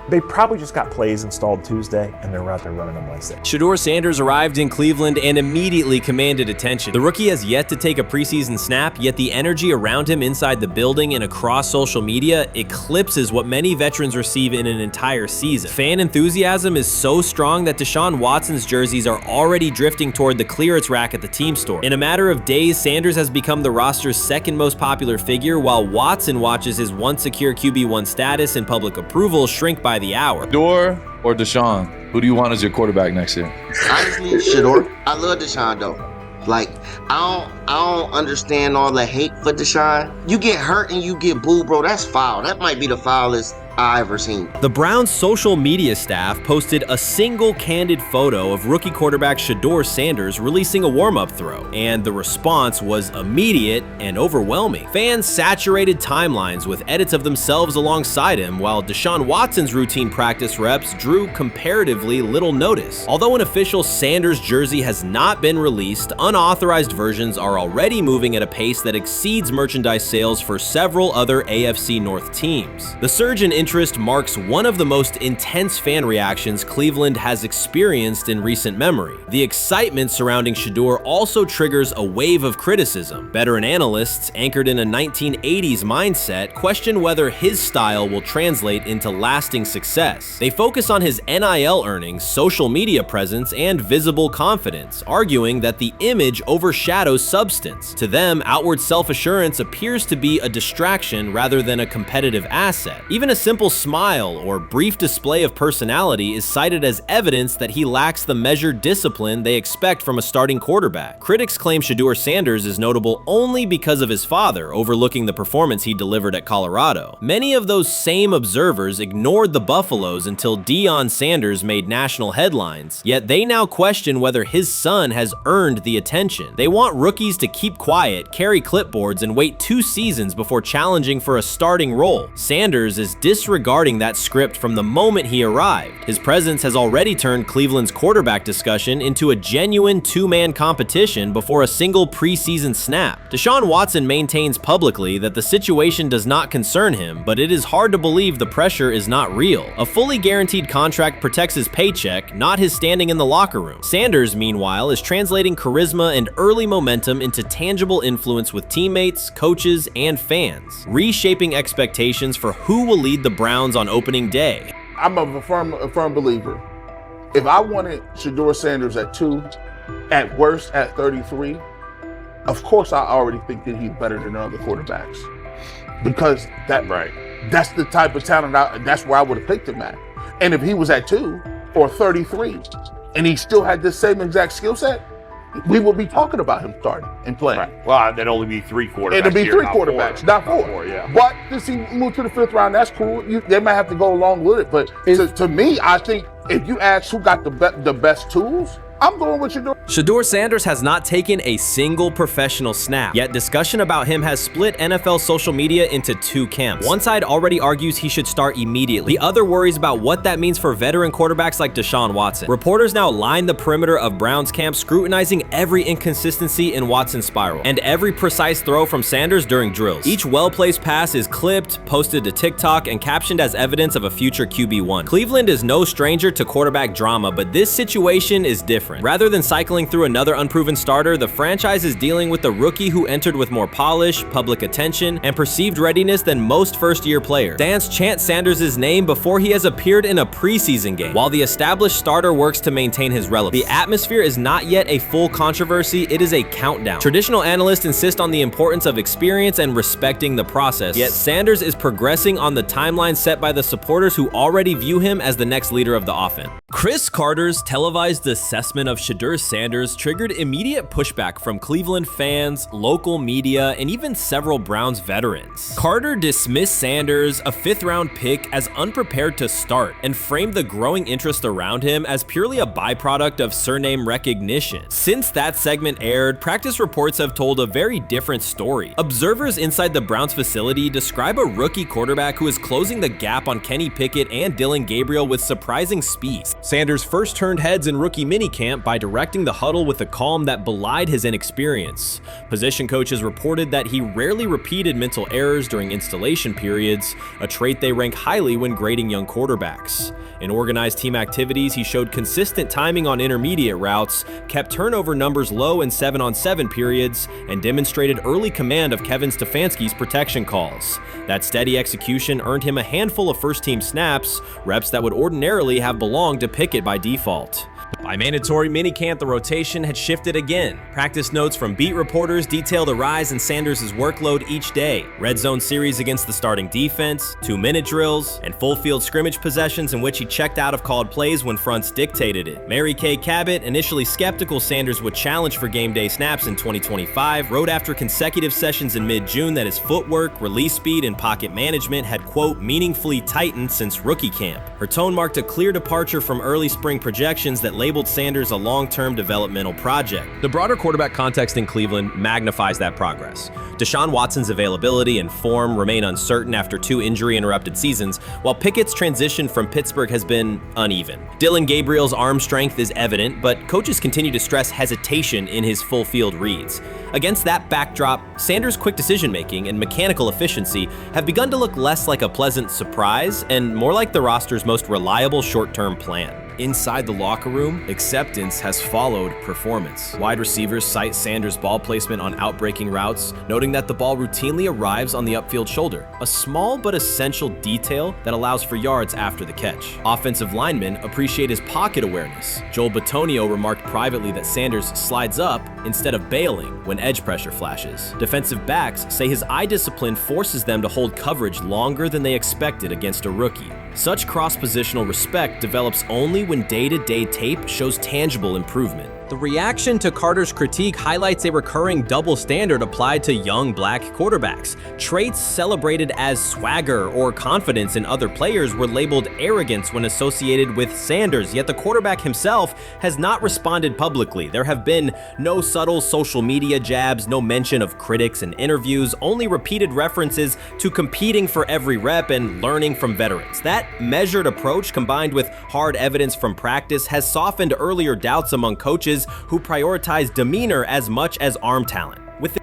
they probably just got plays installed Tuesday, and they're out there running them Wednesday. Shedeur Sanders arrived in Cleveland and immediately commanded attention. The rookie has yet to take a preseason snap, yet the energy around him inside the building and across social media eclipses what many veterans receive in an entire season. Fan enthusiasm is so strong that Deshaun Watson's jerseys are already drifting toward the clearance rack at the team store. In a matter of days, Sanders has become the roster's second most popular figure, while Watson watches his once secure QB1 status and public approval shrink by the hour. Shedeur or Deshaun? Who do you want as your quarterback next year? Honestly, Shedeur. I love Deshaun though. Like, I don't understand all the hate for Deshaun. You get hurt and you get booed, bro. That's foul. That might be the foulest I ever seen. The Browns' social media staff posted a single candid photo of rookie quarterback Shedeur Sanders releasing a warm-up throw, and the response was immediate and overwhelming. Fans saturated timelines with edits of themselves alongside him, while Deshaun Watson's routine practice reps drew comparatively little notice. Although an official Sanders jersey has not been released, unauthorized versions are already moving at a pace that exceeds merchandise sales for several other AFC North teams. The surge in interest marks one of the most intense fan reactions Cleveland has experienced in recent memory. The excitement surrounding Shedeur also triggers a wave of criticism. Veteran analysts, anchored in a 1980s mindset, question whether his style will translate into lasting success. They focus on his NIL earnings, social media presence, and visible confidence, arguing that the image overshadows substance. To them, outward self-assurance appears to be a distraction rather than a competitive asset. Even a simple smile or brief display of personality is cited as evidence that he lacks the measured discipline they expect from a starting quarterback. Critics claim Shedeur Sanders is notable only because of his father, overlooking the performance he delivered at Colorado. Many of those same observers ignored the Buffaloes until Deion Sanders made national headlines, yet they now question whether his son has earned the attention. They want rookies to keep quiet, carry clipboards, and wait 2 seasons before challenging for a starting role. Sanders is disregarding that script from the moment he arrived. His presence has already turned Cleveland's quarterback discussion into a genuine two-man competition before a single preseason snap. Deshaun Watson maintains publicly that the situation does not concern him, but it is hard to believe the pressure is not real. A fully guaranteed contract protects his paycheck, not his standing in the locker room. Sanders, meanwhile, is translating charisma and early momentum into tangible influence with teammates, coaches, and fans, reshaping expectations for who will lead the Browns on opening day. I'm a firm believer. If I wanted Shedeur Sanders at 2, at worst at 33, of course I already think that he's better than other quarterbacks. Because that's the type of talent, that's where I would have picked him at. And if he was at 2 or 33, and he still had this same exact skill set, we would be talking about him starting and playing. Right. Well, there'd only be 3 quarterbacks. It'd be here, 3 not quarterbacks, 4. not 4. Yeah. But since he moved to the 5th round, that's cool. They might have to go along with it. But to me, I think if you ask who got the best tools, I'm going with Shedeur. Shedeur Sanders has not taken a single professional snap, yet discussion about him has split NFL social media into 2 camps. One side already argues he should start immediately. The other worries about what that means for veteran quarterbacks like Deshaun Watson. Reporters now line the perimeter of Browns camp, scrutinizing every inconsistency in Watson's spiral and every precise throw from Sanders during drills. Each well-placed pass is clipped, posted to TikTok, and captioned as evidence of a future QB1. Cleveland is no stranger to quarterback drama, but this situation is different. Rather than cycling through another unproven starter, the franchise is dealing with a rookie who entered with more polish, public attention, and perceived readiness than most first-year players. Fans chant Sanders' name before he has appeared in a preseason game, while the established starter works to maintain his relevance. The atmosphere is not yet a full controversy, it is a countdown. Traditional analysts insist on the importance of experience and respecting the process, yet Sanders is progressing on the timeline set by the supporters who already view him as the next leader of the offense. Chris Carter's televised assessment of Shedeur Sanders triggered immediate pushback from Cleveland fans, local media, and even several Browns veterans. Carter dismissed Sanders, a 5th-round pick, as unprepared to start and framed the growing interest around him as purely a byproduct of surname recognition. Since that segment aired, practice reports have told a very different story. Observers inside the Browns facility describe a rookie quarterback who is closing the gap on Kenny Pickett and Dillon Gabriel with surprising speed. Sanders first turned heads in rookie minicamp by directing the huddle with a calm that belied his inexperience. Position coaches reported that he rarely repeated mental errors during installation periods, a trait they rank highly when grading young quarterbacks. In organized team activities, he showed consistent timing on intermediate routes, kept turnover numbers low in 7-on-7 periods, and demonstrated early command of Kevin Stefanski's protection calls. That steady execution earned him a handful of first-team snaps, reps that would ordinarily have belonged to Pickett by default. By mandatory minicamp, the rotation had shifted again. Practice notes from beat reporters detail the rise in Sanders' workload each day. Red zone series against the starting defense, 2-minute drills, and full field scrimmage possessions in which he checked out of called plays when fronts dictated it. Mary Kay Cabot, initially skeptical Sanders would challenge for game day snaps in 2025, wrote after consecutive sessions in mid-June that his footwork, release speed, and pocket management had, quote, meaningfully tightened since rookie camp. Her tone marked a clear departure from early spring projections that labeled Sanders a long-term developmental project. The broader quarterback context in Cleveland magnifies that progress. Deshaun Watson's availability and form remain uncertain after 2 injury-interrupted seasons, while Pickett's transition from Pittsburgh has been uneven. Dillon Gabriel's arm strength is evident, but coaches continue to stress hesitation in his full-field reads. Against that backdrop, Sanders' quick decision-making and mechanical efficiency have begun to look less like a pleasant surprise and more like the roster's most reliable short-term plan. Inside the locker room, acceptance has followed performance. Wide receivers cite Sanders' ball placement on outbreaking routes, noting that the ball routinely arrives on the upfield shoulder, a small but essential detail that allows for yards after the catch. Offensive linemen appreciate his pocket awareness. Joel Bitonio remarked privately that Sanders slides up instead of bailing when edge pressure flashes. Defensive backs say his eye discipline forces them to hold coverage longer than they expected against a rookie. Such cross-positional respect develops only when day-to-day tape shows tangible improvement. The reaction to Carter's critique highlights a recurring double standard applied to young black quarterbacks. Traits celebrated as swagger or confidence in other players were labeled arrogance when associated with Sanders, yet the quarterback himself has not responded publicly. There have been no subtle social media jabs, no mention of critics and interviews, only repeated references to competing for every rep and learning from veterans. That measured approach, combined with hard evidence from practice, has softened earlier doubts among coaches who prioritize demeanor as much as arm talent.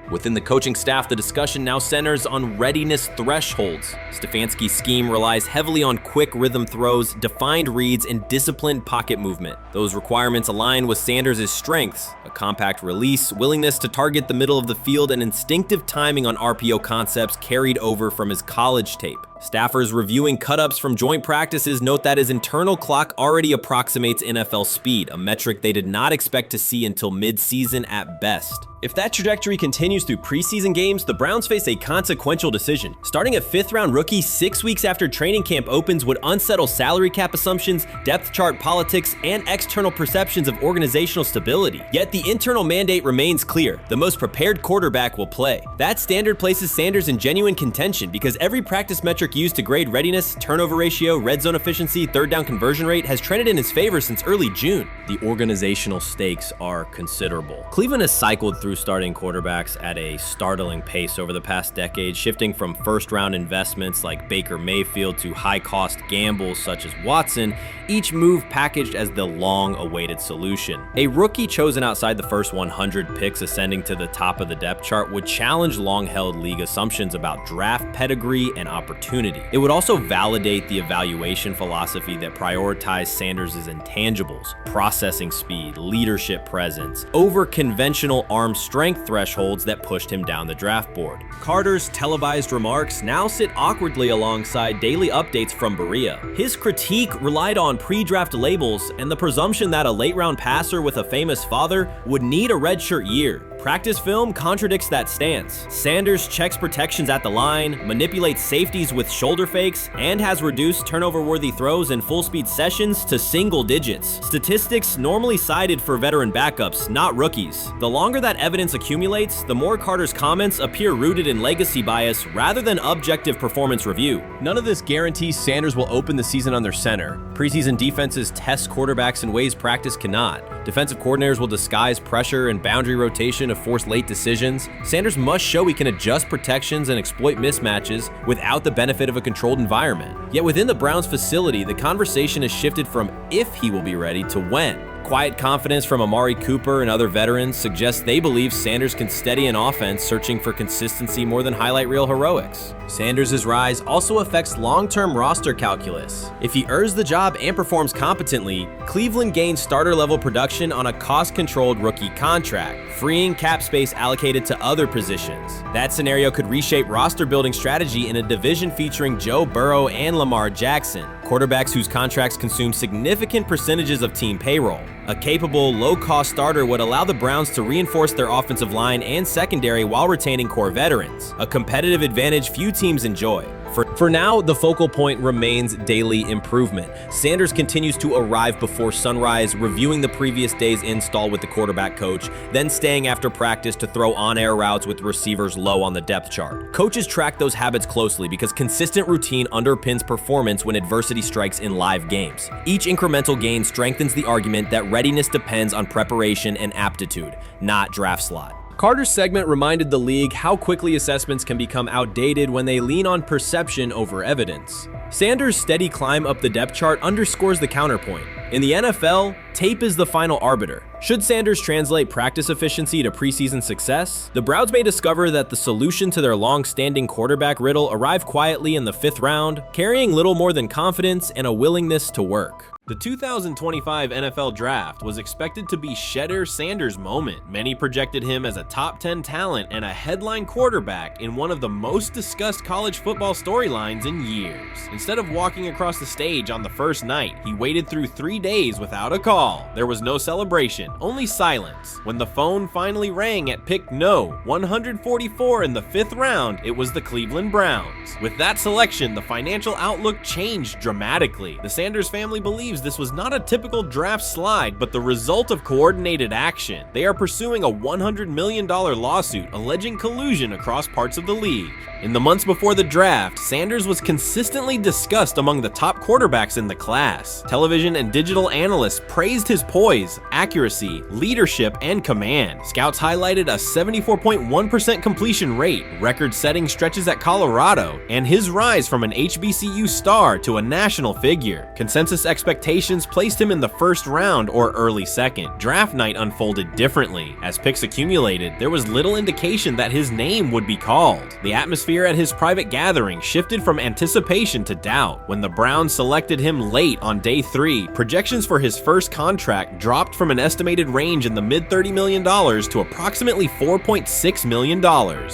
Within the coaching staff, the discussion now centers on readiness thresholds. Stefanski's scheme relies heavily on quick rhythm throws, defined reads, and disciplined pocket movement. Those requirements align with Sanders' strengths: a compact release, willingness to target the middle of the field, and instinctive timing on RPO concepts carried over from his college tape. Staffers reviewing cut-ups from joint practices note that his internal clock already approximates NFL speed, a metric they did not expect to see until mid-season at best. If that trajectory continues through preseason games, the Browns face a consequential decision. Starting a 5th-round rookie 6 weeks after training camp opens would unsettle salary cap assumptions, depth chart politics, and external perceptions of organizational stability. Yet the internal mandate remains clear: the most prepared quarterback will play. That standard places Sanders in genuine contention because every practice metric used to grade readiness, turnover ratio, red zone efficiency, third down conversion rate has trended in his favor since early June. The organizational stakes are considerable. Cleveland has cycled through starting quarterbacks at a startling pace over the past decade, shifting from first-round investments like Baker Mayfield to high-cost gambles such as Watson, each move packaged as the long-awaited solution. A rookie chosen outside the first 100 picks ascending to the top of the depth chart would challenge long-held league assumptions about draft pedigree and opportunity. It would also validate the evaluation philosophy that prioritized Sanders' intangibles: processing speed, leadership presence, over conventional arm strength thresholds that pushed him down the draft board. Carter's televised remarks now sit awkwardly alongside daily updates from Berea. His critique relied on pre-draft labels and the presumption that a late-round passer with a famous father would need a redshirt year. Practice film contradicts that stance. Sanders checks protections at the line, manipulates safeties with shoulder fakes, and has reduced turnover-worthy throws and full-speed sessions to single digits. Statistics normally cited for veteran backups, not rookies. The longer that evidence accumulates, the more Carter's comments appear rooted in legacy bias rather than objective performance review. None of this guarantees Sanders will open the season under center. Preseason defenses test quarterbacks in ways practice cannot. Defensive coordinators will disguise pressure and boundary rotation to force late decisions. Sanders must show he can adjust protections and exploit mismatches without the benefit of a controlled environment. Yet within the Browns facility, the conversation has shifted from if he will be ready to when. Quiet confidence from Amari Cooper and other veterans suggests they believe Sanders can steady an offense searching for consistency more than highlight reel heroics. Sanders' rise also affects long-term roster calculus. If he earns the job and performs competently, Cleveland gains starter-level production on a cost-controlled rookie contract, freeing cap space allocated to other positions. That scenario could reshape roster-building strategy in a division featuring Joe Burrow and Lamar Jackson, quarterbacks whose contracts consume significant percentages of team payroll. A capable, low-cost starter would allow the Browns to reinforce their offensive line and secondary while retaining core veterans, a competitive advantage few teams enjoy. For now, the focal point remains daily improvement. Sanders continues to arrive before sunrise, reviewing the previous day's install with the quarterback coach, then staying after practice to throw on-air routes with receivers low on the depth chart. Coaches track those habits closely because consistent routine underpins performance when adversity strikes in live games. Each incremental gain strengthens the argument that readiness depends on preparation and aptitude, not draft slot. Carter's segment reminded the league how quickly assessments can become outdated when they lean on perception over evidence. Sanders' steady climb up the depth chart underscores the counterpoint. In the NFL, tape is the final arbiter. Should Sanders translate practice efficiency to preseason success? The Browns may discover that the solution to their long-standing quarterback riddle arrived quietly in the 5th round, carrying little more than confidence and a willingness to work. The 2025 NFL Draft was expected to be Shedeur Sanders' moment. Many projected him as a top 10 talent and a headline quarterback in one of the most discussed college football storylines in years. Instead of walking across the stage on the first night, he waited through 3 days without a call. There was no celebration, only silence. When the phone finally rang at pick no. 144 in the 5th round, it was the Cleveland Browns. With that selection, the financial outlook changed dramatically. The Sanders family believes this was not a typical draft slide, but the result of coordinated action. They are pursuing a $100 million lawsuit alleging collusion across parts of the league. In the months before the draft, Sanders was consistently discussed among the top quarterbacks in the class. Television and digital analysts praised his poise, accuracy, leadership, and command. Scouts highlighted a 74.1% completion rate, record-setting stretches at Colorado, and his rise from an HBCU star to a national figure. Consensus expectations placed him in the 1st round or early 2nd. Draft night unfolded differently. As picks accumulated, there was little indication that his name would be called. The atmosphere at his private gathering shifted from anticipation to doubt. When the Browns selected him late on day 3, projections for his first contract dropped from an estimated range in the mid-$30 million to approximately $4.6 million,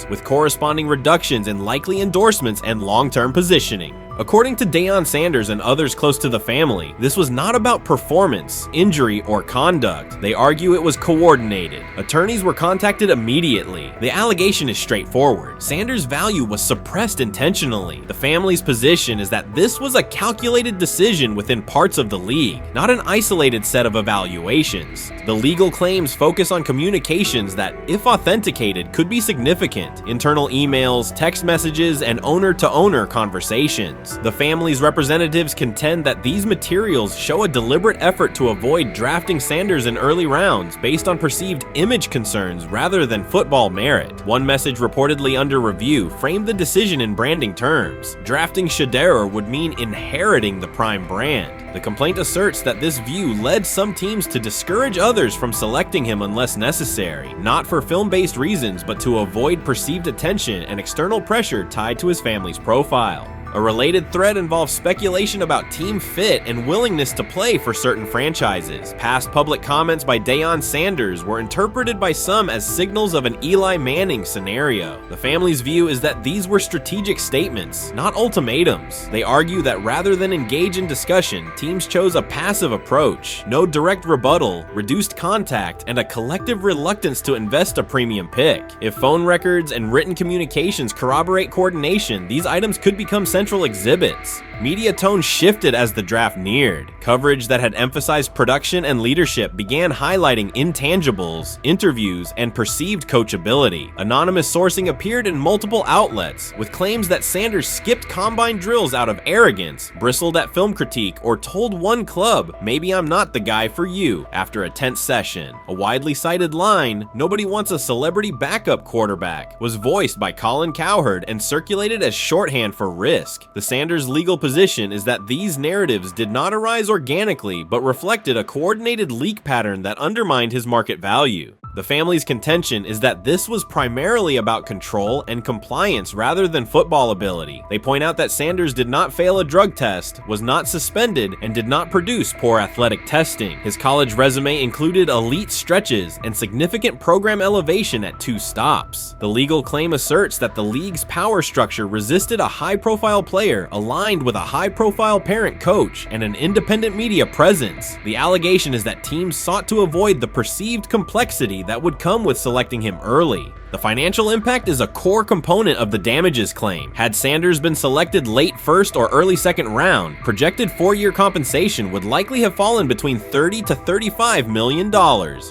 with corresponding reductions in likely endorsements and long-term positioning. According to Deion Sanders and others close to the family, this was not about performance, injury, or conduct. They argue it was coordinated. Attorneys were contacted immediately. The allegation is straightforward. Sanders' value was suppressed intentionally. The family's position is that this was a calculated decision within parts of the league, not an isolated set of evaluations. The legal claims focus on communications that, if authenticated, could be significant. Internal emails, text messages, and owner-to-owner conversations. The family's representatives contend that these materials show a deliberate effort to avoid drafting Sanders in early rounds based on perceived image concerns rather than football merit. One message reportedly under review framed the decision in branding terms. Drafting Shedeur would mean inheriting the Prime brand. The complaint asserts that this view led some teams to discourage others from selecting him unless necessary, not for film-based reasons, but to avoid perceived attention and external pressure tied to his family's profile. A related thread involves speculation about team fit and willingness to play for certain franchises. Past public comments by Deion Sanders were interpreted by some as signals of an Eli Manning scenario. The family's view is that these were strategic statements, not ultimatums. They argue that rather than engage in discussion, teams chose a passive approach, no direct rebuttal, reduced contact, and a collective reluctance to invest a premium pick. If phone records and written communications corroborate coordination, these items could become central exhibits. Media tone shifted as the draft neared. Coverage that had emphasized production and leadership began highlighting intangibles, interviews, and perceived coachability. Anonymous sourcing appeared in multiple outlets, with claims that Sanders skipped combine drills out of arrogance, bristled at film critique, or told one club, "Maybe I'm not the guy for you," after a tense session. A widely cited line, "Nobody wants a celebrity backup quarterback," was voiced by Colin Cowherd and circulated as shorthand for risk. The Sanders legal position is that these narratives did not arise organically, but reflected a coordinated leak pattern that undermined his market value. The family's contention is that this was primarily about control and compliance rather than football ability. They point out that Sanders did not fail a drug test, was not suspended, and did not produce poor athletic testing. His college resume included elite stretches and significant program elevation at 2 stops. The legal claim asserts that the league's power structure resisted a high-profile player aligned with a high-profile parent coach and an independent media presence. The allegation is that teams sought to avoid the perceived complexity that would come with selecting him early. The financial impact is a core component of the damages claim. Had Sanders been selected late first or early second round, projected 4-year compensation would likely have fallen between $30 to $35 million,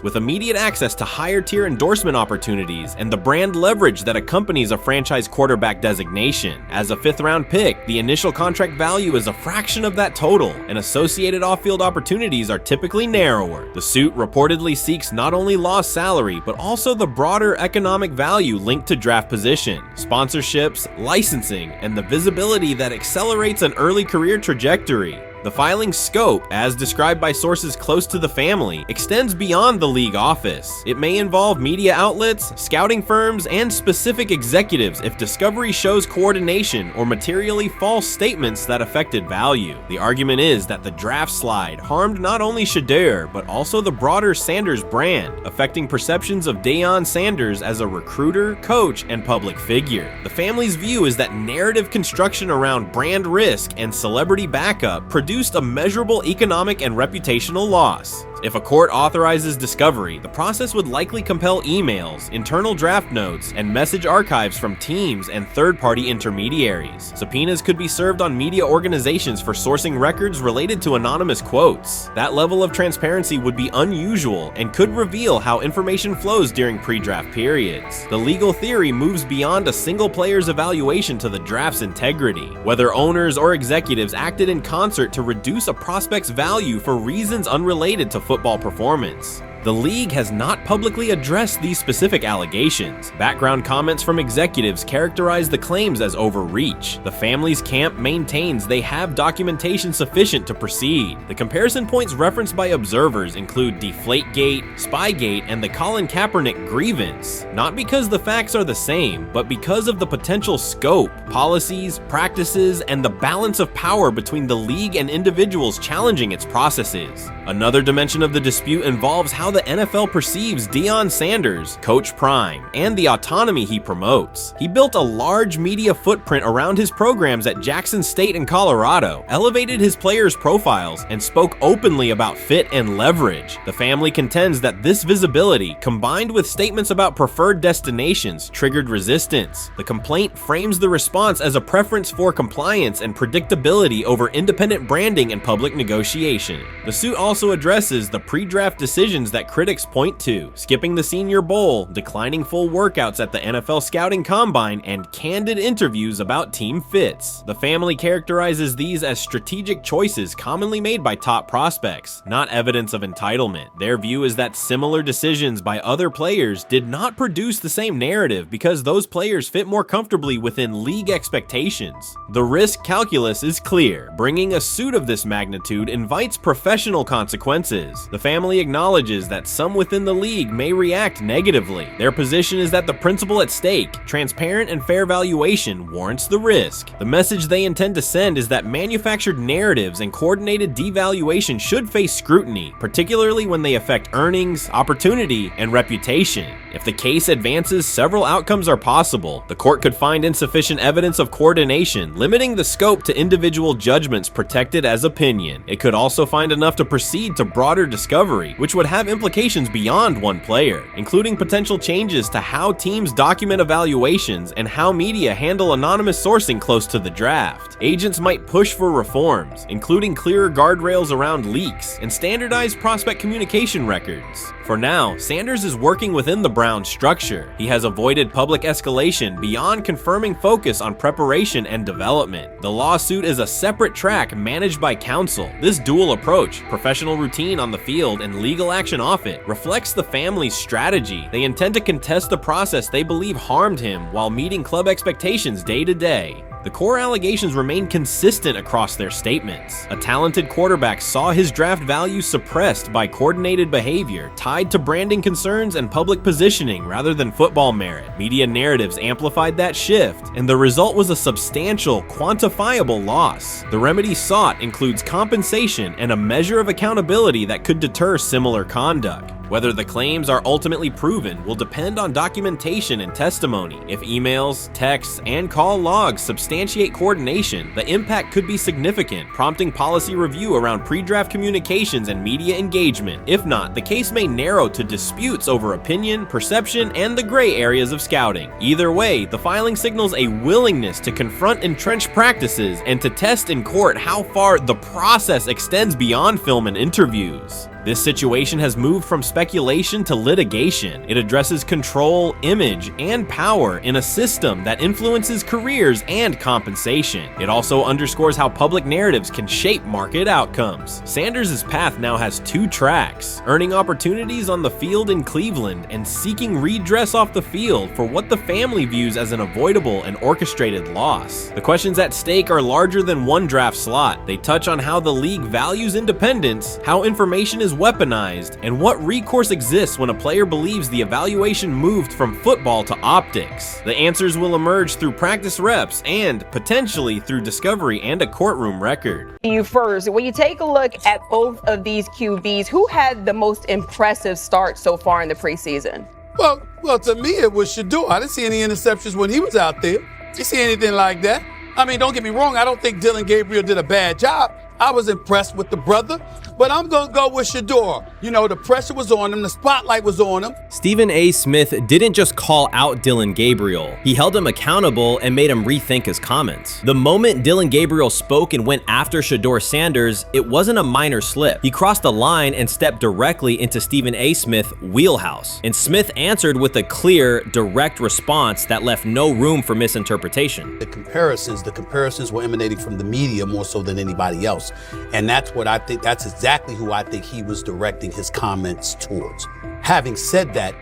with immediate access to higher tier endorsement opportunities and the brand leverage that accompanies a franchise quarterback designation. As a 5th round pick, the initial contract value is a fraction of that total, and associated off-field opportunities are typically narrower. The suit reportedly seeks not only lost salary, but also the broader economic value linked to draft position, sponsorships, licensing, and the visibility that accelerates an early career trajectory. The filing's scope, as described by sources close to the family, extends beyond the league office. It may involve media outlets, scouting firms, and specific executives if discovery shows coordination or materially false statements that affected value. The argument is that the draft slide harmed not only Shedeur, but also the broader Sanders brand, affecting perceptions of Deion Sanders as a recruiter, coach, and public figure. The family's view is that narrative construction around brand risk and celebrity backup produced a measurable economic and reputational loss. If a court authorizes discovery, the process would likely compel emails, internal draft notes, and message archives from teams and third-party intermediaries. Subpoenas could be served on media organizations for sourcing records related to anonymous quotes. That level of transparency would be unusual and could reveal how information flows during pre-draft periods. The legal theory moves beyond a single player's evaluation to the draft's integrity, whether owners or executives acted in concert to reduce a prospect's value for reasons unrelated to football performance. The league has not publicly addressed these specific allegations. Background comments from executives characterize the claims as overreach. The family's camp maintains they have documentation sufficient to proceed. The comparison points referenced by observers include Deflategate, Spygate, and the Colin Kaepernick grievance, not because the facts are the same, but because of the potential scope, policies, practices, and the balance of power between the league and individuals challenging its processes. Another dimension of the dispute involves how the NFL perceives Deion Sanders, Coach Prime, and the autonomy he promotes. He built a large media footprint around his programs at Jackson State and Colorado, elevated his players' profiles, and spoke openly about fit and leverage. The family contends that this visibility, combined with statements about preferred destinations, triggered resistance. The complaint frames the response as a preference for compliance and predictability over independent branding and public negotiation. The suit also addresses the pre-draft decisions that critics point to, skipping the Senior Bowl, declining full workouts at the NFL Scouting Combine, and candid interviews about team fits. The family characterizes these as strategic choices commonly made by top prospects, not evidence of entitlement. Their view is that similar decisions by other players did not produce the same narrative because those players fit more comfortably within league expectations. The risk calculus is clear. Bringing a suit of this magnitude invites professional consequences. The family acknowledges that some within the league may react negatively. Their position is that the principle at stake, transparent and fair valuation, warrants the risk. The message they intend to send is that manufactured narratives and coordinated devaluation should face scrutiny, particularly when they affect earnings, opportunity, and reputation. If the case advances, several outcomes are possible. The court could find insufficient evidence of coordination, limiting the scope to individual judgments protected as opinion. It could also find enough to proceed to broader discovery, which would have implications beyond one player, including potential changes to how teams document evaluations and how media handle anonymous sourcing close to the draft. Agents might push for reforms, including clearer guardrails around leaks and standardized prospect communication records. For now, Sanders is working within the Browns structure. He has avoided public escalation beyond confirming focus on preparation and development. The lawsuit is a separate track managed by counsel. This dual approach, professional routine on the field and legal action off it, reflects the family's strategy. They intend to contest the process they believe harmed him while meeting club expectations day to day. The core allegations remain consistent across their statements. A talented quarterback saw his draft value suppressed by coordinated behavior tied to branding concerns and public positioning rather than football merit. Media narratives amplified that shift, and the result was a substantial, quantifiable loss. The remedy sought includes compensation and a measure of accountability that could deter similar conduct. Whether the claims are ultimately proven will depend on documentation and testimony. If emails, texts, and call logs substantiate coordination, the impact could be significant, prompting policy review around pre-draft communications and media engagement. If not, the case may narrow to disputes over opinion, perception, and the gray areas of scouting. Either way, the filing signals a willingness to confront entrenched practices and to test in court how far the process extends beyond film and interviews. This situation has moved from speculation to litigation. It addresses control, image, and power in a system that influences careers and compensation. It also underscores how public narratives can shape market outcomes. Sanders' path now has two tracks: earning opportunities on the field in Cleveland and seeking redress off the field for what the family views as an avoidable and orchestrated loss. The questions at stake are larger than one draft slot. They touch on how the league values independence, how information is weaponized, and what recourse exists when a player believes the evaluation moved from football to optics. The answers will emerge through practice reps and potentially through discovery and a courtroom record. You first, when you take a look at both of these QBs, who had the most impressive start so far in the preseason? Well, to me, it was Shedeur. I didn't see any interceptions when he was out there. Didn't see anything like that. I mean, don't get me wrong. I don't think Dillon Gabriel did a bad job. I was impressed with the brother, but I'm going to go with Shedeur. You know, the pressure was on him. The spotlight was on him. Stephen A. Smith didn't just call out Dillon Gabriel. He held him accountable and made him rethink his comments. The moment Dillon Gabriel spoke and went after Shedeur Sanders, it wasn't a minor slip. He crossed the line and stepped directly into Stephen A. Smith's wheelhouse. And Smith answered with a clear, direct response that left no room for misinterpretation. The comparisons were emanating from the media more so than anybody else. And that's what I think, that's exactly who I think he was directing his comments towards. Having said that,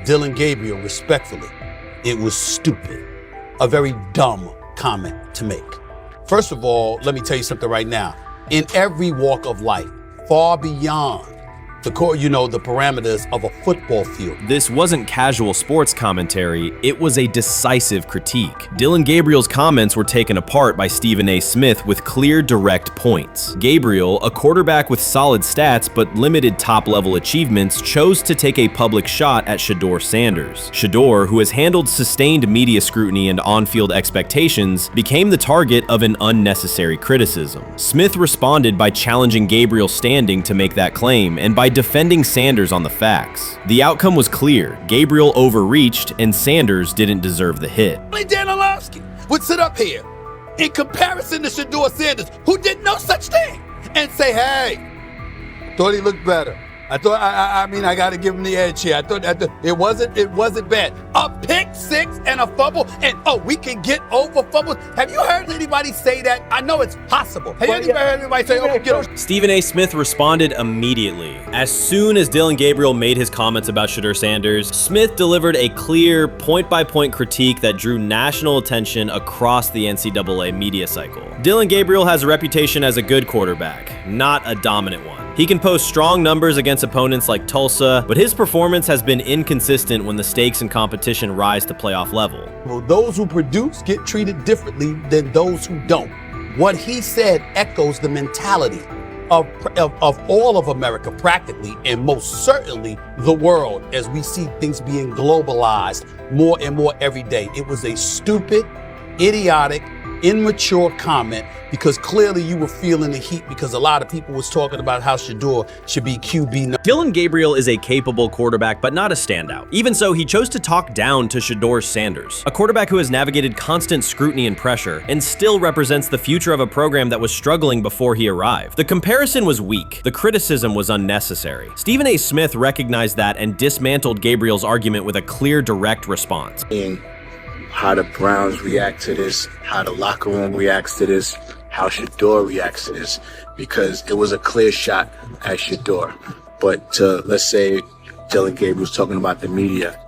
Dillon Gabriel, respectfully, it was stupid. A very dumb comment to make. First of all, let me tell you something right now. In every walk of life, far beyond the parameters of a football field. This wasn't casual sports commentary, it was a decisive critique. Dillon Gabriel's comments were taken apart by Stephen A. Smith with clear, direct points. Gabriel, a quarterback with solid stats but limited top-level achievements, chose to take a public shot at Shedeur Sanders. Shedeur, who has handled sustained media scrutiny and on-field expectations, became the target of an unnecessary criticism. Smith responded by challenging Gabriel's standing to make that claim, and by defending Sanders on the facts. The outcome was clear. Gabriel overreached, and Sanders didn't deserve the hit. Dan Orlovsky would sit up here in comparison to Shedeur Sanders, who did no such thing, and say, hey, thought he looked better. I thought, I got to give him the edge here. I thought it wasn't bad. A pick six and a fumble, and we can get over fumbles. Have you heard anybody say that? I know it's possible. Have you ever heard anybody say, we can get over? Stephen A. Smith responded immediately. As soon as Dillon Gabriel made his comments about Shedeur Sanders, Smith delivered a clear, point-by-point critique that drew national attention across the NCAA media cycle. Dillon Gabriel has a reputation as a good quarterback, not a dominant one. He can post strong numbers against opponents like Tulsa, but his performance has been inconsistent when the stakes in competition rise to playoff level. Well, those who produce get treated differently than those who don't. What he said echoes the mentality of all of America practically, and most certainly the world, as we see things being globalized more and more every day. It was a stupid, idiotic, immature comment, because clearly you were feeling the heat because a lot of people was talking about how Shedeur should be QB. Dillon Gabriel is a capable quarterback, but not a standout. Even so, he chose to talk down to Shedeur Sanders, a quarterback who has navigated constant scrutiny and pressure and still represents the future of a program that was struggling before he arrived. The comparison was weak. The criticism was unnecessary. Stephen A. Smith recognized that and dismantled Gabriel's argument with a clear, direct response. How the Browns react to this, how the locker room reacts to this, how Shedeur reacts to this, because it was a clear shot at Shedeur. But let's say Dillon Gabriel's talking about the media.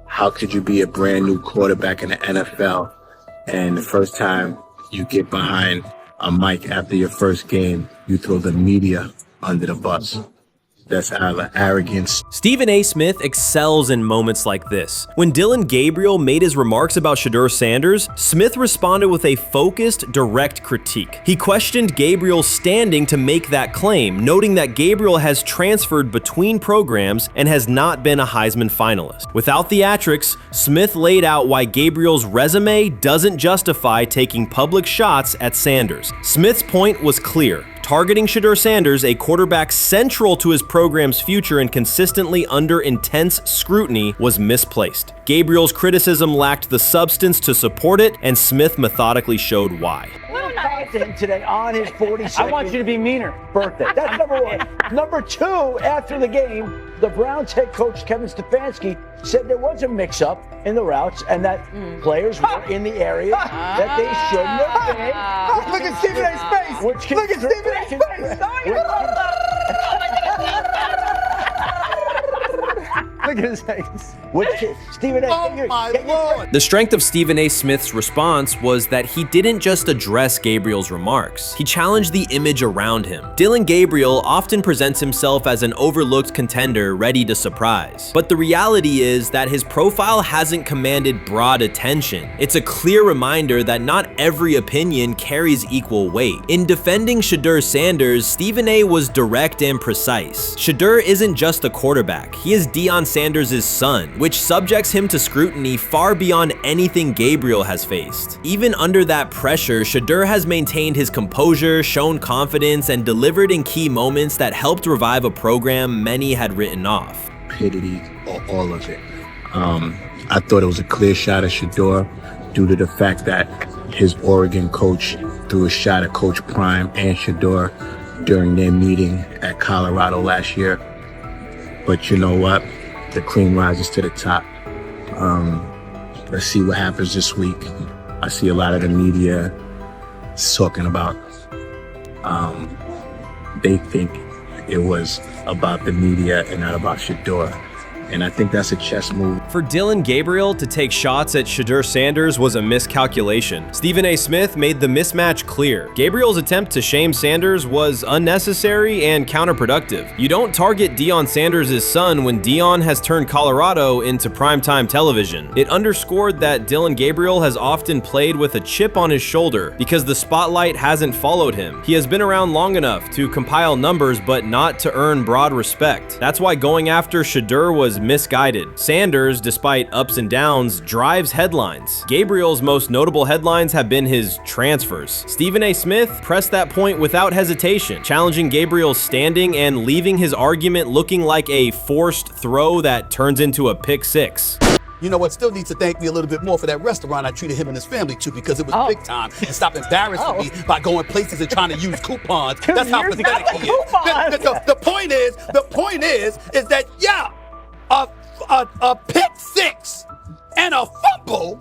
How could you be a brand new quarterback in the NFL And the first time you get behind a mic after your first game, you throw the media under the bus. That's out of arrogance. Stephen A. Smith excels in moments like this. When Dillon Gabriel made his remarks about Shedeur Sanders, Smith responded with a focused, direct critique. He questioned Gabriel's standing to make that claim, noting that Gabriel has transferred between programs and has not been a Heisman finalist. Without theatrics, Smith laid out why Gabriel's resume doesn't justify taking public shots at Sanders. Smith's point was clear. Targeting Shedeur Sanders, a quarterback central to his program's future and consistently under intense scrutiny, was misplaced. Gabriel's criticism lacked the substance to support it, and Smith methodically showed why. Today on his 42nd. I want you to be meaner. Birthday. That's number one. Number two, after the game, the Browns head coach Kevin Stefanski said there was a mix-up in the routes and that players were in the area that they shouldn't have been. Look at Stephen A's face. Look at Stephen A's face. Look at his face. Stephen A. Oh my Lord. The strength of Stephen A. Smith's response was that he didn't just address Gabriel's remarks. He challenged the image around him. Dillon Gabriel often presents himself as an overlooked contender ready to surprise. But the reality is that his profile hasn't commanded broad attention. It's a clear reminder that not every opinion carries equal weight. In defending Shedeur Sanders, Stephen A. was direct and precise. Shedeur isn't just a quarterback. He is Deion Sanders' son, which subjects him to scrutiny far beyond anything Gabriel has faced. Even under that pressure, Shedeur has maintained his composure, shown confidence, and delivered in key moments that helped revive a program many had written off. Stupidity, all of it. I thought it was a clear shot at Shedeur due to the fact that his Oregon coach threw a shot at Coach Prime and Shedeur during their meeting at Colorado last year. But you know what? The cream rises to the top. Let's see what happens this week. I see a lot of the media talking about they think it was about the media and not about Shedeur. And I think that's a chess move. For Dillon Gabriel to take shots at Shedeur Sanders was a miscalculation. Stephen A. Smith made the mismatch clear. Gabriel's attempt to shame Sanders was unnecessary and counterproductive. You don't target Deion Sanders' son when Deion has turned Colorado into primetime television. It underscored that Dillon Gabriel has often played with a chip on his shoulder because the spotlight hasn't followed him. He has been around long enough to compile numbers but not to earn broad respect. That's why going after Shedeur was misguided. Sanders, despite ups and downs, drives headlines. Gabriel's most notable headlines have been his transfers. Stephen A. Smith pressed that point without hesitation, challenging Gabriel's standing and leaving his argument looking like a forced throw that turns into a pick six. You know what? Still needs to thank me a little bit more for that restaurant I treated him and his family to because it was big time. And stop embarrassing me by going places and trying to use coupons. That's how pathetic he is. The point is that yeah, a pick six and a fumble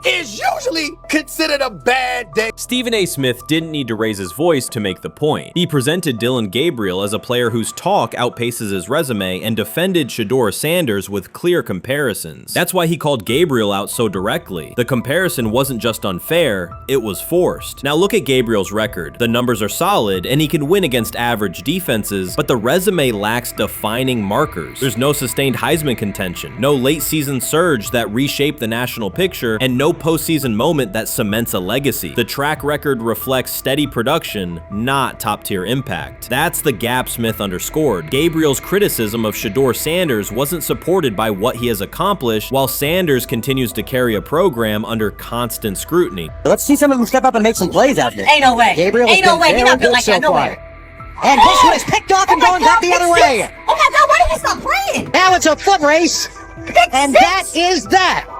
is usually considered a bad day. Stephen A. Smith didn't need to raise his voice to make the point. He presented Dillon Gabriel as a player whose talk outpaces his resume and defended Shedeur Sanders with clear comparisons. That's why he called Gabriel out so directly. The comparison wasn't just unfair, it was forced. Now look at Gabriel's record. The numbers are solid and he can win against average defenses, but the resume lacks defining markers. There's no sustained Heisman contention, no late season surge that reshaped the national picture, and no postseason moment that cements a legacy. The track record reflects steady production, not top-tier impact. That's the gap Smith underscored. Gabriel's criticism of Shedeur Sanders wasn't supported by what he has accomplished, while Sanders continues to carry a program under constant scrutiny. Let's see some of them step up and make some plays out there. Ain't no way. Gabriel ain't no way. He's not built like that. No way. And this one is picked off and going back the other way. Oh my God, why did he stop playing? Now it's a foot race. And that is that.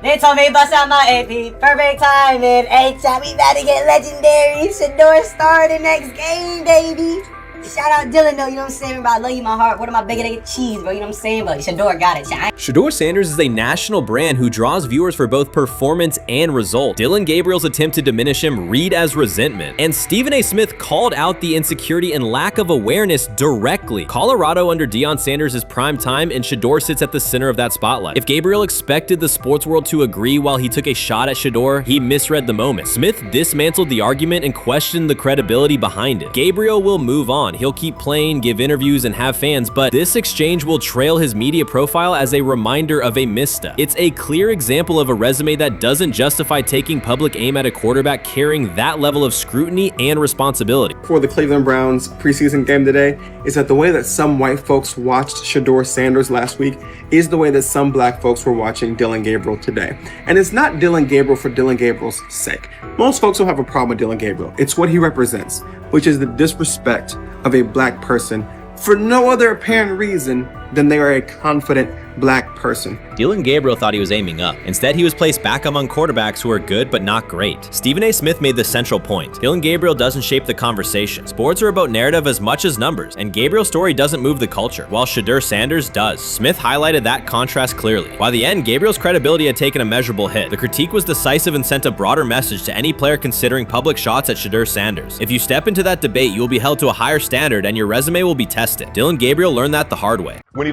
They told me bust out my AP, perfect timing. Hey, chat, we about to get legendary. Shedeur starting next game, baby. Shout out Dillon, though, you know what I'm saying? Bro, I love you, my heart. What am I bigger than cheese, bro? You know what I'm saying? But Shedeur got it. Shedeur Sanders is a national brand who draws viewers for both performance and result. Dillon Gabriel's attempt to diminish him read as resentment. And Stephen A. Smith called out the insecurity and lack of awareness directly. Colorado under Deion Sanders is prime time, and Shedeur sits at the center of that spotlight. If Gabriel expected the sports world to agree while he took a shot at Shedeur, he misread the moment. Smith dismantled the argument and questioned the credibility behind it. Gabriel will move on. He'll keep playing, give interviews, and have fans, but this exchange will trail his media profile as a reminder of a misstep. It's a clear example of a resume that doesn't justify taking public aim at a quarterback carrying that level of scrutiny and responsibility. For the Cleveland Browns preseason game today is that the way that some white folks watched Shedeur Sanders last week is the way that some black folks were watching Dillon Gabriel today. And it's not Dillon Gabriel for Dillon Gabriel's sake. Most folks don't have a problem with Dillon Gabriel. It's what he represents, which is the disrespect of a black person for no other apparent reason than they are a confident black person. Dillon Gabriel thought he was aiming up. Instead, he was placed back among quarterbacks who are good but not great. Stephen A. Smith made the central point. Dillon Gabriel doesn't shape the conversation. Sports are about narrative as much as numbers, and Gabriel's story doesn't move the culture, while Shedeur Sanders does. Smith highlighted that contrast clearly. By the end, Gabriel's credibility had taken a measurable hit. The critique was decisive and sent a broader message to any player considering public shots at Shedeur Sanders. If you step into that debate, you will be held to a higher standard and your resume will be tested. Dillon Gabriel learned that the hard way. When he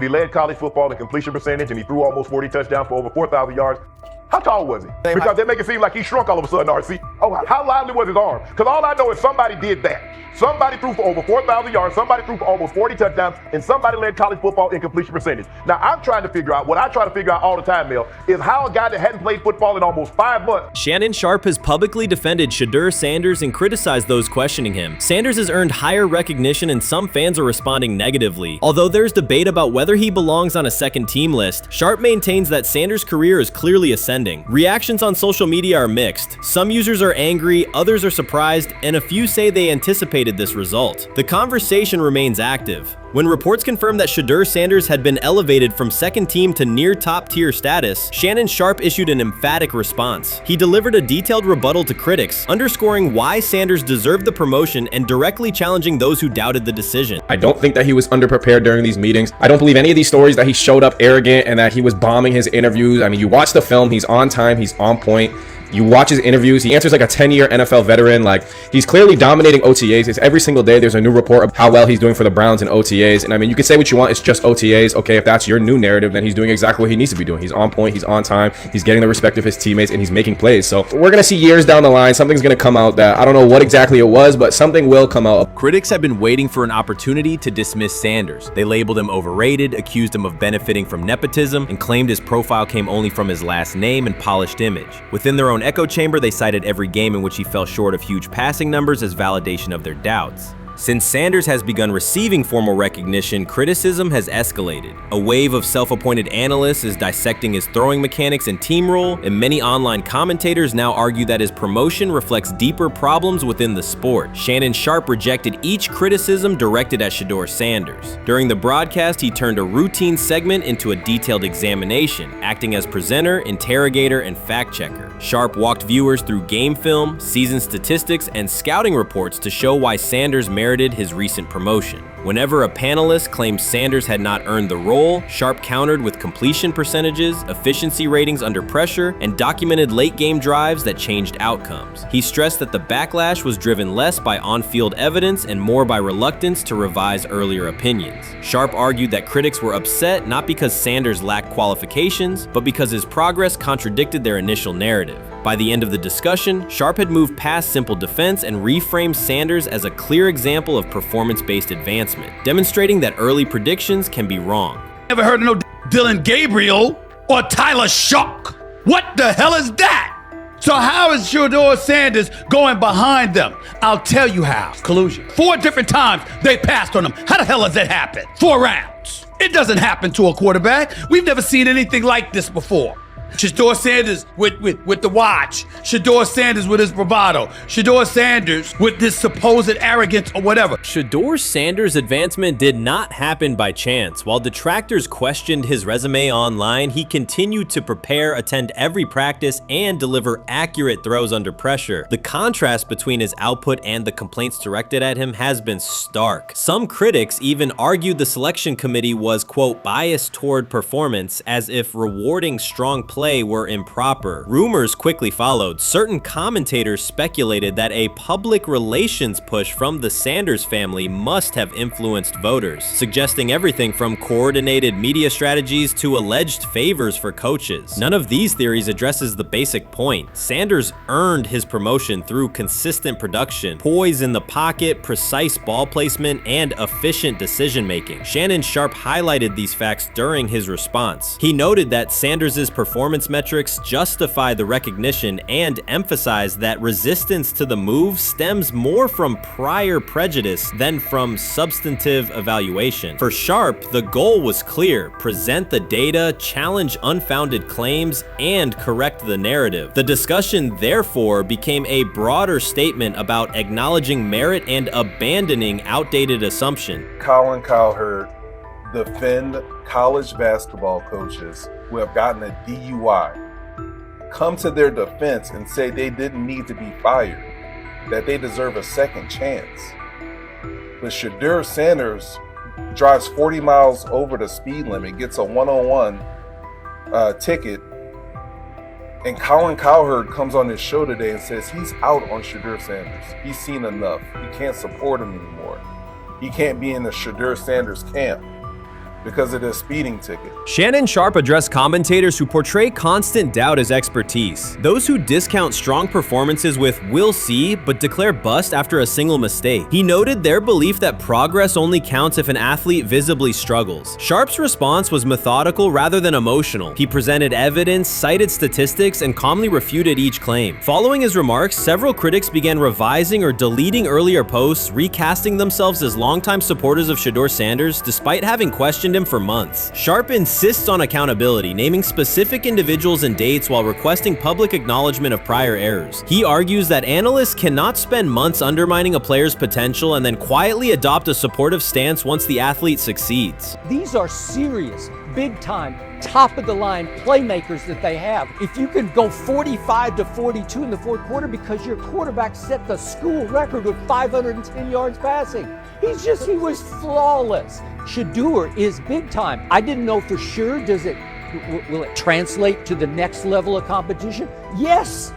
led college football in completion percentage and he threw almost 40 touchdowns for over 4,000 yards, how tall was he? Because they make it seem like he shrunk all of a sudden, RC. Oh, how lively was his arm? Because all I know is somebody did that. Somebody threw for over 4,000 yards, somebody threw for almost 40 touchdowns, and somebody led college football in completion percentage. Now, I'm trying to figure out, what I try to figure out all the time, Mel, is how a guy that hadn't played football in almost 5 months. Shannon Sharpe has publicly defended Shedeur Sanders and criticized those questioning him. Sanders has earned higher recognition and some fans are responding negatively. Although there's debate about whether he belongs on a second team list, Sharpe maintains that Sanders' career is clearly ascending. Reactions on social media are mixed. Some users are angry, others are surprised, and a few say they anticipated this result. The conversation remains active. When reports confirmed that Shedeur Sanders had been elevated from second team to near top tier status, Shannon Sharpe issued an emphatic response. He delivered a detailed rebuttal to critics, underscoring why Sanders deserved the promotion and directly challenging those who doubted the decision. I don't think that he was underprepared during these meetings. I don't believe any of these stories that he showed up arrogant and that he was bombing his interviews. I mean, you watch the film, he's on time, he's on point. You watch his interviews, he answers like a 10-year NFL veteran. Like, he's clearly dominating OTAs. It's every single day there's a new report of how well he's doing for the Browns in OTAs. And I mean, you can say what you want, it's just OTAs. Okay, if that's your new narrative, then he's doing exactly what he needs to be doing. He's on point, he's on time, he's getting the respect of his teammates, and he's making plays. So we're gonna see years down the line, something's gonna come out that I don't know what exactly it was, but something will come out. Critics have been waiting for an opportunity to dismiss Sanders. They labeled him overrated, accused him of benefiting from nepotism, and claimed his profile came only from his last name and polished image. Within their own echo chamber, they cited every game in which he fell short of huge passing numbers as validation of their doubts. Since Sanders has begun receiving formal recognition, criticism has escalated. A wave of self-appointed analysts is dissecting his throwing mechanics and team role, and many online commentators now argue that his promotion reflects deeper problems within the sport. Shannon Sharpe rejected each criticism directed at Shedeur Sanders. During the broadcast, he turned a routine segment into a detailed examination, acting as presenter, interrogator, and fact-checker. Sharpe walked viewers through game film, season statistics, and scouting reports to show why Sanders merited his recent promotion. Whenever a panelist claimed Sanders had not earned the role, Sharpe countered with completion percentages, efficiency ratings under pressure, and documented late-game drives that changed outcomes. He stressed that the backlash was driven less by on-field evidence and more by reluctance to revise earlier opinions. Sharpe argued that critics were upset not because Sanders lacked qualifications, but because his progress contradicted their initial narrative. By the end of the discussion, Sharpe had moved past simple defense and reframed Sanders as a clear example of performance-based advancement, demonstrating that early predictions can be wrong. Never heard of no Dillon Gabriel or Tyler Shock. What the hell is that? So how is Shedeur Sanders going behind them? I'll tell you how. Collusion. 4 different times they passed on him. How the hell does that happen? 4 rounds. It doesn't happen to a quarterback. We've never seen anything like this before. Shedeur Sanders with the watch. Shedeur Sanders with his bravado. Shedeur Sanders with this supposed arrogance or whatever. Shedeur Sanders' advancement did not happen by chance. While detractors questioned his resume online, he continued to prepare, attend every practice, and deliver accurate throws under pressure. The contrast between his output and the complaints directed at him has been stark. Some critics even argued the selection committee was, quote, biased toward performance, as if rewarding strong play were improper. Rumors quickly followed. Certain commentators speculated that a public relations push from the Sanders family must have influenced voters, suggesting everything from coordinated media strategies to alleged favors for coaches. None of these theories addresses the basic point. Sanders earned his promotion through consistent production, poise in the pocket, precise ball placement, and efficient decision-making. Shannon Sharpe highlighted these facts during his response. He noted that Sanders' performance metrics justify the recognition and emphasized that resistance to the move stems more from prior prejudice than from substantive evaluation. For Sharpe, the goal was clear: present the data, challenge unfounded claims, and correct the narrative. The discussion therefore became a broader statement about acknowledging merit and abandoning outdated assumption. Colin Cowherd defend college basketball coaches who have gotten a DUI, come to their defense and say they didn't need to be fired, that they deserve a second chance. But Shedeur Sanders drives 40 miles over the speed limit, gets a one-on-one ticket, and Colin Cowherd comes on his show today and says he's out on Shedeur Sanders. He's seen enough. He can't support him anymore. He can't be in the Shedeur Sanders camp because of the speeding ticket. Shannon Sharpe addressed commentators who portray constant doubt as expertise. Those who discount strong performances with "we'll see" but declare bust after a single mistake. He noted their belief that progress only counts if an athlete visibly struggles. Sharpe's response was methodical rather than emotional. He presented evidence, cited statistics, and calmly refuted each claim. Following his remarks, several critics began revising or deleting earlier posts, recasting themselves as longtime supporters of Shedeur Sanders despite having questioned him for months. Sharpe insists on accountability, naming specific individuals and dates while requesting public acknowledgement of prior errors. He argues that analysts cannot spend months undermining a player's potential and then quietly adopt a supportive stance once the athlete succeeds. These are serious, big-time, top-of-the-line playmakers that they have. If you can go 45-42 in the fourth quarter because your quarterback set the school record with 510 yards passing. He was flawless. Shedeur is big time. I didn't know for sure, will it translate to the next level of competition? Yes,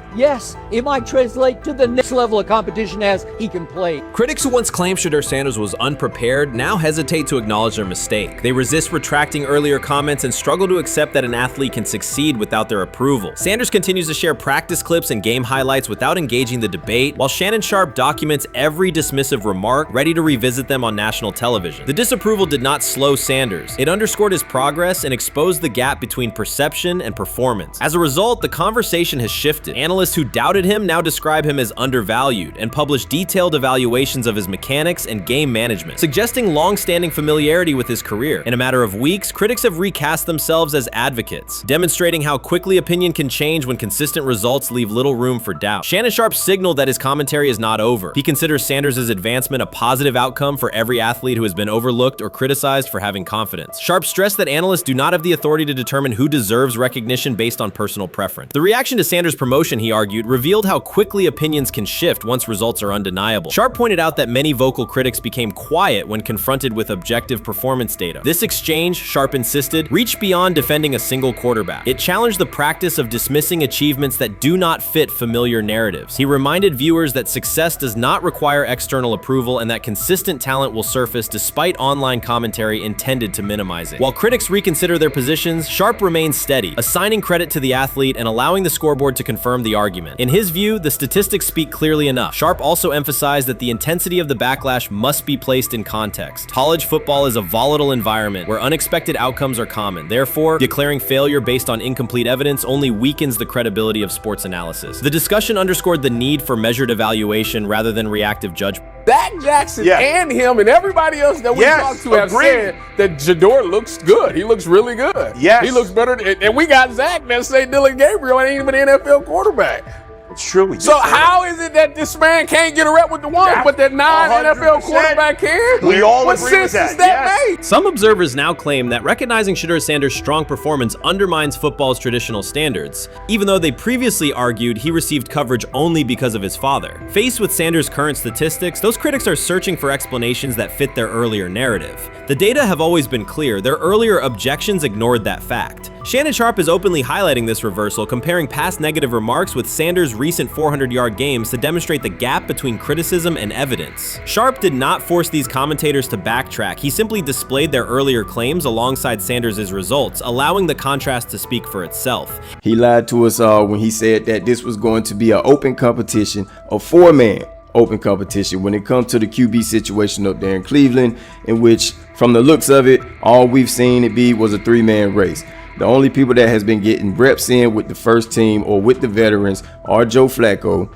it might translate to the next level of competition as he can play. Critics who once claimed Shedeur Sanders was unprepared now hesitate to acknowledge their mistake. They resist retracting earlier comments and struggle to accept that an athlete can succeed without their approval. Sanders continues to share practice clips and game highlights without engaging the debate, while Shannon Sharpe documents every dismissive remark, ready to revisit them on national television. The disapproval did not slow Sanders. It underscored his progress and exposed the gap between perception and performance. As a result, the conversation has shifted. Analysts who doubted him now describe him as undervalued and publish detailed evaluations of his mechanics and game management, suggesting long-standing familiarity with his career. In a matter of weeks, critics have recast themselves as advocates, demonstrating how quickly opinion can change when consistent results leave little room for doubt. Shannon Sharpe signaled that his commentary is not over. He considers Sanders' advancement a positive outcome for every athlete who has been overlooked or criticized for having confidence. Sharpe stressed that analysts do not have the authority to determine who deserves recognition based on personal preference. The reaction to Sanders' promotion, he argued, revealed how quickly opinions can shift once results are undeniable. Sharpe pointed out that many vocal critics became quiet when confronted with objective performance data. This exchange, Sharpe insisted, reached beyond defending a single quarterback. It challenged the practice of dismissing achievements that do not fit familiar narratives. He reminded viewers that success does not require external approval and that consistent talent will surface despite online commentary intended to minimize it. While critics reconsider their positions, Sharpe remains steady, assigning credit to the athlete and allowing the scoreboard to confirm the argument. In his view, the statistics speak clearly enough. Sharpe also emphasized that the intensity of the backlash must be placed in context. College football is a volatile environment where unexpected outcomes are common. Therefore, declaring failure based on incomplete evidence only weakens the credibility of sports analysis. The discussion underscored the need for measured evaluation rather than reactive judgment. Dak Jackson Yeah. and him and everybody else that we Yes, talked to have agreed. said that Shedeur looks good. He looks really good. Yes. He looks better. And we got Zach that say Dillon Gabriel ain't even an NFL quarterback. It's true. So how is it that this man can't get a rep with the ones, but that non-NFL 100%. quarterback can? We all what agree with sense does that, that yes. make? Some observers now claim that recognizing Shedeur Sanders' strong performance undermines football's traditional standards, even though they previously argued he received coverage only because of his father. Faced with Sanders' current statistics, those critics are searching for explanations that fit their earlier narrative. The data have always been clear. Their earlier objections ignored that fact. Shannon Sharpe is openly highlighting this reversal, comparing past negative remarks with Sanders' recent 400-yard games to demonstrate the gap between criticism and evidence. Sharpe did not force these commentators to backtrack. He simply displayed their earlier claims alongside Sanders' results, allowing the contrast to speak for itself. He lied to us all when he said that this was going to be an open competition, a four-man open competition when it comes to the QB situation up there in Cleveland, in which, from the looks of it, all we've seen it be was a three-man race. The only people that has been getting reps in with the first team or with the veterans are Joe Flacco,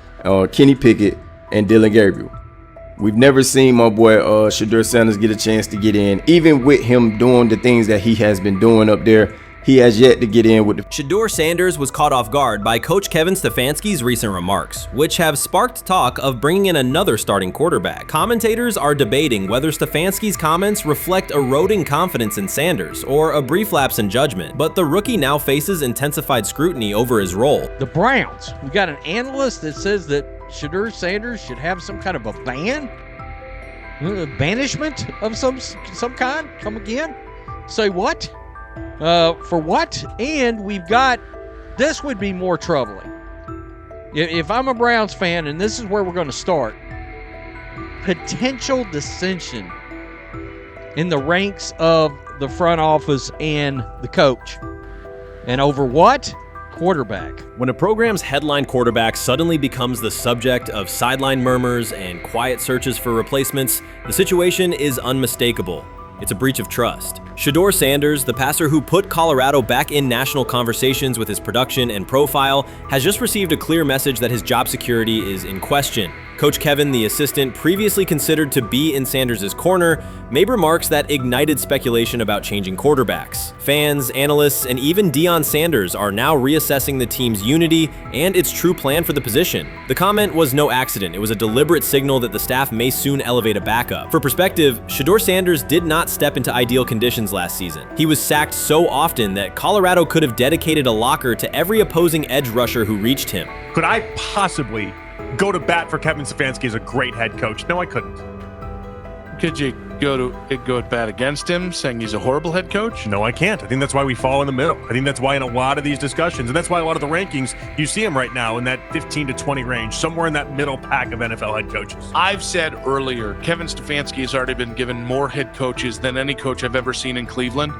Kenny Pickett, and Dillon Gabriel. We've never seen my boy Shedeur Sanders get a chance to get in. Even with him doing the things that he has been doing up there, he has yet to get in with the... Shedeur Sanders was caught off guard by Coach Kevin Stefanski's recent remarks, which have sparked talk of bringing in another starting quarterback. Commentators are debating whether Stefanski's comments reflect eroding confidence in Sanders or a brief lapse in judgment, but the rookie now faces intensified scrutiny over his role. The Browns, we got an analyst that says that Shedeur Sanders should have some kind of a ban, banishment of some kind. Come again? Say what? For what? And we've got, this would be more troubling. If I'm a Browns fan, and this is where we're going to start, potential dissension in the ranks of the front office and the coach. And over what? Quarterback. When a program's headline quarterback suddenly becomes the subject of sideline murmurs and quiet searches for replacements, the situation is unmistakable. It's a breach of trust. Shedeur Sanders, the passer who put Colorado back in national conversations with his production and profile, has just received a clear message that his job security is in question. Coach Kevin, the assistant previously considered to be in Sanders' corner, made remarks that ignited speculation about changing quarterbacks. Fans, analysts, and even Deion Sanders are now reassessing the team's unity and its true plan for the position. The comment was no accident. It was a deliberate signal that the staff may soon elevate a backup. For perspective, Shedeur Sanders did not step into ideal conditions last season. He was sacked so often that Colorado could have dedicated a locker to every opposing edge rusher who reached him. Could I possibly go to bat for Kevin Stefanski as a great head coach? No, I couldn't. Could you go at bat against him, saying he's a horrible head coach? No, I can't. I think that's why we fall in the middle. I think that's why in a lot of these discussions, and that's why a lot of the rankings, you see him right now in that 15 to 20 range, somewhere in that middle pack of NFL head coaches. I've said earlier, Kevin Stefanski has already been given more head coaches than any coach I've ever seen in Cleveland.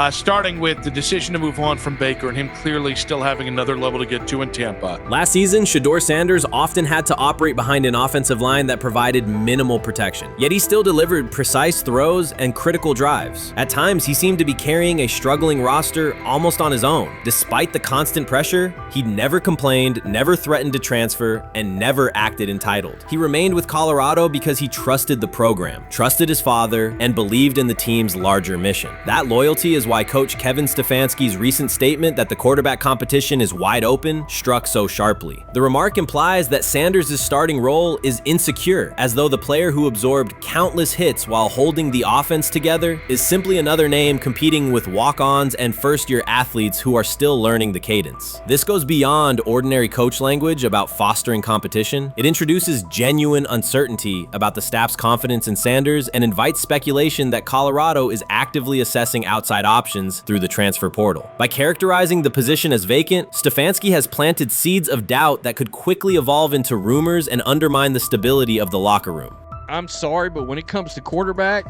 Starting with the decision to move on from Baker and him clearly still having another level to get to in Tampa. Last season, Shedeur Sanders often had to operate behind an offensive line that provided minimal protection, yet he still delivered precise throws and critical drives. At times, he seemed to be carrying a struggling roster almost on his own. Despite the constant pressure, he never complained, never threatened to transfer, and never acted entitled. He remained with Colorado because he trusted the program, trusted his father, and believed in the team's larger mission. That loyalty is why Coach Kevin Stefanski's recent statement that the quarterback competition is wide open struck so sharply. The remark implies that Sanders' starting role is insecure, as though the player who absorbed countless hits while holding the offense together is simply another name competing with walk-ons and first-year athletes who are still learning the cadence. This goes beyond ordinary coach language about fostering competition. It introduces genuine uncertainty about the staff's confidence in Sanders and invites speculation that Colorado is actively assessing outside options through the transfer portal. By characterizing the position as vacant, Stefanski has planted seeds of doubt that could quickly evolve into rumors and undermine the stability of the locker room. I'm sorry, but when it comes to quarterback,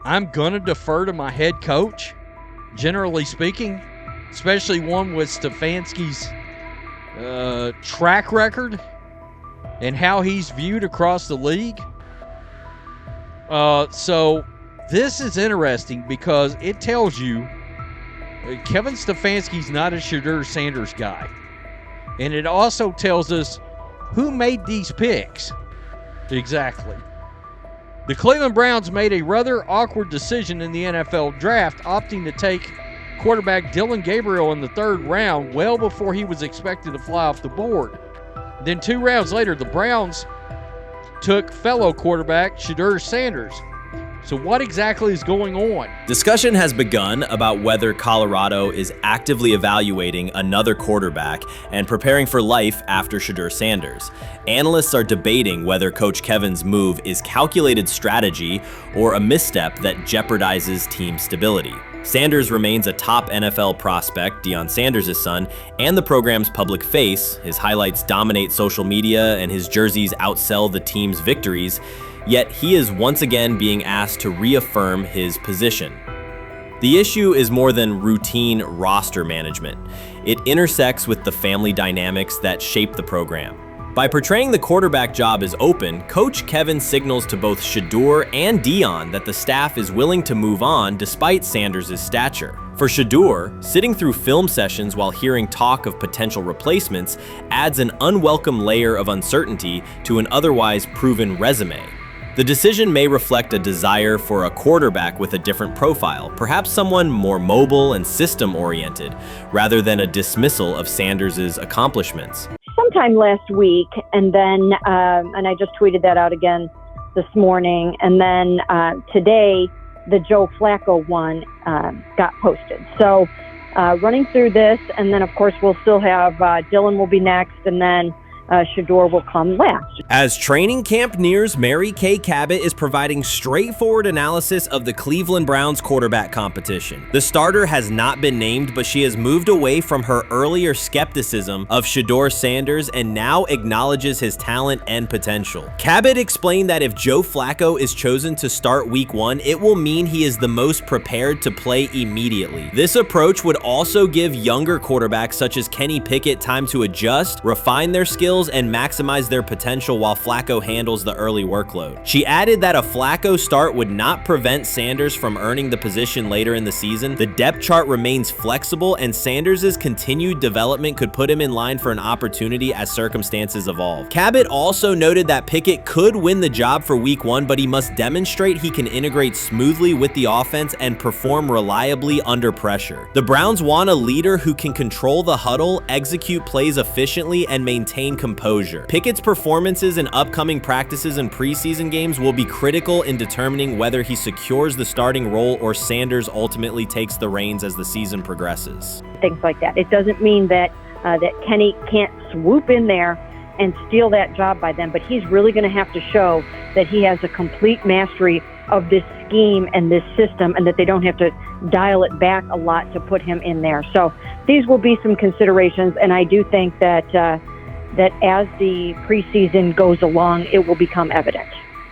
I'm going to defer to my head coach, generally speaking, especially one with Stefanski's track record and how he's viewed across the league. So this is interesting because it tells you Kevin Stefanski's not a Shedeur Sanders guy. And it also tells us who made these picks. Exactly. The Cleveland Browns made a rather awkward decision in the NFL draft, opting to take quarterback Dillon Gabriel in the 3rd round, well before he was expected to fly off the board. Then 2 rounds later, the Browns took fellow quarterback Shedeur Sanders. So what exactly is going on? Discussion has begun about whether Colorado is actively evaluating another quarterback and preparing for life after Shedeur Sanders. Analysts are debating whether Coach Kevin's move is calculated strategy or a misstep that jeopardizes team stability. Sanders remains a top NFL prospect, Deion Sanders' son, and the program's public face. His highlights dominate social media and his jerseys outsell the team's victories. Yet he is once again being asked to reaffirm his position. The issue is more than routine roster management. It intersects with the family dynamics that shape the program. By portraying the quarterback job as open, Coach Kevin signals to both Shedeur and Deion that the staff is willing to move on despite Sanders' stature. For Shedeur, sitting through film sessions while hearing talk of potential replacements adds an unwelcome layer of uncertainty to an otherwise proven resume. The decision may reflect a desire for a quarterback with a different profile, perhaps someone more mobile and system-oriented, rather than a dismissal of Sanders' accomplishments. Sometime last week, and then, and I just tweeted that out again this morning, and then today, the Joe Flacco one got posted. So running through this, and then of course we'll still have Dillon will be next, and then Shedeur will come last. As training camp nears, Mary Kay Cabot is providing straightforward analysis of the Cleveland Browns quarterback competition. The starter has not been named, but she has moved away from her earlier skepticism of Shedeur Sanders and now acknowledges his talent and potential. Cabot explained that if Joe Flacco is chosen to start week 1, it will mean he is the most prepared to play immediately. This approach would also give younger quarterbacks such as Kenny Pickett time to adjust, refine their skills, and maximize their potential while Flacco handles the early workload. She added that a Flacco start would not prevent Sanders from earning the position later in the season. The depth chart remains flexible, and Sanders' continued development could put him in line for an opportunity as circumstances evolve. Cabot also noted that Pickett could win the job for week 1, but he must demonstrate he can integrate smoothly with the offense and perform reliably under pressure. The Browns want a leader who can control the huddle, execute plays efficiently, and maintain composure. Pickett's performances in upcoming practices and preseason games will be critical in determining whether he secures the starting role or Sanders ultimately takes the reins as the season progresses. Things like that. It doesn't mean that that Kenny can't swoop in there and steal that job by them, but he's really going to have to show that he has a complete mastery of this scheme and this system, and that they don't have to dial it back a lot to put him in there. So these will be some considerations, and I do think that that as the preseason goes along, it will become evident.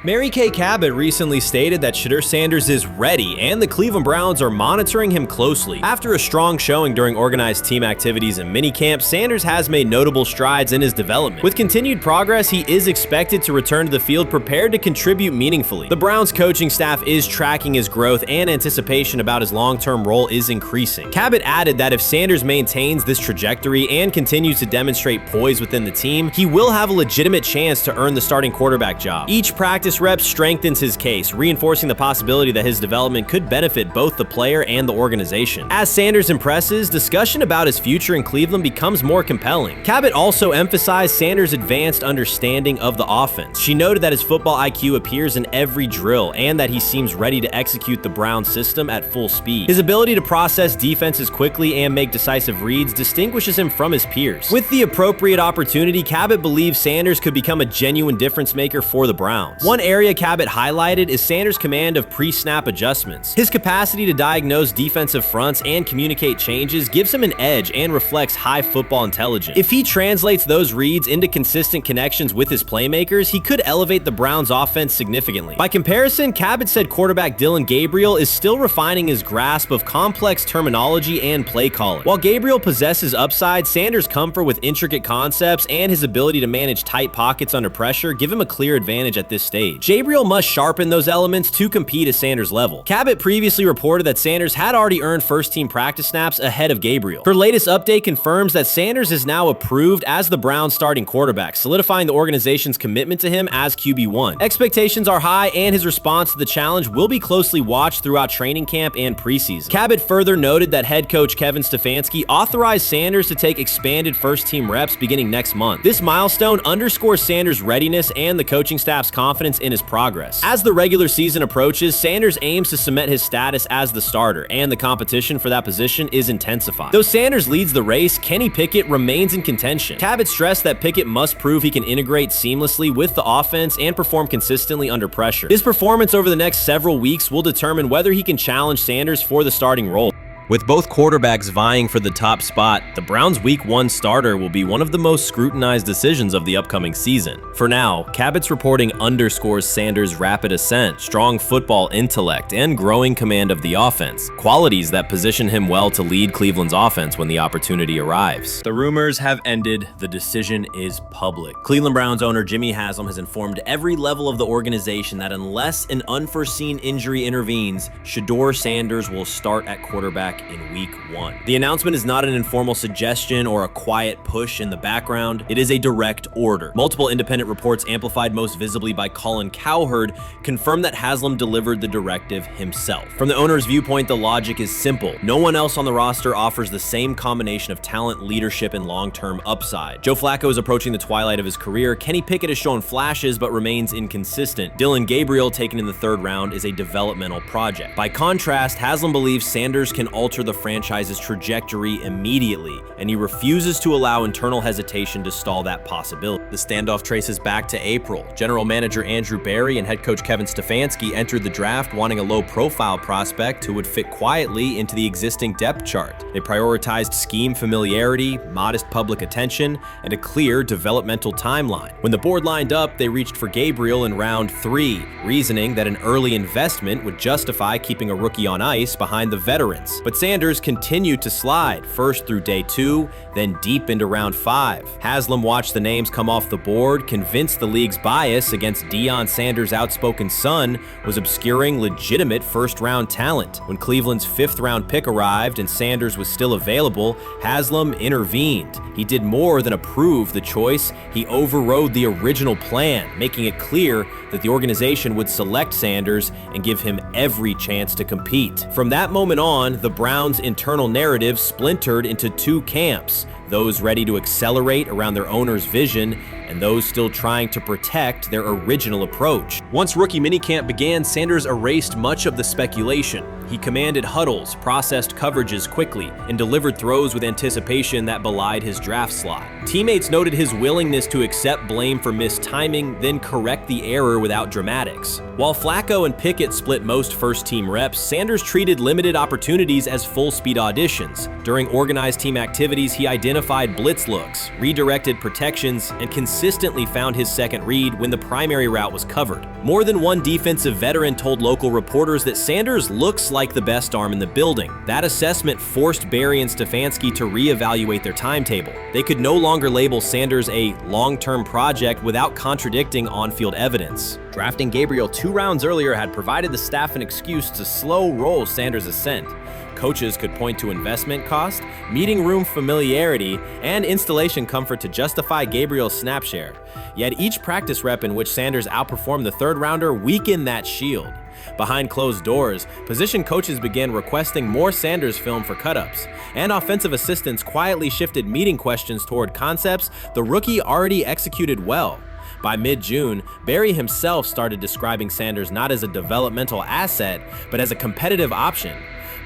Mary Kay Cabot recently stated that Shedeur Sanders is ready, and the Cleveland Browns are monitoring him closely. After a strong showing during organized team activities and minicamp, Sanders has made notable strides in his development. With continued progress, he is expected to return to the field prepared to contribute meaningfully. The Browns coaching staff is tracking his growth, and anticipation about his long-term role is increasing. Cabot added that if Sanders maintains this trajectory and continues to demonstrate poise within the team, he will have a legitimate chance to earn the starting quarterback job. Each practice rep strengthens his case, reinforcing the possibility that his development could benefit both the player and the organization. As Sanders impresses, discussion about his future in Cleveland becomes more compelling. Cabot also emphasized Sanders' advanced understanding of the offense. She noted that his football IQ appears in every drill and that he seems ready to execute the Browns system at full speed. His ability to process defenses quickly and make decisive reads distinguishes him from his peers. With the appropriate opportunity, Cabot believes Sanders could become a genuine difference maker for the Browns. One area Cabot highlighted is Sanders' command of pre-snap adjustments. His capacity to diagnose defensive fronts and communicate changes gives him an edge and reflects high football intelligence. If he translates those reads into consistent connections with his playmakers, he could elevate the Browns' offense significantly. By comparison, Cabot said quarterback Dillon Gabriel is still refining his grasp of complex terminology and play calling. While Gabriel possesses upside, Sanders' comfort with intricate concepts and his ability to manage tight pockets under pressure give him a clear advantage at this stage. stage. Gabriel must sharpen those elements to compete at Sanders' level. Cabot previously reported that Sanders had already earned first-team practice snaps ahead of Gabriel. Her latest update confirms that Sanders is now approved as the Browns' starting quarterback, solidifying the organization's commitment to him as QB1. Expectations are high, and his response to the challenge will be closely watched throughout training camp and preseason. Cabot further noted that head coach Kevin Stefanski authorized Sanders to take expanded first-team reps beginning next month. This milestone underscores Sanders' readiness and the coaching staff's confidence in his progress. As the regular season approaches, Sanders aims to cement his status as the starter, and the competition for that position is intensified. Though Sanders leads the race, Kenny Pickett remains in contention. Cabot stressed that Pickett must prove he can integrate seamlessly with the offense and perform consistently under pressure. His performance over the next several weeks will determine whether he can challenge Sanders for the starting role. With both quarterbacks vying for the top spot, the Browns' Week 1 starter will be one of the most scrutinized decisions of the upcoming season. For now, Cabot's reporting underscores Sanders' rapid ascent, strong football intellect, and growing command of the offense, qualities that position him well to lead Cleveland's offense when the opportunity arrives. The rumors have ended. The decision is public. Cleveland Browns owner Jimmy Haslam has informed every level of the organization that unless an unforeseen injury intervenes, Shedeur Sanders will start at quarterback in Week 1. The announcement is not an informal suggestion or a quiet push in the background. It is a direct order. Multiple independent reports, amplified most visibly by Colin Cowherd, confirm that Haslam delivered the directive himself. From the owner's viewpoint, the logic is simple. No one else on the roster offers the same combination of talent, leadership, and long-term upside. Joe Flacco is approaching the twilight of his career. Kenny Pickett has shown flashes but remains inconsistent. Dillon Gabriel, taken in the 3rd round, is a developmental project. By contrast, Haslam believes Sanders can alter the franchise's trajectory immediately, and he refuses to allow internal hesitation to stall that possibility. The standoff traces back to April. General manager Andrew Berry and head coach Kevin Stefanski entered the draft wanting a low-profile prospect who would fit quietly into the existing depth chart. They prioritized scheme familiarity, modest public attention, and a clear developmental timeline. When the board lined up, they reached for Gabriel in round 3, reasoning that an early investment would justify keeping a rookie on ice behind the veterans. But Sanders continued to slide, first through day 2, then deep into round 5. Haslam watched the names come off the board, convinced the league's bias against Deion Sanders' outspoken son was obscuring legitimate first-round talent. When Cleveland's 5th-round pick arrived and Sanders was still available, Haslam intervened. He did more than approve the choice, he overrode the original plan, making it clear that the organization would select Sanders and give him every chance to compete. From that moment on, the Browns' internal narrative splintered into 2 camps, those ready to accelerate around their owner's vision and those still trying to protect their original approach. Once rookie minicamp began, Sanders erased much of the speculation. He commanded huddles, processed coverages quickly, and delivered throws with anticipation that belied his draft slot. Teammates noted his willingness to accept blame for missed timing, then correct the error without dramatics. While Flacco and Pickett split most first-team reps, Sanders treated limited opportunities as full-speed auditions. During organized team activities, he identified blitz looks, redirected protections, and consistently found his second read when the primary route was covered. More than one defensive veteran told local reporters that Sanders looks like the best arm in the building. That assessment forced Berry and Stefanski to reevaluate their timetable. They could no longer label Sanders a long-term project without contradicting on-field evidence. Drafting Gabriel 2 rounds earlier had provided the staff an excuse to slow roll Sanders' ascent. Coaches could point to investment cost, meeting room familiarity, and installation comfort to justify Gabriel's snap share. Yet each practice rep in which Sanders outperformed the 3rd rounder weakened that shield. Behind closed doors, position coaches began requesting more Sanders film for cut-ups, and offensive assistants quietly shifted meeting questions toward concepts the rookie already executed well. By mid-June, Berry himself started describing Sanders not as a developmental asset, but as a competitive option.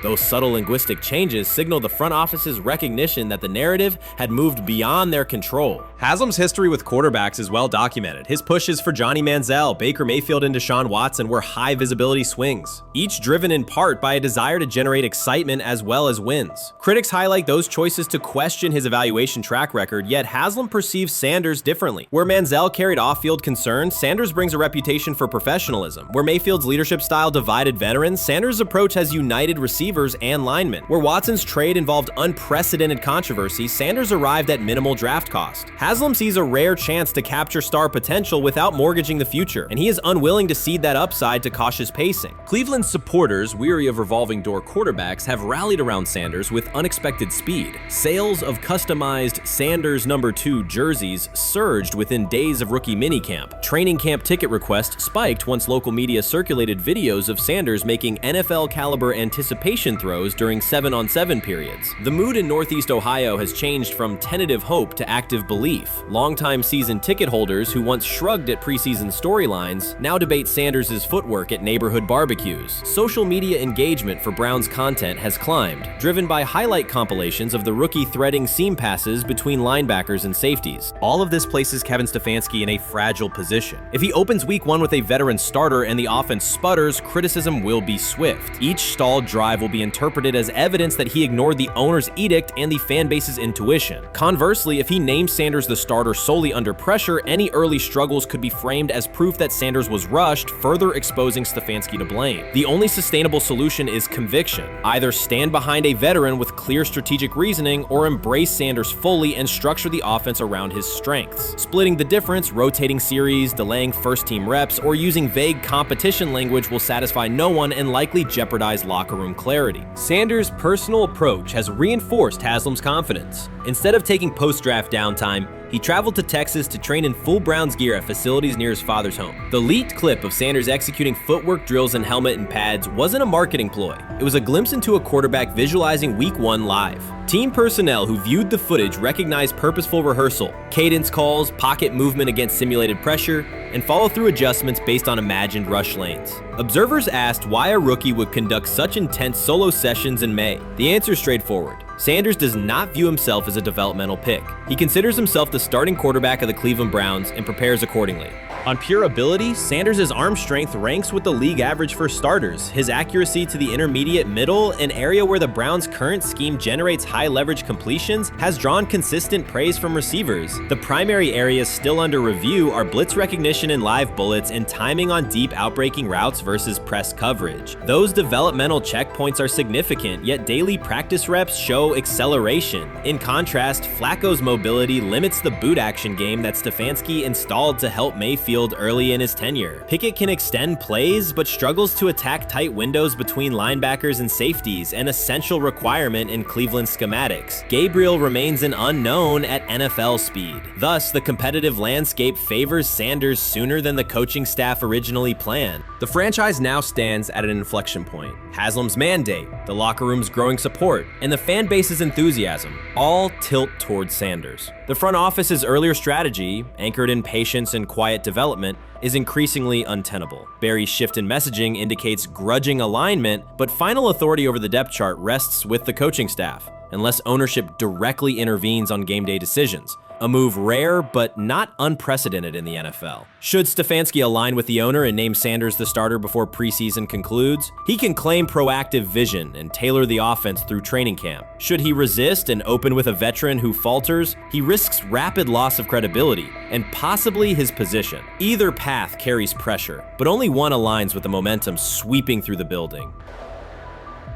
Those subtle linguistic changes signal the front office's recognition that the narrative had moved beyond their control. Haslam's history with quarterbacks is well documented. His pushes for Johnny Manziel, Baker Mayfield, and Deshaun Watson were high-visibility swings, each driven in part by a desire to generate excitement as well as wins. Critics highlight those choices to question his evaluation track record, yet Haslam perceives Sanders differently. Where Manziel carried off-field concerns, Sanders brings a reputation for professionalism. Where Mayfield's leadership style divided veterans, Sanders' approach has united receivers. receivers and linemen. Where Watson's trade involved unprecedented controversy, Sanders arrived at minimal draft cost. Haslam sees a rare chance to capture star potential without mortgaging the future, and he is unwilling to cede that upside to cautious pacing. Cleveland's supporters, weary of revolving door quarterbacks, have rallied around Sanders with unexpected speed. Sales of customized Sanders #2 jerseys surged within days of rookie minicamp. Training camp ticket requests spiked once local media circulated videos of Sanders making NFL-caliber anticipation throws during 7-on-7 periods. The mood in Northeast Ohio has changed from tentative hope to active belief. Longtime season ticket holders who once shrugged at preseason storylines now debate Sanders' footwork at neighborhood barbecues. Social media engagement for Brown's content has climbed, driven by highlight compilations of the rookie threading seam passes between linebackers and safeties. All of this places Kevin Stefanski in a fragile position. If he opens week 1 with a veteran starter and the offense sputters, criticism will be swift. Each stalled drive will be interpreted as evidence that he ignored the owner's edict and the fan base's intuition. Conversely, if he names Sanders the starter solely under pressure, any early struggles could be framed as proof that Sanders was rushed, further exposing Stefanski to blame. The only sustainable solution is conviction. Either stand behind a veteran with clear strategic reasoning or embrace Sanders fully and structure the offense around his strengths. Splitting the difference, rotating series, delaying first-team reps, or using vague competition language will satisfy no one and likely jeopardize locker room clarity. Sanders' personal approach has reinforced Haslam's confidence. Instead of taking post-draft downtime, he traveled to Texas to train in full Browns gear at facilities near his father's home. The leaked clip of Sanders executing footwork drills in helmet and pads wasn't a marketing ploy. It was a glimpse into a quarterback visualizing Week 1 live. Team personnel who viewed the footage recognized purposeful rehearsal, cadence calls, pocket movement against simulated pressure, and follow-through adjustments based on imagined rush lanes. Observers asked why a rookie would conduct such intense solo sessions in May. The answer is straightforward. Sanders does not view himself as a developmental pick. He considers himself the starting quarterback of the Cleveland Browns and prepares accordingly. On pure ability, Sanders' arm strength ranks with the league average for starters. His accuracy to the intermediate middle, an area where the Browns' current scheme generates high-leverage completions, has drawn consistent praise from receivers. The primary areas still under review are blitz recognition and live bullets and timing on deep outbreaking routes versus press coverage. Those developmental checkpoints are significant, yet daily practice reps show acceleration. In contrast, Flacco's mobility limits the boot action game that Stefanski installed to help Mayfield early in his tenure. Pickett can extend plays, but struggles to attack tight windows between linebackers and safeties, an essential requirement in Cleveland schematics. Gabriel remains an unknown at NFL speed. Thus, the competitive landscape favors Sanders sooner than the coaching staff originally planned. The franchise now stands at an inflection point. Haslam's mandate, the locker room's growing support, and the fan base's enthusiasm all tilt towards Sanders. The front office's earlier strategy, anchored in patience and quiet development, is increasingly untenable. Barry's shift in messaging indicates grudging alignment, but final authority over the depth chart rests with the coaching staff, unless ownership directly intervenes on game day decisions. A move rare, but not unprecedented in the NFL. Should Stefanski align with the owner and name Sanders the starter before preseason concludes, he can claim proactive vision and tailor the offense through training camp. Should he resist and open with a veteran who falters, he risks rapid loss of credibility and possibly his position. Either path carries pressure, but only one aligns with the momentum sweeping through the building.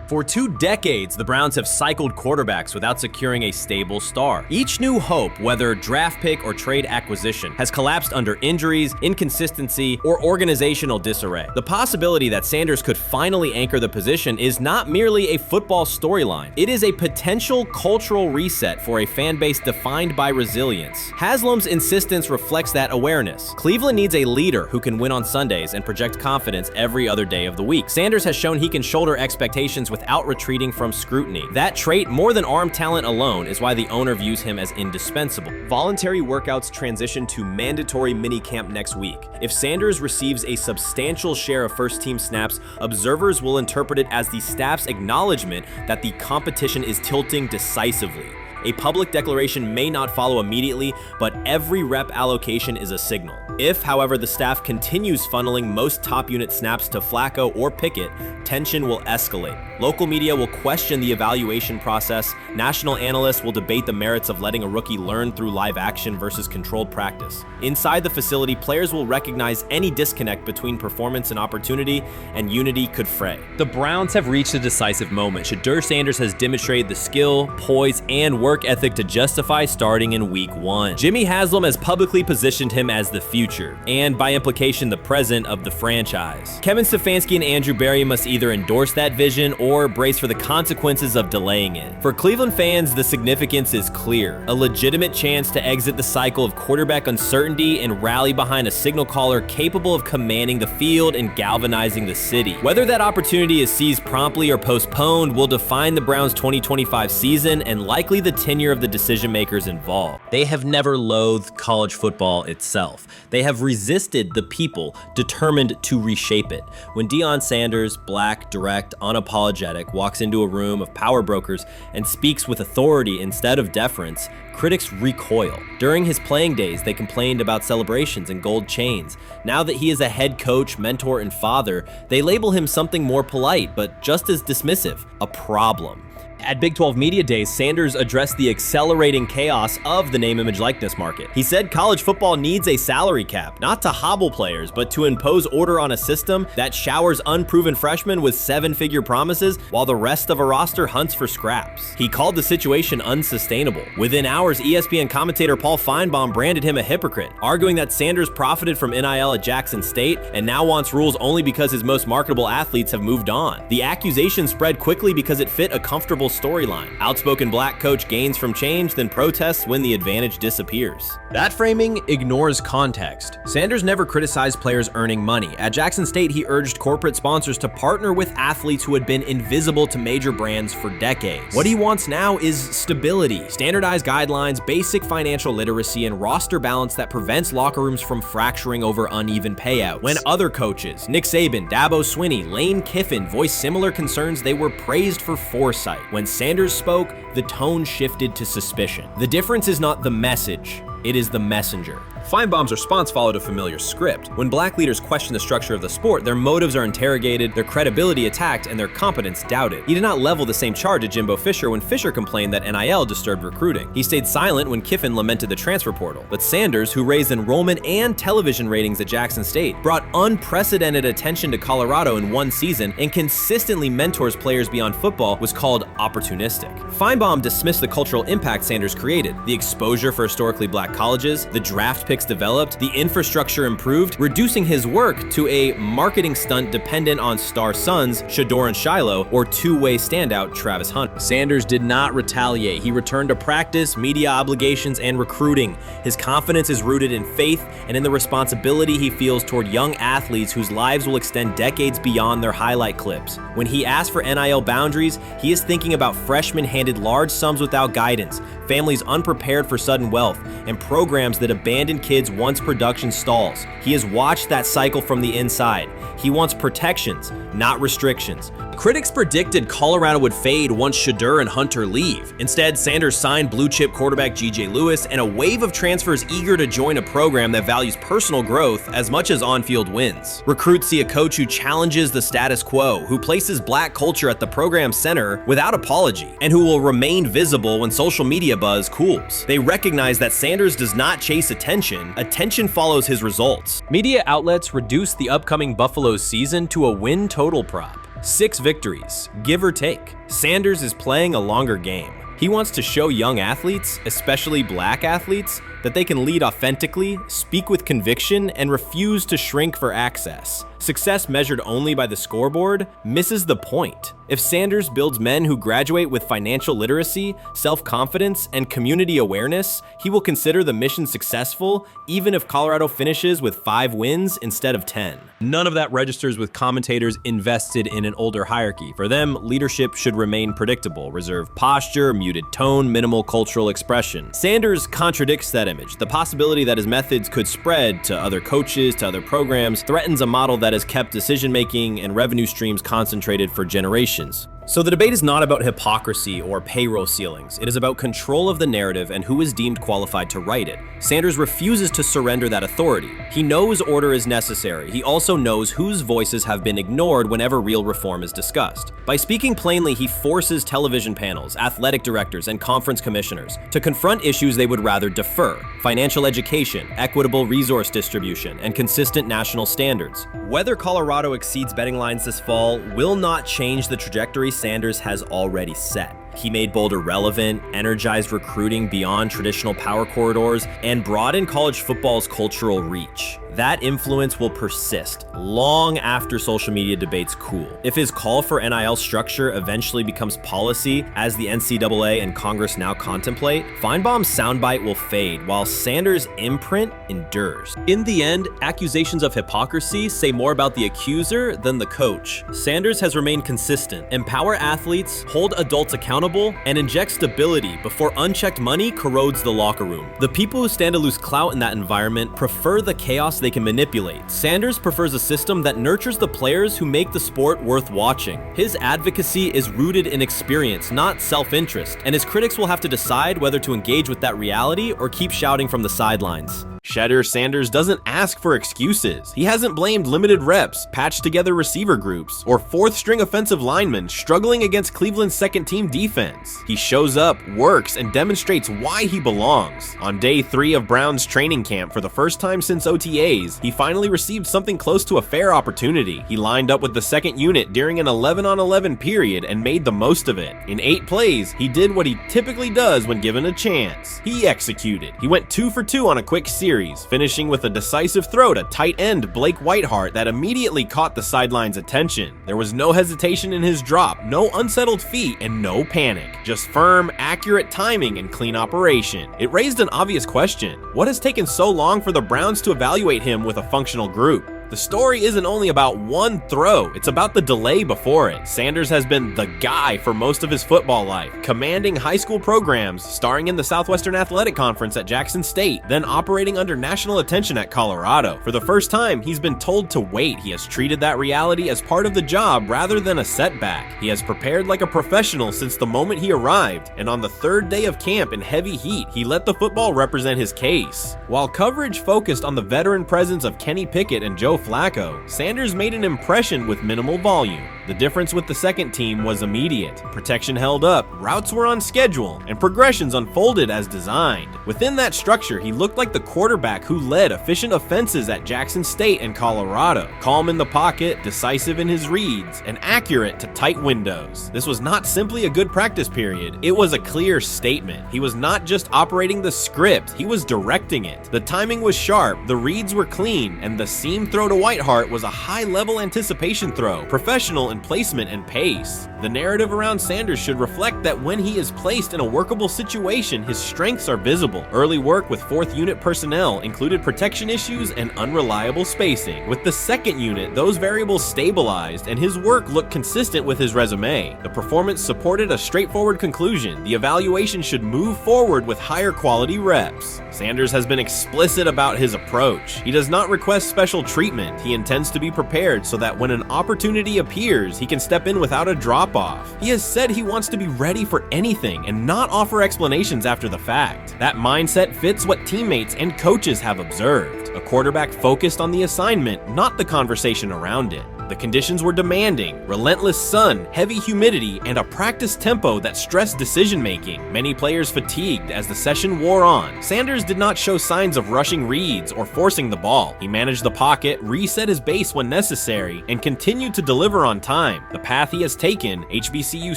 For 2 decades, the Browns have cycled quarterbacks without securing a stable star. Each new hope, whether draft pick or trade acquisition, has collapsed under injuries, inconsistency, or organizational disarray. The possibility that Sanders could finally anchor the position is not merely a football storyline. It is a potential cultural reset for a fan base defined by resilience. Haslam's insistence reflects that awareness. Cleveland needs a leader who can win on Sundays and project confidence every other day of the week. Sanders has shown he can shoulder expectations without retreating from scrutiny. That trait, more than arm talent alone, is why the owner views him as indispensable. Voluntary workouts transition to mandatory minicamp next week. If Sanders receives a substantial share of first-team snaps, observers will interpret it as the staff's acknowledgement that the competition is tilting decisively. A public declaration may not follow immediately, but every rep allocation is a signal. If, however, the staff continues funneling most top unit snaps to Flacco or Pickett, tension will escalate. Local media will question the evaluation process. National analysts will debate the merits of letting a rookie learn through live action versus controlled practice. Inside the facility, players will recognize any disconnect between performance and opportunity, and unity could fray. The Browns have reached a decisive moment. Shedeur Sanders has demonstrated the skill, poise, and work ethic to justify starting in Week 1. Jimmy Haslam has publicly positioned him as the future, and by implication, the present of the franchise. Kevin Stefanski and Andrew Berry must either endorse that vision or brace for the consequences of delaying it. For Cleveland fans, the significance is clear. A legitimate chance to exit the cycle of quarterback uncertainty and rally behind a signal caller capable of commanding the field and galvanizing the city. Whether that opportunity is seized promptly or postponed will define the Browns' 2025 season and likely the tenure of the decision makers involved. They have never loathed college football itself. They have resisted the people determined to reshape it. When Deion Sanders, black, direct, unapologetic, walks into a room of power brokers and speaks with authority instead of deference, critics recoil. During his playing days, they complained about celebrations and gold chains. Now that he is a head coach, mentor, and father, they label him something more polite, but just as dismissive, a problem. At Big 12 Media Days, Sanders addressed the accelerating chaos of the name, image, likeness market. He said college football needs a salary cap, not to hobble players, but to impose order on a system that showers unproven freshmen with seven-figure promises while the rest of a roster hunts for scraps. He called the situation unsustainable. Within hours, ESPN commentator Paul Feinbaum branded him a hypocrite, arguing that Sanders profited from NIL at Jackson State and now wants rules only because his most marketable athletes have moved on. The accusation spread quickly because it fit a comfortable storyline. Outspoken black coach gains from change, then protests when the advantage disappears. That framing ignores context. Sanders never criticized players earning money. At Jackson State, he urged corporate sponsors to partner with athletes who had been invisible to major brands for decades. What he wants now is stability, standardized guidelines, basic financial literacy, and roster balance that prevents locker rooms from fracturing over uneven payouts. When other coaches, Nick Saban, Dabo Swinney, Lane Kiffin, voiced similar concerns, they were praised for foresight. When Sanders spoke, the tone shifted to suspicion. The difference is not the message, it is the messenger. Feinbaum's response followed a familiar script. When black leaders question the structure of the sport, their motives are interrogated, their credibility attacked, and their competence doubted. He did not level the same charge at Jimbo Fisher when Fisher complained that NIL disturbed recruiting. He stayed silent when Kiffin lamented the transfer portal. But Sanders, who raised enrollment and television ratings at Jackson State, brought unprecedented attention to Colorado in one season and consistently mentors players beyond football, was called opportunistic. Feinbaum dismissed the cultural impact Sanders created, the exposure for historically black colleges, the draft picks developed, the infrastructure improved, reducing his work to a marketing stunt dependent on star sons, Shedeur and Shiloh, or two-way standout Travis Hunter. Sanders did not retaliate. He returned to practice, media obligations, and recruiting. His confidence is rooted in faith and in the responsibility he feels toward young athletes whose lives will extend decades beyond their highlight clips. When he asks for NIL boundaries, he is thinking about freshmen handed large sums without guidance, families unprepared for sudden wealth, and programs that abandon kids once production stalls. He has watched that cycle from the inside. He wants protections, not restrictions. Critics predicted Colorado would fade once Shedeur and Hunter leave. Instead, Sanders signed blue-chip quarterback G.J. Lewis and a wave of transfers eager to join a program that values personal growth as much as on-field wins. Recruits see a coach who challenges the status quo, who places black culture at the program's center without apology, and who will remain visible when social media buzz cools. They recognize that Sanders does not chase attention. Attention follows his results. Media outlets reduced the upcoming Buffalo season to a win total prop. 6 victories, give or take. Sanders is playing a longer game. He wants to show young athletes, especially black athletes, that they can lead authentically, speak with conviction, and refuse to shrink for access. Success measured only by the scoreboard misses the point. If Sanders builds men who graduate with financial literacy, self-confidence, and community awareness, he will consider the mission successful, even if Colorado finishes with 5 wins instead of 10. None of that registers with commentators invested in an older hierarchy. For them, leadership should remain predictable, reserved posture, muted tone, minimal cultural expression. Sanders contradicts that image. The possibility that his methods could spread to other coaches, to other programs, threatens a model that has kept decision-making and revenue streams concentrated for generations. So the debate is not about hypocrisy or payroll ceilings. It is about control of the narrative and who is deemed qualified to write it. Sanders refuses to surrender that authority. He knows order is necessary. He also knows whose voices have been ignored whenever real reform is discussed. By speaking plainly, he forces television panels, athletic directors, and conference commissioners to confront issues they would rather defer: financial education, equitable resource distribution, and consistent national standards. Whether Colorado exceeds betting lines this fall will not change the trajectory Sanders has already set. He made Boulder relevant, energized recruiting beyond traditional power corridors, and broadened college football's cultural reach. That influence will persist long after social media debates cool. If his call for NIL structure eventually becomes policy, as the NCAA and Congress now contemplate, Feinbaum's soundbite will fade while Sanders' imprint endures. In the end, accusations of hypocrisy say more about the accuser than the coach. Sanders has remained consistent: empower athletes, hold adults accountable, and inject stability before unchecked money corrodes the locker room. The people who stand to lose clout in that environment prefer the chaos they can manipulate. Sanders prefers a system that nurtures the players who make the sport worth watching. His advocacy is rooted in experience, not self-interest, and his critics will have to decide whether to engage with that reality or keep shouting from the sidelines. Shedeur Sanders doesn't ask for excuses. He hasn't blamed limited reps, patched together receiver groups, or fourth-string offensive linemen struggling against Cleveland's second-team defense. He shows up, works, and demonstrates why he belongs. On day 3 of Brown's training camp, for the first time since OTAs, he finally received something close to a fair opportunity. He lined up with the second unit during an 11-on-11 period and made the most of it. In 8 plays, he did what he typically does when given a chance. He executed. He went 2 for 2 on a quick series, finishing with a decisive throw to tight end Blake Whiteheart that immediately caught the sideline's attention. There was no hesitation in his drop, no unsettled feet, and no panic. Just firm, accurate timing and clean operation. It raised an obvious question: what has taken so long for the Browns to evaluate him with a functional group? The story isn't only about one throw, it's about the delay before it. Sanders has been the guy for most of his football life, commanding high school programs, starring in the Southwestern Athletic Conference at Jackson State, then operating under national attention at Colorado. For the first time, he's been told to wait. He has treated that reality as part of the job rather than a setback. He has prepared like a professional since the moment he arrived, and on the 3rd day of camp in heavy heat, he let the football represent his case. While coverage focused on the veteran presence of Kenny Pickett and Joe Flacco, Sanders made an impression with minimal volume. The difference with the second team was immediate. Protection held up, routes were on schedule, and progressions unfolded as designed. Within that structure, he looked like the quarterback who led efficient offenses at Jackson State and Colorado. Calm in the pocket, decisive in his reads, and accurate to tight windows. This was not simply a good practice period, it was a clear statement. He was not just operating the script, he was directing it. The timing was sharp, the reads were clean, and the seam throw to Whiteheart was a high-level anticipation throw, professional in placement and pace. The narrative around Sanders should reflect that when he is placed in a workable situation, his strengths are visible. Early work with 4th unit personnel included protection issues and unreliable spacing. With the 2nd unit, those variables stabilized and his work looked consistent with his resume. The performance supported a straightforward conclusion: the evaluation should move forward with higher quality reps. Sanders has been explicit about his approach. He does not request special treatment. He intends to be prepared so that when an opportunity appears, he can step in without a drop-off. He has said he wants to be ready for anything and not offer explanations after the fact. That mindset fits what teammates and coaches have observed. A quarterback focused on the assignment, not the conversation around it. The conditions were demanding: relentless sun, heavy humidity, and a practice tempo that stressed decision-making. Many players fatigued as the session wore on. Sanders did not show signs of rushing reads or forcing the ball. He managed the pocket, reset his base when necessary, and continued to deliver on time. The path he has taken, HBCU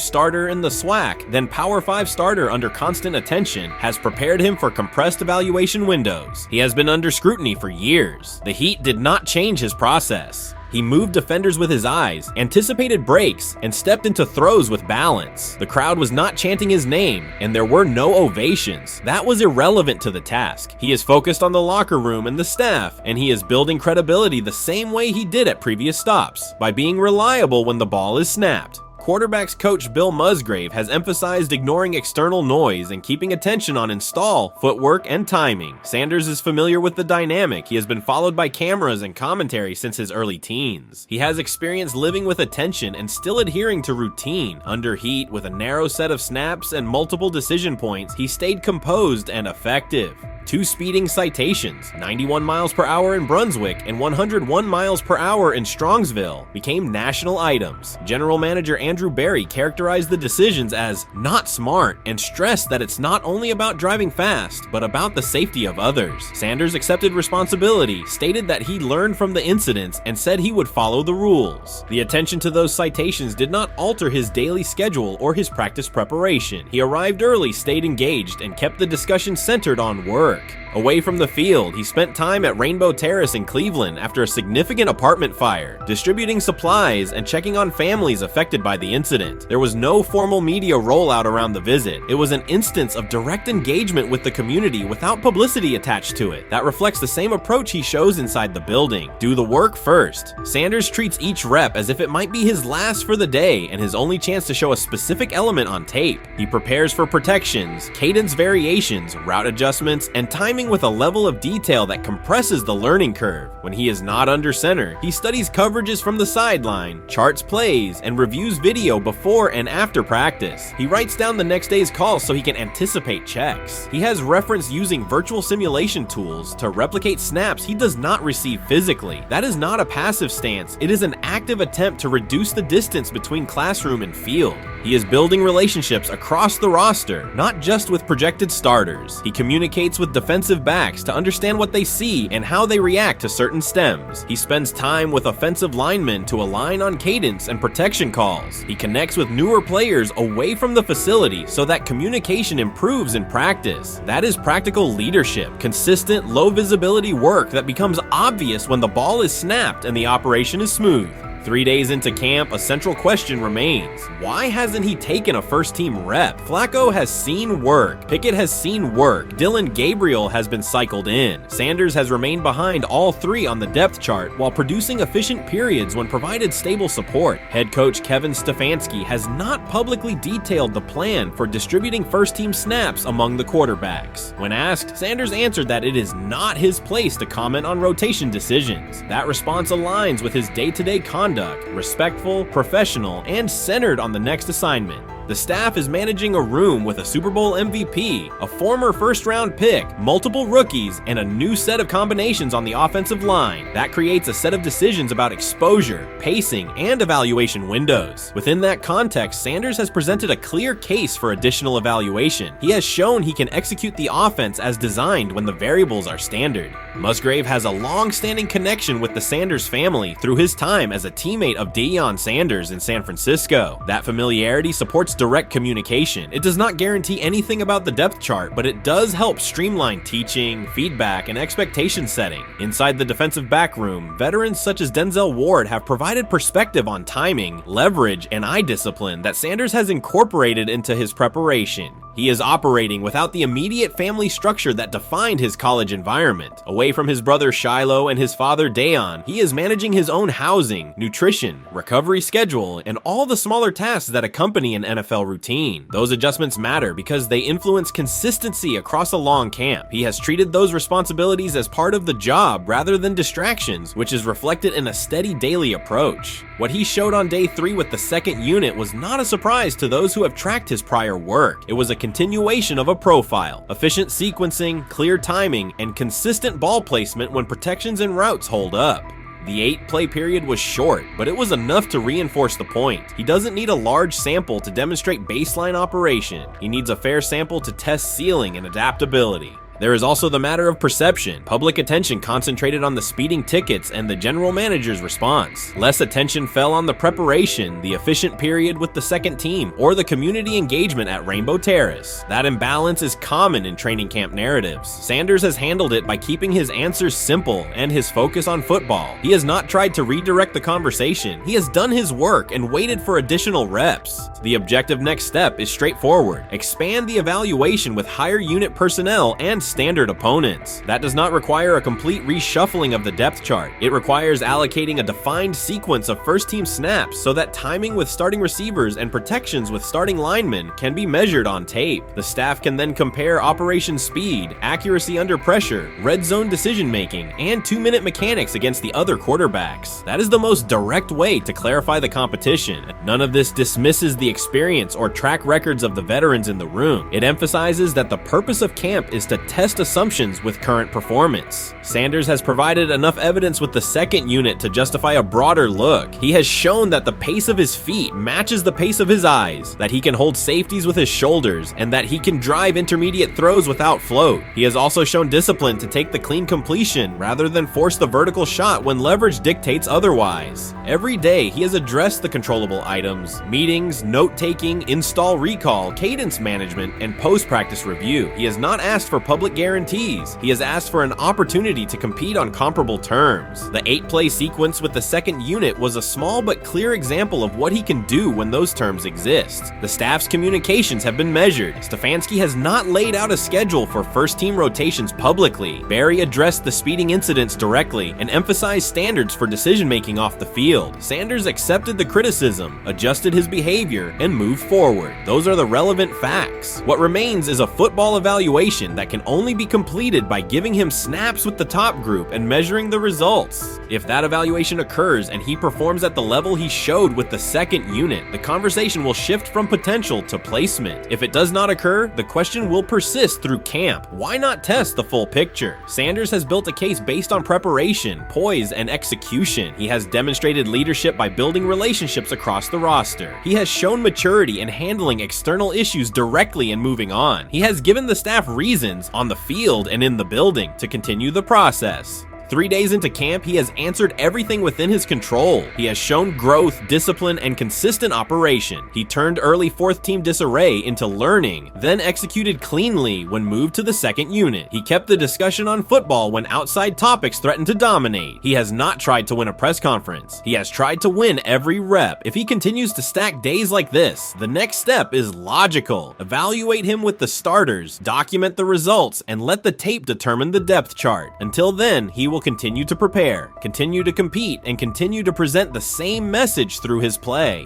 starter in the SWAC, then Power 5 starter under constant attention, has prepared him for compressed evaluation windows. He has been under scrutiny for years. The heat did not change his process. He moved defenders with his eyes, anticipated breaks, and stepped into throws with balance. The crowd was not chanting his name, and there were no ovations. That was irrelevant to the task. He is focused on the locker room and the staff, and he is building credibility the same way he did at previous stops, by being reliable when the ball is snapped. Quarterbacks coach Bill Musgrave has emphasized ignoring external noise and keeping attention on install, footwork, and timing. Sanders is familiar with the dynamic. He has been followed by cameras and commentary since his early teens. He has experience living with attention and still adhering to routine. Under heat, with a narrow set of snaps and multiple decision points, he stayed composed and effective. 2 speeding citations, 91 miles per hour in Brunswick and 101 miles per hour in Strongsville, became national items. General Manager Andrew Berry characterized the decisions as not smart and stressed that it's not only about driving fast, but about the safety of others. Sanders accepted responsibility, stated that he learned from the incidents, and said he would follow the rules. The attention to those citations did not alter his daily schedule or his practice preparation. He arrived early, stayed engaged, and kept the discussion centered on work. Away from the field, he spent time at Rainbow Terrace in Cleveland after a significant apartment fire, distributing supplies and checking on families affected by the incident. There was no formal media rollout around the visit. It was an instance of direct engagement with the community without publicity attached to it. That reflects the same approach he shows inside the building. Do the work first. Sanders treats each rep as if it might be his last for the day and his only chance to show a specific element on tape. He prepares for protections, cadence variations, route adjustments, and timing with a level of detail that compresses the learning curve. When he is not under center, he studies coverages from the sideline, charts plays, and reviews video before and after practice. He writes down the next day's calls so he can anticipate checks. He has referenced using virtual simulation tools to replicate snaps he does not receive physically. That is not a passive stance, it is an active attempt to reduce the distance between classroom and field. He is building relationships across the roster, not just with projected starters. He communicates with defensive backs to understand what they see and how they react to certain stems. He spends time with offensive linemen to align on cadence and protection calls. He connects with newer players away from the facility so that communication improves in practice. That is practical leadership, consistent, low visibility work that becomes obvious when the ball is snapped and the operation is smooth. 3 days into camp, a central question remains. Why hasn't he taken a first-team rep? Flacco has seen work. Pickett has seen work. Dillon Gabriel has been cycled in. Sanders has remained behind all 3 on the depth chart while producing efficient periods when provided stable support. Head coach Kevin Stefanski has not publicly detailed the plan for distributing first-team snaps among the quarterbacks. When asked, Sanders answered that it is not his place to comment on rotation decisions. That response aligns with his day-to-day conduct, respectful, professional, and centered on the next assignment. The staff is managing a room with a Super Bowl MVP, a former first-round pick, multiple rookies, and a new set of combinations on the offensive line. That creates a set of decisions about exposure, pacing, and evaluation windows. Within that context, Sanders has presented a clear case for additional evaluation. He has shown he can execute the offense as designed when the variables are standard. Musgrave has a long-standing connection with the Sanders family through his time as a teammate of Deion Sanders in San Francisco. That familiarity supports direct communication. It does not guarantee anything about the depth chart, but it does help streamline teaching, feedback, and expectation setting. Inside the defensive back room, veterans such as Denzel Ward have provided perspective on timing, leverage, and eye discipline that Sanders has incorporated into his preparation. He is operating without the immediate family structure that defined his college environment. Away from his brother Shiloh and his father Deion, he is managing his own housing, nutrition, recovery schedule, and all the smaller tasks that accompany an NFL routine. Those adjustments matter because they influence consistency across a long camp. He has treated those responsibilities as part of the job rather than distractions, which is reflected in a steady daily approach. What he showed on day 3 with the second unit was not a surprise to those who have tracked his prior work. It was a continuation of a profile: efficient sequencing, clear timing, and consistent ball placement when protections and routes hold up. The 8-play period was short, but it was enough to reinforce the point. He doesn't need a large sample to demonstrate baseline operation. He needs a fair sample to test ceiling and adaptability. There is also the matter of perception. Public attention concentrated on the speeding tickets and the general manager's response. Less attention fell on the preparation, the efficient period with the second team, or the community engagement at Rainbow Terrace. That imbalance is common in training camp narratives. Sanders has handled it by keeping his answers simple and his focus on football. He has not tried to redirect the conversation. He has done his work and waited for additional reps. The objective next step is straightforward: expand the evaluation with higher unit personnel and against standard opponents. That does not require a complete reshuffling of the depth chart. It requires allocating a defined sequence of first-team snaps so that timing with starting receivers and protections with starting linemen can be measured on tape. The staff can then compare operation speed, accuracy under pressure, red zone decision-making, and 2-minute mechanics against the other quarterbacks. That is the most direct way to clarify the competition. None of this dismisses the experience or track records of the veterans in the room. It emphasizes that the purpose of camp is to test assumptions with current performance. Sanders has provided enough evidence with the second unit to justify a broader look. He has shown that the pace of his feet matches the pace of his eyes, that he can hold safeties with his shoulders, and that he can drive intermediate throws without float. He has also shown discipline to take the clean completion rather than force the vertical shot when leverage dictates otherwise. Every day, he has addressed the controllable items: meetings, note-taking, install recall, cadence management, and post-practice review. He has not asked for public guarantees. He has asked for an opportunity to compete on comparable terms. The 8-play sequence with the second unit was a small but clear example of what he can do when those terms exist. The staff's communications have been measured. Stefanski has not laid out a schedule for first-team rotations publicly. Barry addressed the speeding incidents directly and emphasized standards for decision-making off the field. Sanders accepted the criticism, adjusted his behavior, and moved forward. Those are the relevant facts. What remains is a football evaluation that can only be completed by giving him snaps with the top group and measuring the results. If that evaluation occurs and he performs at the level he showed with the second unit, the conversation will shift from potential to placement. If it does not occur, the question will persist through camp. Why not test the full picture? Sanders has built a case based on preparation, poise, and execution. He has demonstrated leadership by building relationships across the roster. He has shown maturity in handling external issues directly and moving on. He has given the staff reasons, on the field and in the building, to continue the process. 3 days into camp, he has answered everything within his control. He has shown growth, discipline, and consistent operation. He turned early fourth-team disarray into learning, then executed cleanly when moved to the second unit. He kept the discussion on football when outside topics threatened to dominate. He has not tried to win a press conference. He has tried to win every rep. If he continues to stack days like this, the next step is logical. Evaluate him with the starters, document the results, and let the tape determine the depth chart. Until then, he will continue to prepare, continue to compete, and continue to present the same message through his play.